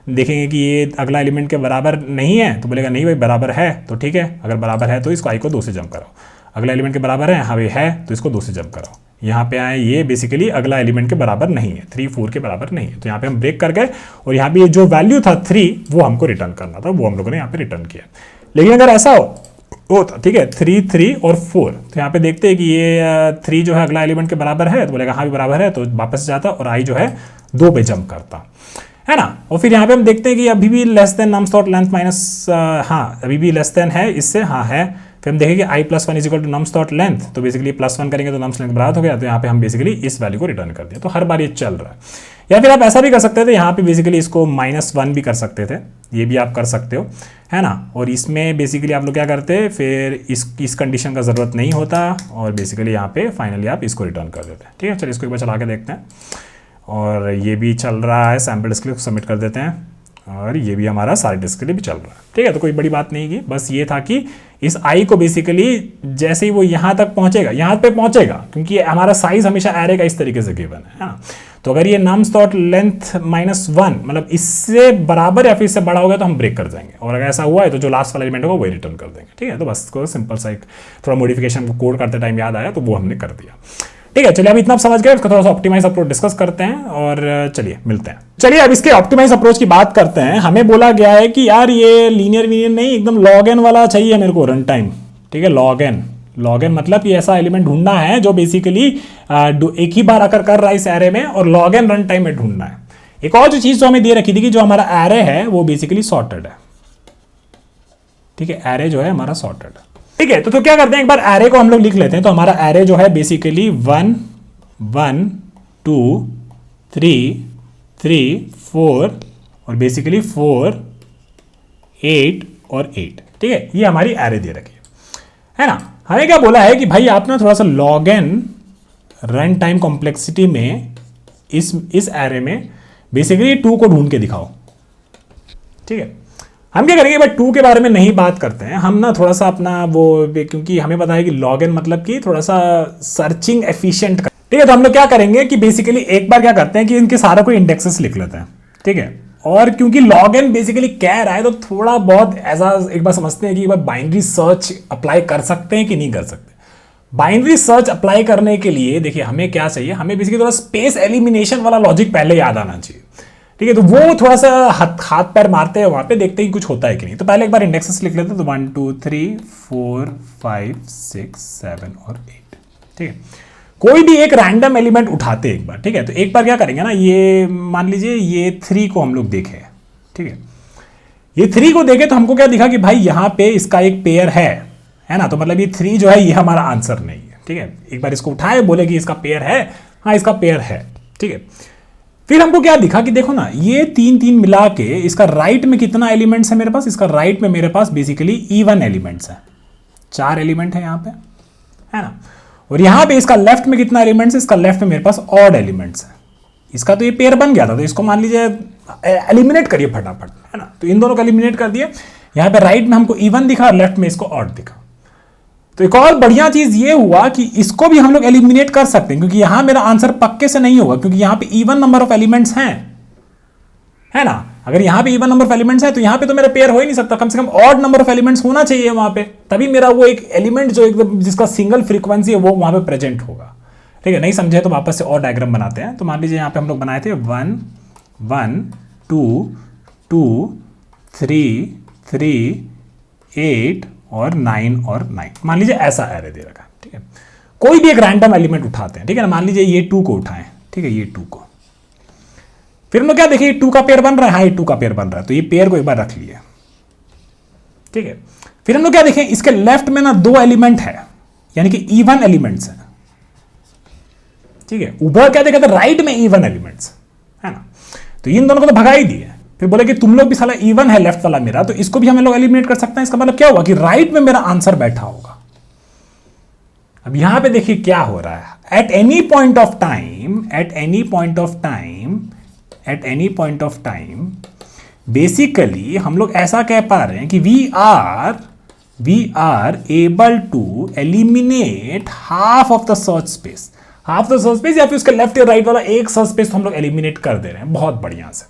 S1: देखेंगे कि ये अगला एलिमेंट के बराबर नहीं है, तो बोलेगा नहीं भाई बराबर है, तो ठीक है, अगर बराबर है तो इसको आई को 2 से जंप कराओ। अगला एलिमेंट के बराबर है, हाँ भाई है, तो इसको 2 से जंप कराओ। यहाँ पे आए, ये बेसिकली अगला एलिमेंट के बराबर नहीं है, 3 4 के बराबर नहीं है, तो यहाँ पे हम ब्रेक कर गए, और यहाँ पे जो वैल्यू था 3 वो हमको रिटर्न करना था, वो हम लोगों ने यहाँ पे रिटर्न किया। लेकिन अगर ऐसा हो तो ठीक है 3 3 और 4, तो यहाँ पे देखते हैं कि ये 3 जो है अगला एलिमेंट के बराबर है, तो बोलेगा हाँ भी बराबर है, तो वापस जाता और आई जो है 2 पे जंप करता है ना। और फिर यहाँ पे हम देखते हैं कि अभी भी less than nums dot length minus, हाँ अभी भी लेस देन है इससे, हाँ है। फिर हम देखेंगे i + 1 equal to nums dot length, तो बेसिकली +1 करेंगे तो नम्स लेंथ बराबर हो गया, तो यहाँ पे हम बेसिकली इस वैल्यू को रिटर्न कर दिया। तो हर बार ये चल रहा है। या फिर आप ऐसा भी कर सकते थे, यहाँ पे बेसिकली इसको -1 भी कर सकते थे, ये भी आप कर सकते हो, है ना। और इसमें बेसिकली आप लोग क्या करते, फिर इस कंडीशन का ज़रूरत नहीं होता, और बेसिकली यहाँ पे फाइनली आप इसको रिटर्न कर देते हैं। ठीक है, चलिए इसको एक बार चला के देखते हैं, और ये भी चल रहा है, सैम्पल डिस्क के लिए सबमिट कर देते हैं, और ये भी हमारा सारे डिस्क के लिए भी चल रहा है। ठीक है, तो कोई बड़ी बात नहीं की, बस ये था कि इस आई को बेसिकली जैसे ही वो यहाँ तक पहुँचेगा, यहाँ पे पहुँचेगा, क्योंकि हमारा साइज हमेशा एरे का इस तरीके से गिवन है ना। तो अगर ये नम्स डॉट लेंथ -1 मतलब इससे बराबर या फिर इससे बड़ा हो गया तो हम ब्रेक कर जाएंगे, और अगर ऐसा हुआ है तो जो लास्ट वाला एलिमेंट होगा वही रिटर्न कर देंगे। ठीक है, तो बस इसको सिंपल सा एक थोड़ा मॉडिफिकेशन को कोड करते टाइम याद आया, तो वो हमने कर दिया। ठीक है, चलिए अभी इतना आप समझ गए, इसका थोड़ा सा ऑप्टिमाइज अप्रोच डिस्कस करते हैं, और चलिए मिलते हैं। चलिए अब इसके ऑप्टिमाइज अप्रोच की बात करते हैं। हमें बोला गया है कि यार ये लीनियर वीनियर नहीं, एकदम लॉग एन वाला चाहिए मेरे को रन टाइम। ठीक है, लॉग एन मतलब कि ऐसा एलिमेंट ढूंढना है जो बेसिकली एक ही बार आकर कर रहा है इस एरे में, और लॉग एन रन टाइम में ढूंढना है। एक और जो चीज जो हमें दे रखी थी कि जो हमारा एरे है वो बेसिकली सॉर्टेड है। ठीक है, एरे जो है हमारा सॉर्टेड है। ठीक है, तो क्या करते हैं, एक बार एरे को हम लोग लिख लेते हैं। तो हमारा एरे जो है बेसिकली 1 1 2 3 3 4 और बेसिकली 4 8 और 8। ठीक है, ये हमारी एरे दे रखी है ना। हमें क्या बोला है कि भाई आप ना थोड़ा सा log N run time complexity में इस एरे में बेसिकली 2 को ढूंढ के दिखाओ। ठीक है, हम क्या करेंगे भाई 2 के बारे में नहीं बात करते हैं हम ना, थोड़ा सा अपना वो, क्योंकि हमें पता है कि लॉग एन मतलब कि थोड़ा सा सर्चिंग एफिशिएंट। ठीक है, तो हम लोग क्या करेंगे कि बेसिकली एक बार क्या करते हैं कि इनके सारा कोई इंडेक्सेस लिख लेते हैं। ठीक है, और क्योंकि लॉग एन बेसिकली कह रहा है तो थोड़ा बहुत ऐसा एक बार समझते हैं कि बाइनरी सर्च अप्लाई कर सकते हैं कि नहीं कर सकते। बाइनरी सर्च अप्लाई करने के लिए देखिए हमें क्या चाहिए, हमें बेसिकली थोड़ा स्पेस एलिमिनेशन वाला लॉजिक पहले याद आना चाहिए। ठीक है, तो वो थोड़ा सा हाथ पैर मारते हैं वहां पे, देखते हैं कुछ होता है कि नहीं। तो पहले एक बार इंडेक्सेस लिख लेते हैं, तो 1 2 3 4 5 6 7 और 8। ठीक है, कोई भी एक रैंडम एलिमेंट उठाते हैं एक बार। ठीक है, तो एक बार क्या करेंगे ना, ये मान लीजिए ये 3 को हम लोग देखें। ठीक है, ये 3 को देखें तो हमको क्या दिखा कि भाई यहाँ पे इसका एक पेयर है ना। तो मतलब ये 3 जो है ये हमारा आंसर नहीं है। ठीक है, एक बार इसको उठाए, बोले कि इसका पेयर है, हाँ इसका पेयर है। ठीक है, फिर हमको क्या दिखा कि देखो ना ये 3 3 मिला के इसका राइट में कितना एलिमेंट्स है मेरे पास, इसका राइट में मेरे पास बेसिकली इवन एलिमेंट्स है, 4 एलिमेंट है यहाँ पे, है ना। और यहाँ पे इसका लेफ्ट में कितना एलिमेंट्स है, इसका लेफ्ट में मेरे पास ऑड एलिमेंट्स है। इसका तो ये पेयर बन गया था, तो इसको मान लीजिए एलिमिनेट करिए फटाफट, है ना। तो इन दोनों को एलिमिनेट कर दिए। यहाँ पे राइट में हमको इवन दिखा और लेफ्ट में इसको ऑड दिखा। तो एक और बढ़िया चीज ये हुआ कि इसको भी हम लोग एलिमिनेट कर सकते हैं, क्योंकि यहां मेरा आंसर पक्के से नहीं होगा, क्योंकि यहां पे इवन नंबर ऑफ एलिमेंट्स हैं, है ना। अगर यहां पे इवन नंबर ऑफ एलिमेंट्स है तो यहां पे तो मेरा पेयर हो ही नहीं सकता, कम से कम ऑड नंबर ऑफ एलिमेंट्स होना चाहिए वहां पे, तभी मेरा वो एक एलिमेंट जो एकदम जिसका सिंगल फ्रीक्वेंसी है वो वहां पे प्रेजेंट होगा। ठीक है, नहीं समझे तो वापस से और डायग्राम बनाते हैं। तो मान लीजिए यहाँ पे हम लोग बनाए थे 1 1 2 2 3 3 8 और 9 और 9, मान लीजिए ऐसा एरे दे रखा है। ठीक है, कोई भी एक रैंडम एलिमेंट उठाते हैं। ठीक है ना, मान लीजिए ये 2 को उठाएं। ठीक है, ये 2 को, फिर हम लोग क्या देखिए 2 का पेयर बन रहा है, हाँ 2 का पेयर बन रहा है, तो ये पेयर को एक बार रख लिए। ठीक है। फिर हम लोग क्या देखें, इसके लेफ्ट में ना दो एलिमेंट है, यानी कि इवन एलिमेंट्स हैं, ठीक है। ऊपर क्या देखा था, राइट में इवन एलिमेंट्स है ना, तो इन दोनों को तो भगा ही दिए। फिर बोले कि तुम लोग भी साला इवन है लेफ्ट वाला मेरा, तो इसको भी हम लोग एलिमिनेट कर सकते हैं। इसका मतलब क्या हुआ कि राइट में मेरा आंसर बैठा होगा। अब यहां पे देखिए क्या हो रहा है, at any point of time, at any point of time, at any point of time, basically हम लोग ऐसा कह पा रहे हैं कि we are able to eliminate half of the search space, half the search space, या फिर उसके लेफ्ट या राइट वाला एक सर्च स्पेस तो हम लोग एलिमिनेट कर दे रहे हैं बहुत बढ़िया से।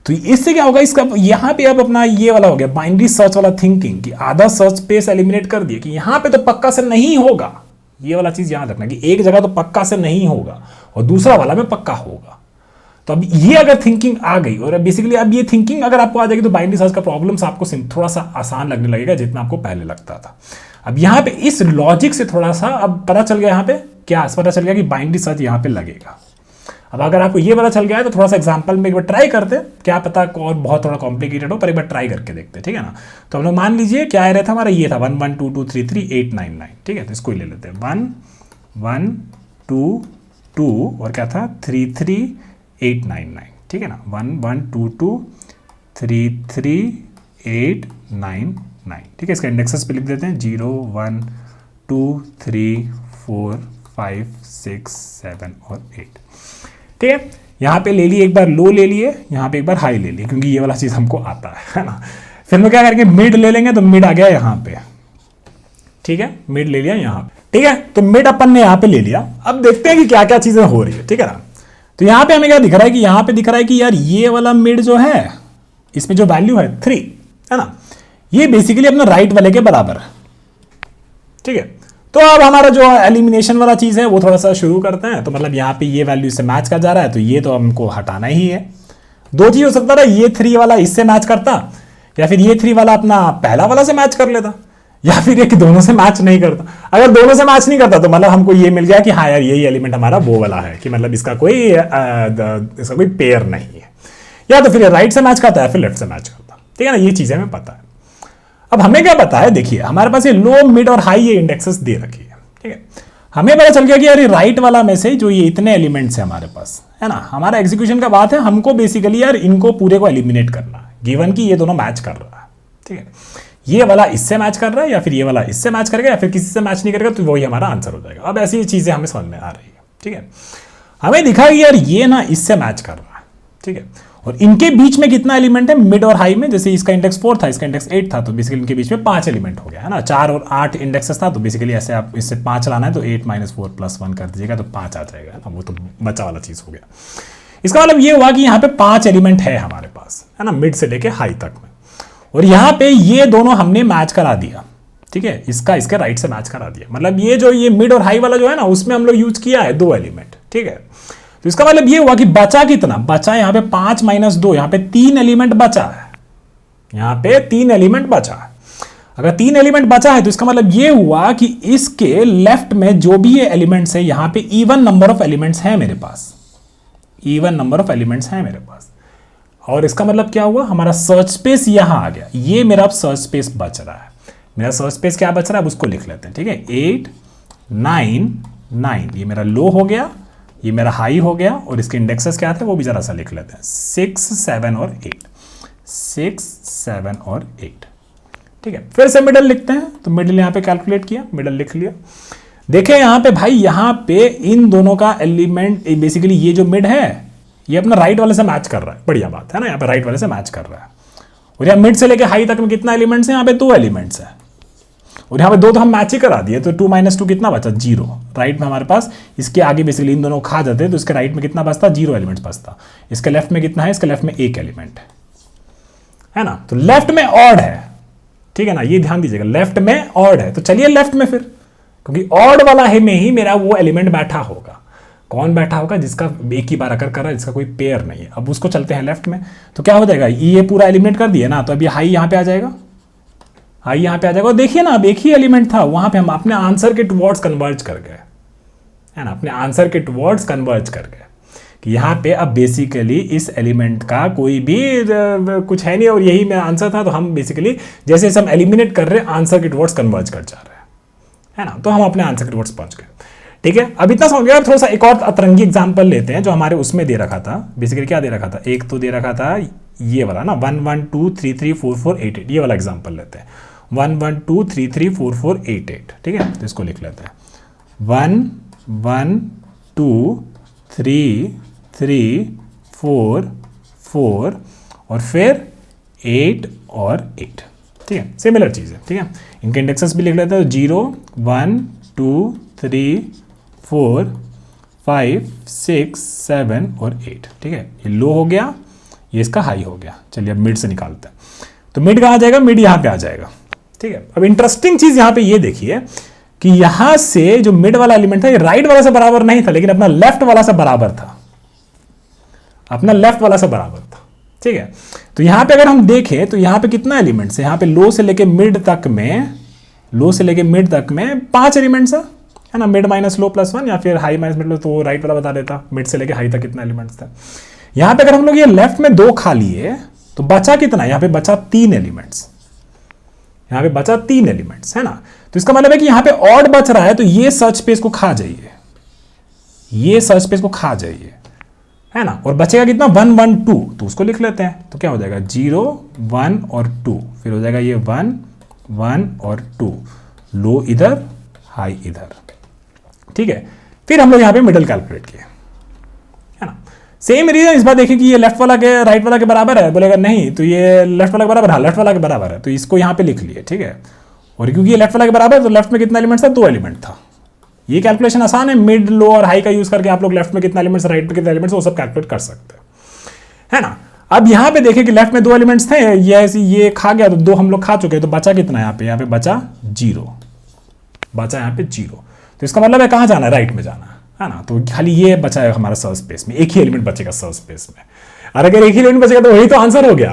S1: तो इससे क्या होगा, इसका यहां पे अब अपना ये वाला हो गया बाइनरी सर्च वाला थिंकिंग, कि आधा सर्च स्पेस एलिमिनेट कर दिया, कि यहां पे तो पक्का से नहीं होगा, ये वाला चीज याद रखना कि एक जगह तो पक्का से नहीं होगा और दूसरा वाला में पक्का होगा। तो अब ये अगर थिंकिंग आ गई, और बेसिकली अब ये थिंकिंग अगर आपको आ जाएगी तो बाइनरी सर्च का प्रॉब्लम्स आपको थोड़ा सा आसान लगने लगेगा जितना आपको पहले लगता था। अब यहां पे इस लॉजिक से थोड़ा सा अब पता चल गया, यहां पे क्या पता चल गया कि बाइनरी सर्च यहां पे लगेगा। अब अगर आपको ये पता चल गया है तो थोड़ा सा एग्जांपल में एक बार ट्राई करते हैं, क्या पता और बहुत थोड़ा कॉम्प्लिकेटेड हो, पर एक बार ट्राई करके देखते हैं, ठीक है ना। तो हम लोग मान लीजिए क्या रहा था हमारा, ये था 1 1 2 2 3 3 8 9 9, ठीक है। तो इसको ही ले लेते हैं, 1 1 2 2 और क्या था 3 3 8 9 9, ठीक है ना। 1 1 2 2 3 3 8 9 9, ठीक है। इसका इंडेक्सेस पे लिख देते हैं 0 1 2 3 4 5 6 7 और 8, ठीक है। यहां पे ले लिए एक बार लो ले लिए, यहां पे एक बार हाई ले लिए, क्योंकि ये वाला चीज हमको आता है ना। फिर हम क्या करेंगे, मिड ले लेंगे, तो मिड आ गया यहां पे, ठीक है। मिड ले लिया यहां पे, ठीक है। तो मिड अपन ने यहां पे ले लिया। अब देखते हैं कि क्या क्या चीजें हो रही है, ठीक है ना। तो यहां पे हमें क्या दिख रहा है कि यहां पे दिख रहा है कि यार ये वाला मिड जो है, इसमें जो वैल्यू है 3 है ना, ये बेसिकली अपना राइट वाले के बराबर है, ठीक है। तो अब हमारा जो एलिमिनेशन वाला चीज है वो थोड़ा सा शुरू करते हैं। तो मतलब यहाँ पे ये वैल्यू इससे मैच कर जा रहा है, तो ये तो हमको हटाना ही है। दो चीज हो सकता था, ये 3 वाला इससे मैच करता, या फिर ये 3 वाला अपना पहला वाला से मैच कर लेता, या फिर ये कि दोनों से मैच नहीं करता। अगर दोनों से मैच नहीं करता तो मतलब हमको ये मिल गया कि हाँ यार यही एलिमेंट हमारा वो वाला है, कि मतलब इसका कोई पेयर नहीं है, या तो फिर राइट से मैच करता है फिर लेफ्ट से मैच करता, ठीक है ना। ये चीजें हमें पता है। अब हमें क्या पता है, देखिए हमारे पास ये लो मिड और हाई ये इंडेक्सेस दे रखी है, ठीक है। हमें पता चल गया कि यार ये राइट वाला में से जो ये इतने एलिमेंट्स हैं हमारे पास, है ना, हमारा एग्जीक्यूशन का बात है, हमको बेसिकली यार इनको पूरे को एलिमिनेट करना है, गिवन कि ये दोनों मैच कर रहा है, ठीक है। ये वाला इससे मैच कर रहा है, या फिर ये वाला इससे मैच करेगा, या फिर किसी से मैच नहीं करेगा, तो वही हमारा आंसर हो जाएगा। अब ऐसी चीजें हमें समझ में आ रही है, ठीक है। हमें दिखा कि यार ये ना इससे मैच कर रहा है, ठीक है। और इनके बीच में कितना एलिमेंट है मिड और हाई में, जैसे इसका इंडेक्स 4 था, इसका इंडेक्स 8 था, तो बेसिकली इनके बीच में 5 एलिमेंट हो गया, है ना। 4 और 8 इंडेक्सेस था, तो बेसिकली ऐसे आप इससे 5 लाना है तो 8 - 4 + 1 कर दीजिएगा तो 5 आ जाएगा, है ना। वो तो बचा वाला चीज हो गया। इसका मतलब ये हुआ कि यहाँ पे 5 एलिमेंट है हमारे पास, है ना, मिड से लेके हाई तक में। और यहाँ पे ये दोनों हमने मैच करा दिया, ठीक है। इसका इसके राइट से मैच करा दिया, मतलब ये जो ये मिड और हाई वाला जो है ना, उसमें हम लोग यूज किया है 2 एलिमेंट, ठीक है। तो इसका मतलब ये हुआ कि बचा कितना, बचा यहाँ पे 5 - 2, यहाँ पे 3 एलिमेंट बचा है, यहाँ पे 3 एलिमेंट बचा है। अगर 3 एलिमेंट बचा है तो इसका मतलब ये हुआ कि इसके लेफ्ट में जो भी ये एलिमेंट्स है, यहाँ पे इवन नंबर ऑफ एलिमेंट्स है मेरे पास, इवन नंबर ऑफ एलिमेंट्स है मेरे पास। और इसका मतलब क्या हुआ, हमारा सर्च स्पेस यहां आ गया, ये मेरा अब सर्च स्पेस बच रहा है। मेरा सर्च स्पेस क्या बच रहा है, उसको लिख लेते हैं, ठीक है। 8 9 9, ये मेरा लो हो गया, ये मेरा हाई हो गया, और इसके इंडेक्सेस क्या थे वो भी जरा सा लिख लेते हैं, 6 7 और 8, 6 7 और 8, ठीक है। फिर से मिडल लिखते हैं, तो मिडल यहां पे कैलकुलेट किया, मिडल लिख लिया। देखें यहां पे भाई, यहां पे इन दोनों का एलिमेंट बेसिकली ये जो मिड है ये अपना राइट वाले से मैच कर रहा है, बढ़िया बात है ना। यहाँ पे राइट वाले से मैच कर रहा है। और यहाँ मिड से लेके हाई तक में कितना एलिमेंट्स है, यहाँ पे 2 एलिमेंट्स है, और यहाँ पे 2 तो हम मैच ही करा दिए, तो 2 - 2 कितना बचा, 0। राइट में हमारे पास इसके आगे बेसिकली इन दोनों खा जाते, तो इसके राइट में कितना बचता, 0 एलिमेंट्स बचता। इसके लेफ्ट में कितना है, इसके लेफ्ट में 1 एलिमेंट है ना। तो लेफ्ट में ऑड है, ठीक है ना, ये ध्यान दीजिएगा, लेफ्ट में ऑड है। तो चलिए लेफ्ट में फिर, क्योंकि ऑड वाला है में ही मेरा वो एलिमेंट बैठा होगा। कौन बैठा होगा, जिसका एक ही बार अकर कर रहा है, जिसका कोई पेयर नहीं है। अब उसको चलते हैं लेफ्ट में, तो क्या हो जाएगा, ये पूरा एलिमिनेट कर दिया ना, तो अब ये हाई यहाँ पे आ जाएगा, हाई यहाँ पे आ जाएगा। और देखिए ना, अब एक ही एलिमेंट था, वहां पे हम अपने आंसर के टुवर्ड्स कन्वर्ज कर गए, है ना, अपने आंसर के टुवर्ड्स कन्वर्ज कर गए, कि यहाँ पे अब बेसिकली इस एलिमेंट का कोई भी कुछ है नहीं और यही मेरा आंसर था। तो हम बेसिकली जैसे हम एलिमिनेट कर रहे हैं आंसर के टुवर्ड्स कन्वर्ज कर जा रहे हैं, है ना। तो हम अपने आंसर के टुवर्ड्स पहुंच गए, ठीक है। अब इतना समझ गया। थोड़ा सा एक और अतरंगी एग्जांपल लेते हैं जो हमारे उसमें दे रखा था। बेसिकली क्या दे रखा था, एक तो दे रखा था ये वाला ना 1 1 2 3 3 4 4 8 8, ये वाला एग्जांपल लेते हैं 1 1 2 3 3 4 4 8 8, ठीक है। तो इसको लिख लेते हैं 1 1 2 3 3 4 4 और फिर 8 और 8, ठीक है। सिमिलर चीज़ है, ठीक है। इनके इंडेक्सेस भी लिख लेते हैं 0 1 2 3 4 5 6 7 और 8, ठीक है। ये लो हो गया, ये इसका हाई हो गया। चलिए अब मिड से निकालते हैं। तो मिड कहाँ आ जाएगा, मिड यहाँ पे आ जाएगा, ठीक है। अब इंटरेस्टिंग चीज यहाँ पे ये देखिए कि यहां से जो मिड वाला एलिमेंट था ये राइट वाला से बराबर नहीं था, लेकिन अपना लेफ्ट वाला से बराबर था, अपना लेफ्ट वाला से बराबर था, ठीक है। तो यहां पे अगर हम देखें तो यहां पे कितना एलिमेंट्स है, यहां पे लो से लेके मिड तक में, लो से लेके मिड तक में 5 एलिमेंट्स है ना। मिड माइनस लो प्लस 1 या फिर हाई माइनस मिड, तो राइट वाला बता देता मिड से लेके हाई तक कितना एलिमेंट्स था। यहां पे अगर हम लोग ये लेफ्ट में 2 खा लिए तो बचा कितना, यहां पे बचा 3 एलिमेंट्स, यहां पे बचा 3 एलिमेंट्स, है ना। तो इसका मतलब है कि यहां पे ऑड बच रहा है, तो ये सर्च स्पेस को खा जाइए, ये सर्च स्पेस को खा जाइए, है ना। और बचेगा कितना 1 1 2, तो उसको लिख लेते हैं। तो क्या हो जाएगा 0 1 और 2, फिर हो जाएगा ये 1 1 और 2, लो इधर हाई इधर, ठीक है। फिर हम लोग यहां पे मिडल कैलकुलेट किए, है ना। सेम रीजन इस बार देखिए कि ये लेफ्ट वाला के राइट वाला के बराबर है, बोलेगा नहीं तो ये लेफ्ट वाला के बराबर, हाँ लेफ्ट वाला के बराबर है, तो इसको यहां पे लिख लिए, ठीक है। और क्योंकि ये लेफ्ट वाला के बराबर है तो लेफ्ट में कितना एलिमेंट था, 2 एलिमेंट था। ये कैलकुलेशन आसान है, मिड लो और हाई का यूज करके आप लोग लेफ्ट में कितना एलिमेंट्स राइट में कितना एलिमेंट्स वो सब कैलकुलेट कर सकते हैं, है ना। अब यहां पे देखिए कि लेफ्ट में 2 एलिमेंट्स थे, ये खा गया तो 2 हम लोग खा चुके हैं, तो बचा कितना यहाँ पे बचा 0, बचा यहाँ पे 0। तो इसका मतलब है कहां जाना है, राइट में जाना है ना। तो खाली ये बचा है हमारा सर्च स्पेस में, एक ही एलिमेंट बचेगा सर्च स्पेस में। और अगर एक ही एलिमेंट बचेगा तो वही तो आंसर हो गया,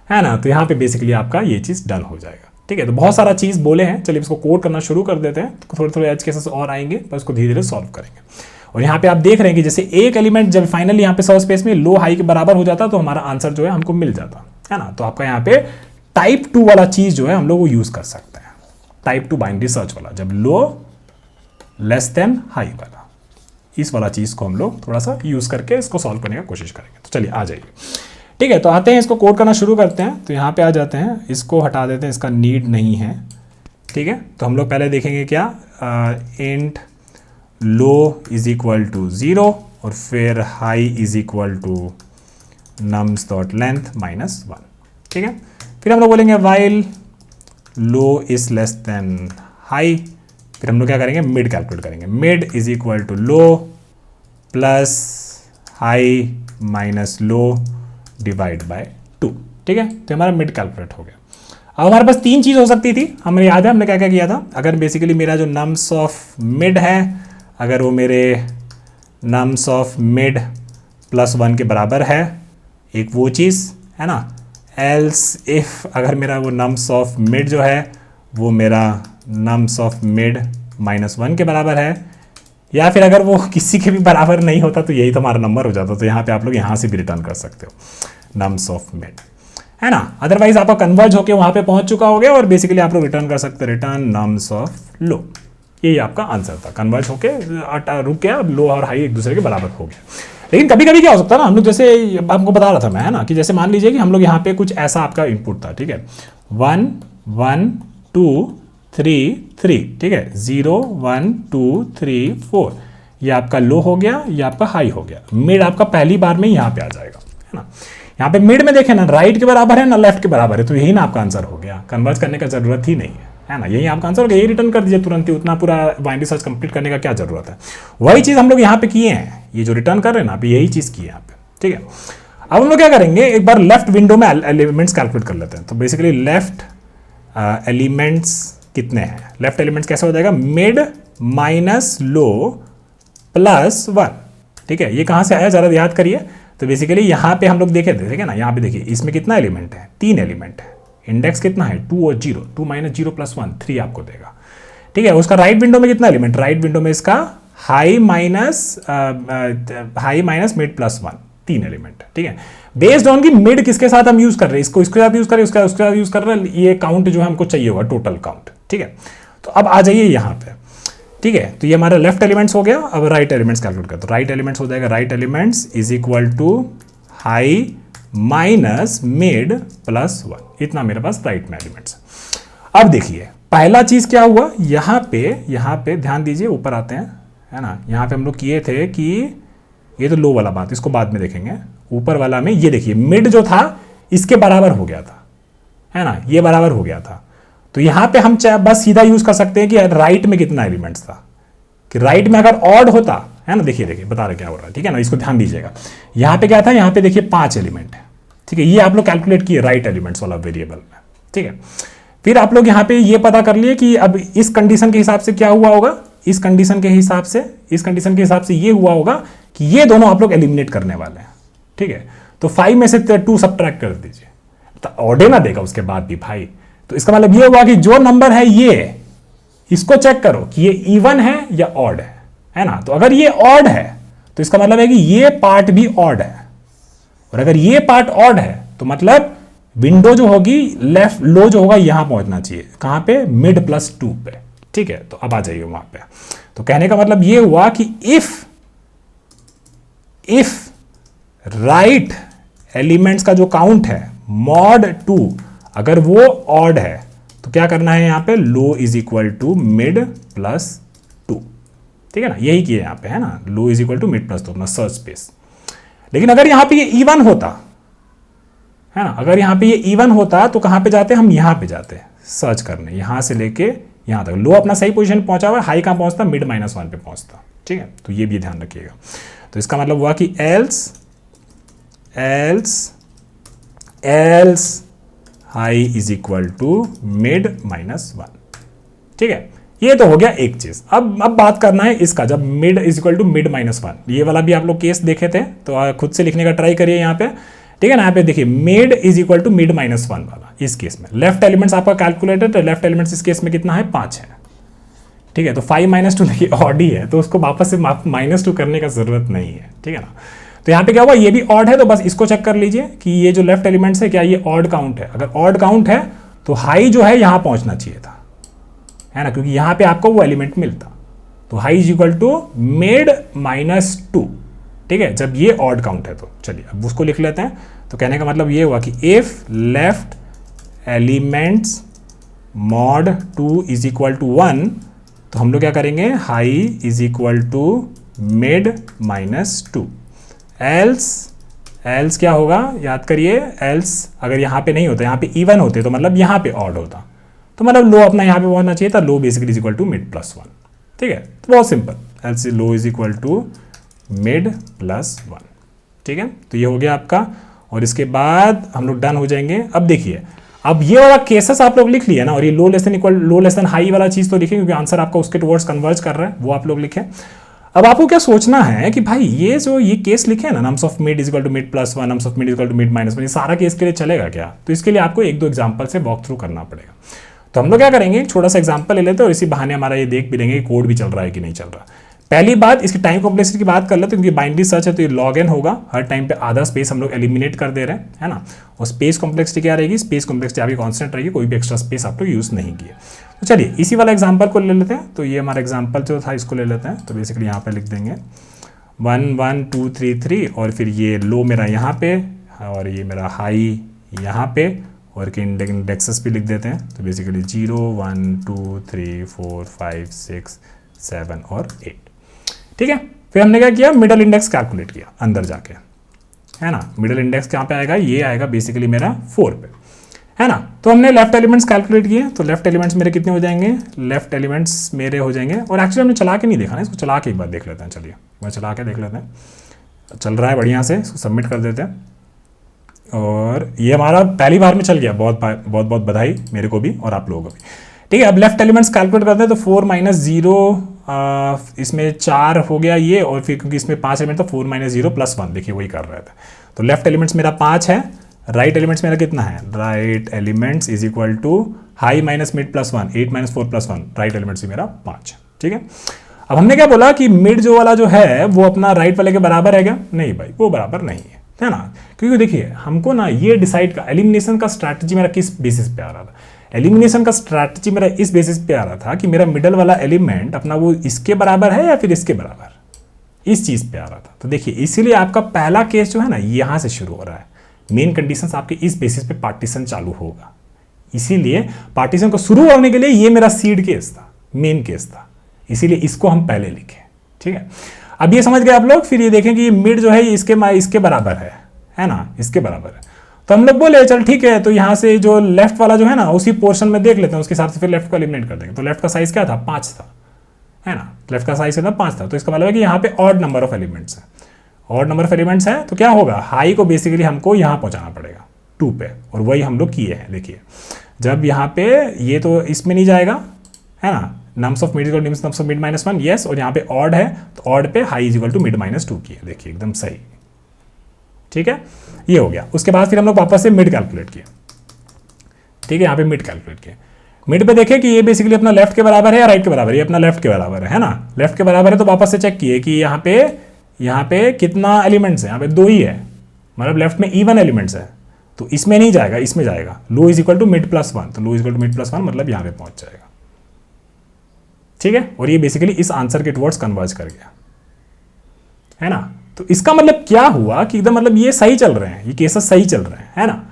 S1: है ना। तो यहाँ पे बेसिकली आपका ये चीज डन हो जाएगा, ठीक है। तो बहुत सारा चीज बोले हैं, चलिए इसको कोड करना शुरू कर देते हैं। तो थोड़े थोड़े एज केसेस और आएंगे, पर उसको धीरे धीरे सॉल्व करेंगे। और यहाँ पे आप देख रहे हैं कि जैसे एक एलिमेंट जब फाइनली यहाँ पे सर्च स्पेस में लो हाई के बराबर हो जाता तो हमारा आंसर जो है हमको मिल जाता, है ना। तो आपका यहाँ पे टाइप 2 वाला चीज जो है हम लोग वो यूज कर सकते हैं, टाइप 2 बाइनरी सर्च वाला, जब लो लेस देन हाई वाला, इस वाला चीज को हम लोग थोड़ा सा यूज करके इसको सॉल्व करने की कोशिश करेंगे। तो चलिए आ जाइए, ठीक है। तो आते हैं, इसको कोड करना शुरू करते हैं। तो यहाँ पे आ जाते हैं, इसको हटा देते हैं, इसका नीड नहीं है, ठीक है। तो हम लोग पहले देखेंगे क्या, int low is equal to 0 और फिर high is equal to nums dot length minus 1, ठीक है। फिर हम लोग बोलेंगे while low is less than high, फिर हम लोग क्या करेंगे, मिड कैलकुलेट करेंगे। Mid is equal to low plus high minus low divide by 2, ठीक है। तो हमारा मिड कैलकुलेट हो गया। अब हमारे पास 3 चीज़ हो सकती थी, हमें याद है हमने क्या क्या किया था। अगर बेसिकली मेरा जो नम्स ऑफ मिड है, अगर वो मेरे नम्स ऑफ मिड प्लस 1 के बराबर है, एक वो चीज़ है ना। एल्स इफ अगर मेरा वो नम्स ऑफ मिड जो है वो मेरा नम्स ऑफ मिड माइनस 1 के बराबर है, या फिर अगर वो किसी के भी बराबर नहीं होता तो यही तो हमारा नंबर हो जाता। तो यहाँ पे आप लोग यहाँ से भी रिटर्न कर सकते हो नम्स ऑफ मिड, है ना। अदरवाइज आपका कन्वर्ज होकर वहाँ पे पहुँच चुका हो गया और बेसिकली आप लोग रिटर्न कर सकते हो रिटर्न नम्स ऑफ लो। यही आपका आंसर था, कन्वर्ज होके रुक गया, लो और हाई एक दूसरे के बराबर हो गया। लेकिन कभी कभी क्या हो सकता है ना, हम लोग जैसे आपको बता रहा था मैं, है ना, कि जैसे मान लीजिए कि हम लोग यहाँ पे कुछ ऐसा आपका इनपुट था, ठीक है, 1 1 2 3 3, ठीक है, 0 1 2 3 4, ये आपका लो हो गया, ये आपका हाई हो गया। मिड आपका पहली बार में यहाँ पे आ जाएगा, है ना। यहाँ पे मिड में देखें ना, राइट के बराबर है ना लेफ्ट के बराबर है, तो यही ना आपका आंसर हो गया, कन्वर्ज करने का जरूरत ही नहीं है ना। यही आपका आंसर हो गया, यही रिटर्न कर दीजिए तुरंत ही, उतना पूरा बाइनरी सर्च कंप्लीट करने का क्या जरूरत है। वही चीज हम लोग यहाँ पे किए हैं, ये जो रिटर्न कर रहे हैं ना, अभी यही चीज की है यहाँ पे, ठीक है। अब हम लोग क्या करेंगे, एक बार लेफ्ट विंडो में एलिमेंट्स कैलकुलेट कर लेते हैं। तो बेसिकली लेफ्ट एलिमेंट्स कितने हैं, लेफ्ट एलिमेंट्स कैसे हो जाएगा, मिड माइनस लो प्लस 1, ठीक है। ये कहाँ से आया जरा याद करिए। तो बेसिकली यहाँ पे हम लोग देखे थे, ठीक है ना, यहाँ पे देखिए इसमें कितना एलिमेंट है, 3 एलिमेंट है, इंडेक्स कितना है 2 और 0, 2 माइनस 0 प्लस 1 3 आपको देगा, ठीक है। उसका राइट विंडो में कितना एलिमेंट, राइट विंडो में इसका high minus mid plus one, 3 element है, ठीक है। बेस्ड ऑन की मिड किसके साथ हम यूज कर रहे हैं, इसको इसके साथ यूज कर रहे हैं, उसके साथ यूज कर रहे हैं, ये काउंट जो हमको चाहिए होगा टोटल काउंट, ठीक है। तो अब आ जाइए यहाँ पे, ठीक है। तो ये हमारा लेफ्ट एलिमेंट्स हो गया। अब राइट एलिमेंट्स कैलकुलेट करते, तो राइट एलिमेंट्स हो जाएगा, right elements is equal to high minus mid plus one, इतना मेरे पास राइट में एलिमेंट्स। अब देखिए पहला चीज क्या हुआ, यहाँ पे ध्यान दीजिए, ऊपर आते हैं, है ना। यहाँ पे हम लोग किए थे कि ये तो लो वाला बात, इसको बाद में देखेंगे। ऊपर वाला में ये देखिए मिड जो था इसके बराबर हो गया था, है ना, ये बराबर हो गया था। तो यहां पे हम बस सीधा यूज कर सकते हैं कि राइट में कितना एलिमेंट्स था, कि राइट में अगर ऑड होता, है ना, देखिए बता रहे क्या हो रहा है, ठीक है ना, इसको ध्यान दीजिएगा। यहां पे क्या था, यहां पे देखिए 5 एलिमेंट है, ठीक है। ये आप लोग कैलकुलेट किए राइट एलिमेंट्स वाला वेरिएबल में, ठीक है। फिर आप लोग यहां पे ये पता कर लिए कि अब इस कंडीशन के हिसाब से क्या हुआ होगा, इस कंडीशन के हिसाब से ये हुआ होगा कि ये दोनों आप लोग एलिमिनेट करने वाले हैं, ठीक है। तो 5 में से 2 सब्ट्रैक्ट कर दीजिए, तो ऑडे ना देगा उसके बाद भी भाई। तो इसका मतलब ये हुआ कि जो नंबर है ये, इसको चेक करो कि ये इवन है या ऑड है ना। तो अगर ये ऑड है तो इसका मतलब है कि ये पार्ट भी ऑड है, और अगर ये पार्ट ऑड है तो मतलब विंडो जो होगी लेफ्ट लो जो होगा यहां पहुंचना चाहिए, कहां पे, मिड प्लस 2 पे, ठीक है। तो अब आ जाइए वहां पे। तो कहने का मतलब ये हुआ कि इफ राइट एलिमेंट्स का जो काउंट है मॉड 2 अगर वो ऑड है तो क्या करना है, यहां पे low is equal to mid plus 2, ठीक है ना, यही किए यहां पे, है ना, low is equal to mid plus 2 अपना सर्च स्पेस। लेकिन अगर यहां पे ये इवन होता, है ना, अगर यहां पे ये इवन होता तो कहां पे जाते, हम यहां पे जाते सर्च करने, यहां से लेके यहां तक। लो अपना सही पोजीशन पहुंचा हुआ है, हाई कहां पहुंचता, मिड -1 पे पहुंचता, ठीक है। तो ये भी ध्यान रखिएगा। तो इसका मतलब हुआ कि else high is equal to mid -1, ठीक है। ये तो हो गया एक चीज। अब बात करना है इसका, जब mid is equal to mid -1, ये वाला भी आप लोग केस देखे थे, तो खुद से लिखने का ट्राई करिए यहाँ पे, ठीक है ना। यहाँ पे देखिए mid is equal to mid -1 वाला, इस केस में लेफ्ट एलिमेंट्स आपका कैलकुलेटेड, तो लेफ्ट एलिमेंट्स इस केस में कितना है, 5 है, ठीक है। तो 5 - 2 देखिए ऑड ही है, तो उसको वापस से -2 करने का जरूरत नहीं है, ठीक है ना। तो यहाँ पे क्या हुआ, ये भी ऑड है, तो बस इसको चेक कर लीजिए कि ये जो लेफ्ट एलिमेंट्स है क्या ये ऑड काउंट है। अगर ऑड काउंट है तो हाई जो है यहां पहुंचना चाहिए था, है ना, क्योंकि यहां पे आपको वो एलिमेंट मिलता। तो high is equal to mid -2, ठीक है, जब ये ऑड काउंट है। तो चलिए अब उसको लिख लेते हैं। तो कहने का मतलब ये हुआ कि if left elements mod 2 is equal to 1, तो हम लोग क्या करेंगे, high is equal to mid -2। Else क्या होगा, याद करिए, एल्स अगर यहाँ पे नहीं होता, यहाँ पे इवन होते तो मतलब यहाँ पे ऑड होता, तो मतलब लो अपना यहाँ पे पहुंचना चाहिए था, low basically is equal to mid +1, ठीक है। तो बहुत simple, else low is equal to mid +1, ठीक है। तो ये हो गया आपका, और इसके बाद हम लोग डन हो जाएंगे। अब देखिए, अब ये वाला केसेस आप लोग लिख लिए ना, और ये लो लेस देन हाई वाला चीज तो लिखे, क्योंकि आंसर आपका उसके टुवर्ड्स कन्वर्ज कर रहा है, वो आप लोग लिखे। अब आपको क्या सोचना है कि भाई ये केस लिखे ना, nums of mid is equal to mid +1, nums of mid is equal to mid -1, ये सारा केस के लिए चलेगा क्या? तो इसके लिए आपको 1-2 एग्जांपल से वॉक थ्रू करना पड़ेगा। तो हम लोग क्या करेंगे, एक छोटा सा एग्जांपल ले लेते हैं और इसी बहाने हमारा ये देख भी लेंगे कि कोड भी चल रहा है कि नहीं चल रहा। पहली बात, इसकी टाइम कॉम्प्लेक्सिटी की बात कर लेते हैं, क्योंकि बाइनरी सर्च है तो ये log n होगा, हर टाइम पे आधा स्पेस हम लोग एलिमिनेट कर दे रहे हैं, है ना। और स्पेस कॉम्प्लेक्सिटी क्या रहेगी, स्पेस कॉम्प्लेक्सिटी आपकी कांस्टेंट रहेगी, कोई भी एक्स्ट्रा स्पेस आप लोग यूज नहीं किए। तो चलिए इसी वाला एग्जांपल को ले लेते हैं। तो ये हमारा एग्जांपल जो था इसको ले लेते हैं। तो बेसिकली यहाँ पे लिख देंगे 1 1 2 3 3, और फिर ये लो मेरा यहाँ पे और ये मेरा हाई यहाँ पे, और के इंडेक्सेस भी लिख देते हैं। तो बेसिकली 0 1 2 3 4 5 6 7 और 8, ठीक है। फिर हमने क्या किया, मिडल इंडेक्स कैलकुलेट किया अंदर जाके, है ना। मिडल इंडेक्स कहाँ पे आएगा, ये आएगा बेसिकली मेरा 4 पे, है ना। तो हमने लेफ्ट एलिमेंट्स कैलकुलेट किए, तो लेफ्ट एलिमेंट्स मेरे कितने हो जाएंगे, लेफ्ट एलिमेंट्स मेरे हो जाएंगे, और एक्चुअली हमने चला के नहीं देखा ना, इसको चला के एक बार देख लेते हैं। चलिए मैं चला के देख लेते हैं, चल रहा है बढ़िया से, इसको सबमिट कर देते हैं। और ये हमारा पहली बार में चल गया, बहुत बहुत बधाई मेरे को भी और आप लोगों को भी, ठीक है। अब लेफ्ट एलिमेंट्स कैलकुलेट करते हैं, तो 4 - 0 इसमें 4 हो गया ये, और फिर क्योंकि इसमें 5 एलिमेंट, तो 4 - 0 +1, देखिए वही कर रहे थे। तो लेफ्ट एलिमेंट्स मेरा 5 है, राइट एलिमेंट्स मेरा कितना है, right elements is equal to high minus mid +1, 8 - 4 +1, right elements मेरा 5, ठीक है। अब हमने क्या बोला कि मिड जो वाला जो है वो अपना राइट वाले के बराबर है क्या? नहीं भाई, वो बराबर नहीं है ना, क्योंकि देखिए हमको ना ये डिसाइड का एलिमिनेशन का स्ट्रैटेजी मेरा किस बेसिस पे आ रहा था। एलिमिनेशन का स्ट्रैटेजी मेरा इस बेसिस पे आ रहा था कि मेरा मिडल वाला एलिमेंट अपना वो इसके बराबर है या फिर इसके बराबर, इस चीज पे आ रहा था। तो देखिए इसीलिए आपका पहला केस जो है ना यहां से शुरू हो रहा है। मेन कंडीशंस आपके इस बेसिस पे पार्टीशन चालू होगा, इसीलिए पार्टीशन को शुरू होने के लिए ये मेरा सीड केस था, मेन केस था, इसीलिए इसको हम पहले लिखे। ठीक है, अब ये समझ गए आप लोग। फिर ये देखें कि मिड जो है इसके बराबर है ना, इसके बराबर है। तो हम लोग बोले चल ठीक है, तो यहां से जो लेफ्ट वाला जो है ना उसी पोर्शन में देख लेते हैं, उसके हिसाब से फिर लेफ्ट को एलिमिनेट कर देंगे। तो लेफ्ट का साइज क्या था? 5 था, है ना, लेफ्ट का साइज कितना? 5 था। तो इसका मतलब है कि यहाँ पे ऑड नंबर ऑफ एलिमेंट्स है, ऑड नंबर ऑफ एलिमेंट्स है, तो क्या होगा, हाई को बेसिकली हमको यहाँ पहुंचाना पड़ेगा 2 पे, और वही हम लोग किए हैं। देखिए जब यहाँ पे ये तो इसमें नहीं जाएगा, है ना, nums of mid equal to nums of mid -1, yes, और यहाँ पे ऑड है तो ऑड पे high is equal to mid -2 किया। देखिए एकदम सही, ठीक है, ये हो गया। उसके बाद फिर हम लोग वापस से मिड कैलकुलेट किए। ठीक है, यहाँ पे मिड कैलकुलेट किए। मिड पे देखें कि ये बेसिकली अपना लेफ्ट के बराबर है या राइट के बराबर है? ये अपना लेफ्ट के बराबर है ना, लेफ्ट के बराबर है। तो वापस से चेक किए कि यहाँ पे कितना एलिमेंट्स है? यहाँ पे 2 ही है, मतलब लेफ्ट में इवन एलिमेंट्स है, तो इसमें नहीं जाएगा, इसमें जाएगा। लो इज इक्वल टू मिड +1, तो low is equal to mid +1 मतलब यहाँ पे पहुंच जाएगा। ठीक है, और ये बेसिकली इस आंसर के टुवर्ड्स कन्वर्ज कर गया, है ना। तो इसका मतलब क्या हुआ कि एकदम मतलब ये सही चल रहे हैं, ये केसेस सही चल रहे हैं, है ना।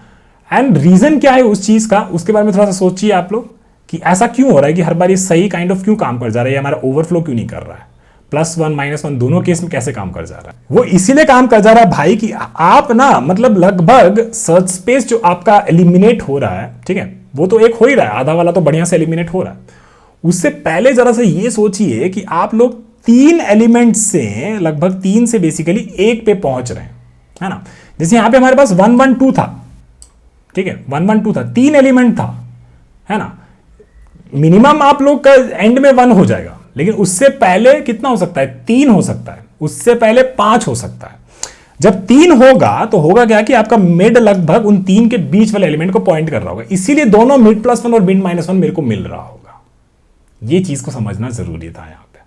S1: एंड रीजन क्या है उस चीज का, उसके बारे में थोड़ा सा सोचिए आप लोग कि ऐसा क्यों हो रहा है कि हर बार ये सही काइंड ऑफ क्यों काम कर जा रहा है, हमारा ओवरफ्लो क्यों नहीं कर रहा है, +1 -1 दोनों केस में कैसे काम कर जा रहा है। वो इसीलिए काम कर जा रहा है भाई कि आप ना मतलब लगभग सर्च स्पेस जो आपका एलिमिनेट हो रहा है, ठीक है, वो तो एक हो ही रहा है, आधा वाला तो बढ़िया से एलिमिनेट हो रहा है। उससे पहले जरा सा ये सोचिए कि आप लोग 3 एलिमेंट से लगभग 3 से बेसिकली 1 पे पहुंच रहे हैं, है ना। जैसे यहां पे हमारे पास 1 1 2 था, ठीक है, 1 1 2 था, 3 एलिमेंट था, है ना। मिनिमम आप लोग का एंड में 1 हो जाएगा, लेकिन उससे पहले कितना हो सकता है? 3 हो सकता है, उससे पहले 5 हो सकता है। जब 3 होगा तो होगा क्या कि आपका मिड लगभग उन 3 के बीच वाले एलिमेंट को पॉइंट कर रहा होगा, इसीलिए दोनों मिड +1 और मिड -1 मेरे को मिल रहा होगा। ये चीज को समझना जरूरी था यहाँ पे,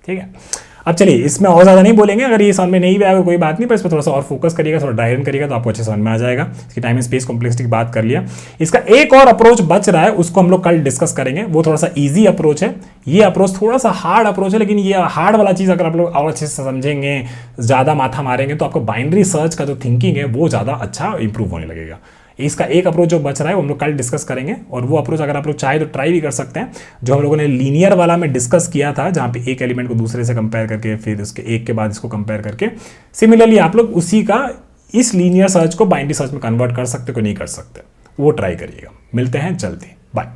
S1: ठीक है। अब चलिए इसमें और ज्यादा नहीं बोलेंगे, अगर ये समझ में नहीं भी आएगा कोई बात नहीं, पर इस पर थोड़ा सा और फोकस करिएगा, थोड़ा ड्राई रन करिएगा तो आपको अच्छे समझ में आ जाएगा। इसकी टाइम एंड स्पेस कॉम्प्लेक्सिटी की बात कर लिया। इसका एक और अप्रोच बच रहा है, उसको हम लोग कल डिस्कस करेंगे। वो थोड़ा सा इजी अप्रोच है, ये अप्रोच थोड़ा सा हार्ड अप्रोच है, लेकिन ये हार्ड वाला चीज अगर आप लोग और अच्छे से समझेंगे, ज्यादा माथा मारेंगे, तो आपको बाइनरी सर्च का जो थिंकिंग है वो ज्यादा अच्छा इंप्रूव होने लगेगा। इसका एक अप्रोच जो बच रहा है वो हम लोग कल डिस्कस करेंगे, और वो अप्रोच अगर आप लोग चाहे तो ट्राई भी कर सकते हैं, जो हम लोगों ने लीनियर वाला में डिस्कस किया था, जहां पे एक एलिमेंट को दूसरे से कंपेयर करके फिर उसके एक के बाद इसको कंपेयर करके। सिमिलरली आप लोग उसी का इस लीनियर सर्च को बाइनरी सर्च में कन्वर्ट कर सकते हो, नहीं कर सकते, वो ट्राई करिएगा। मिलते हैं जल्दी।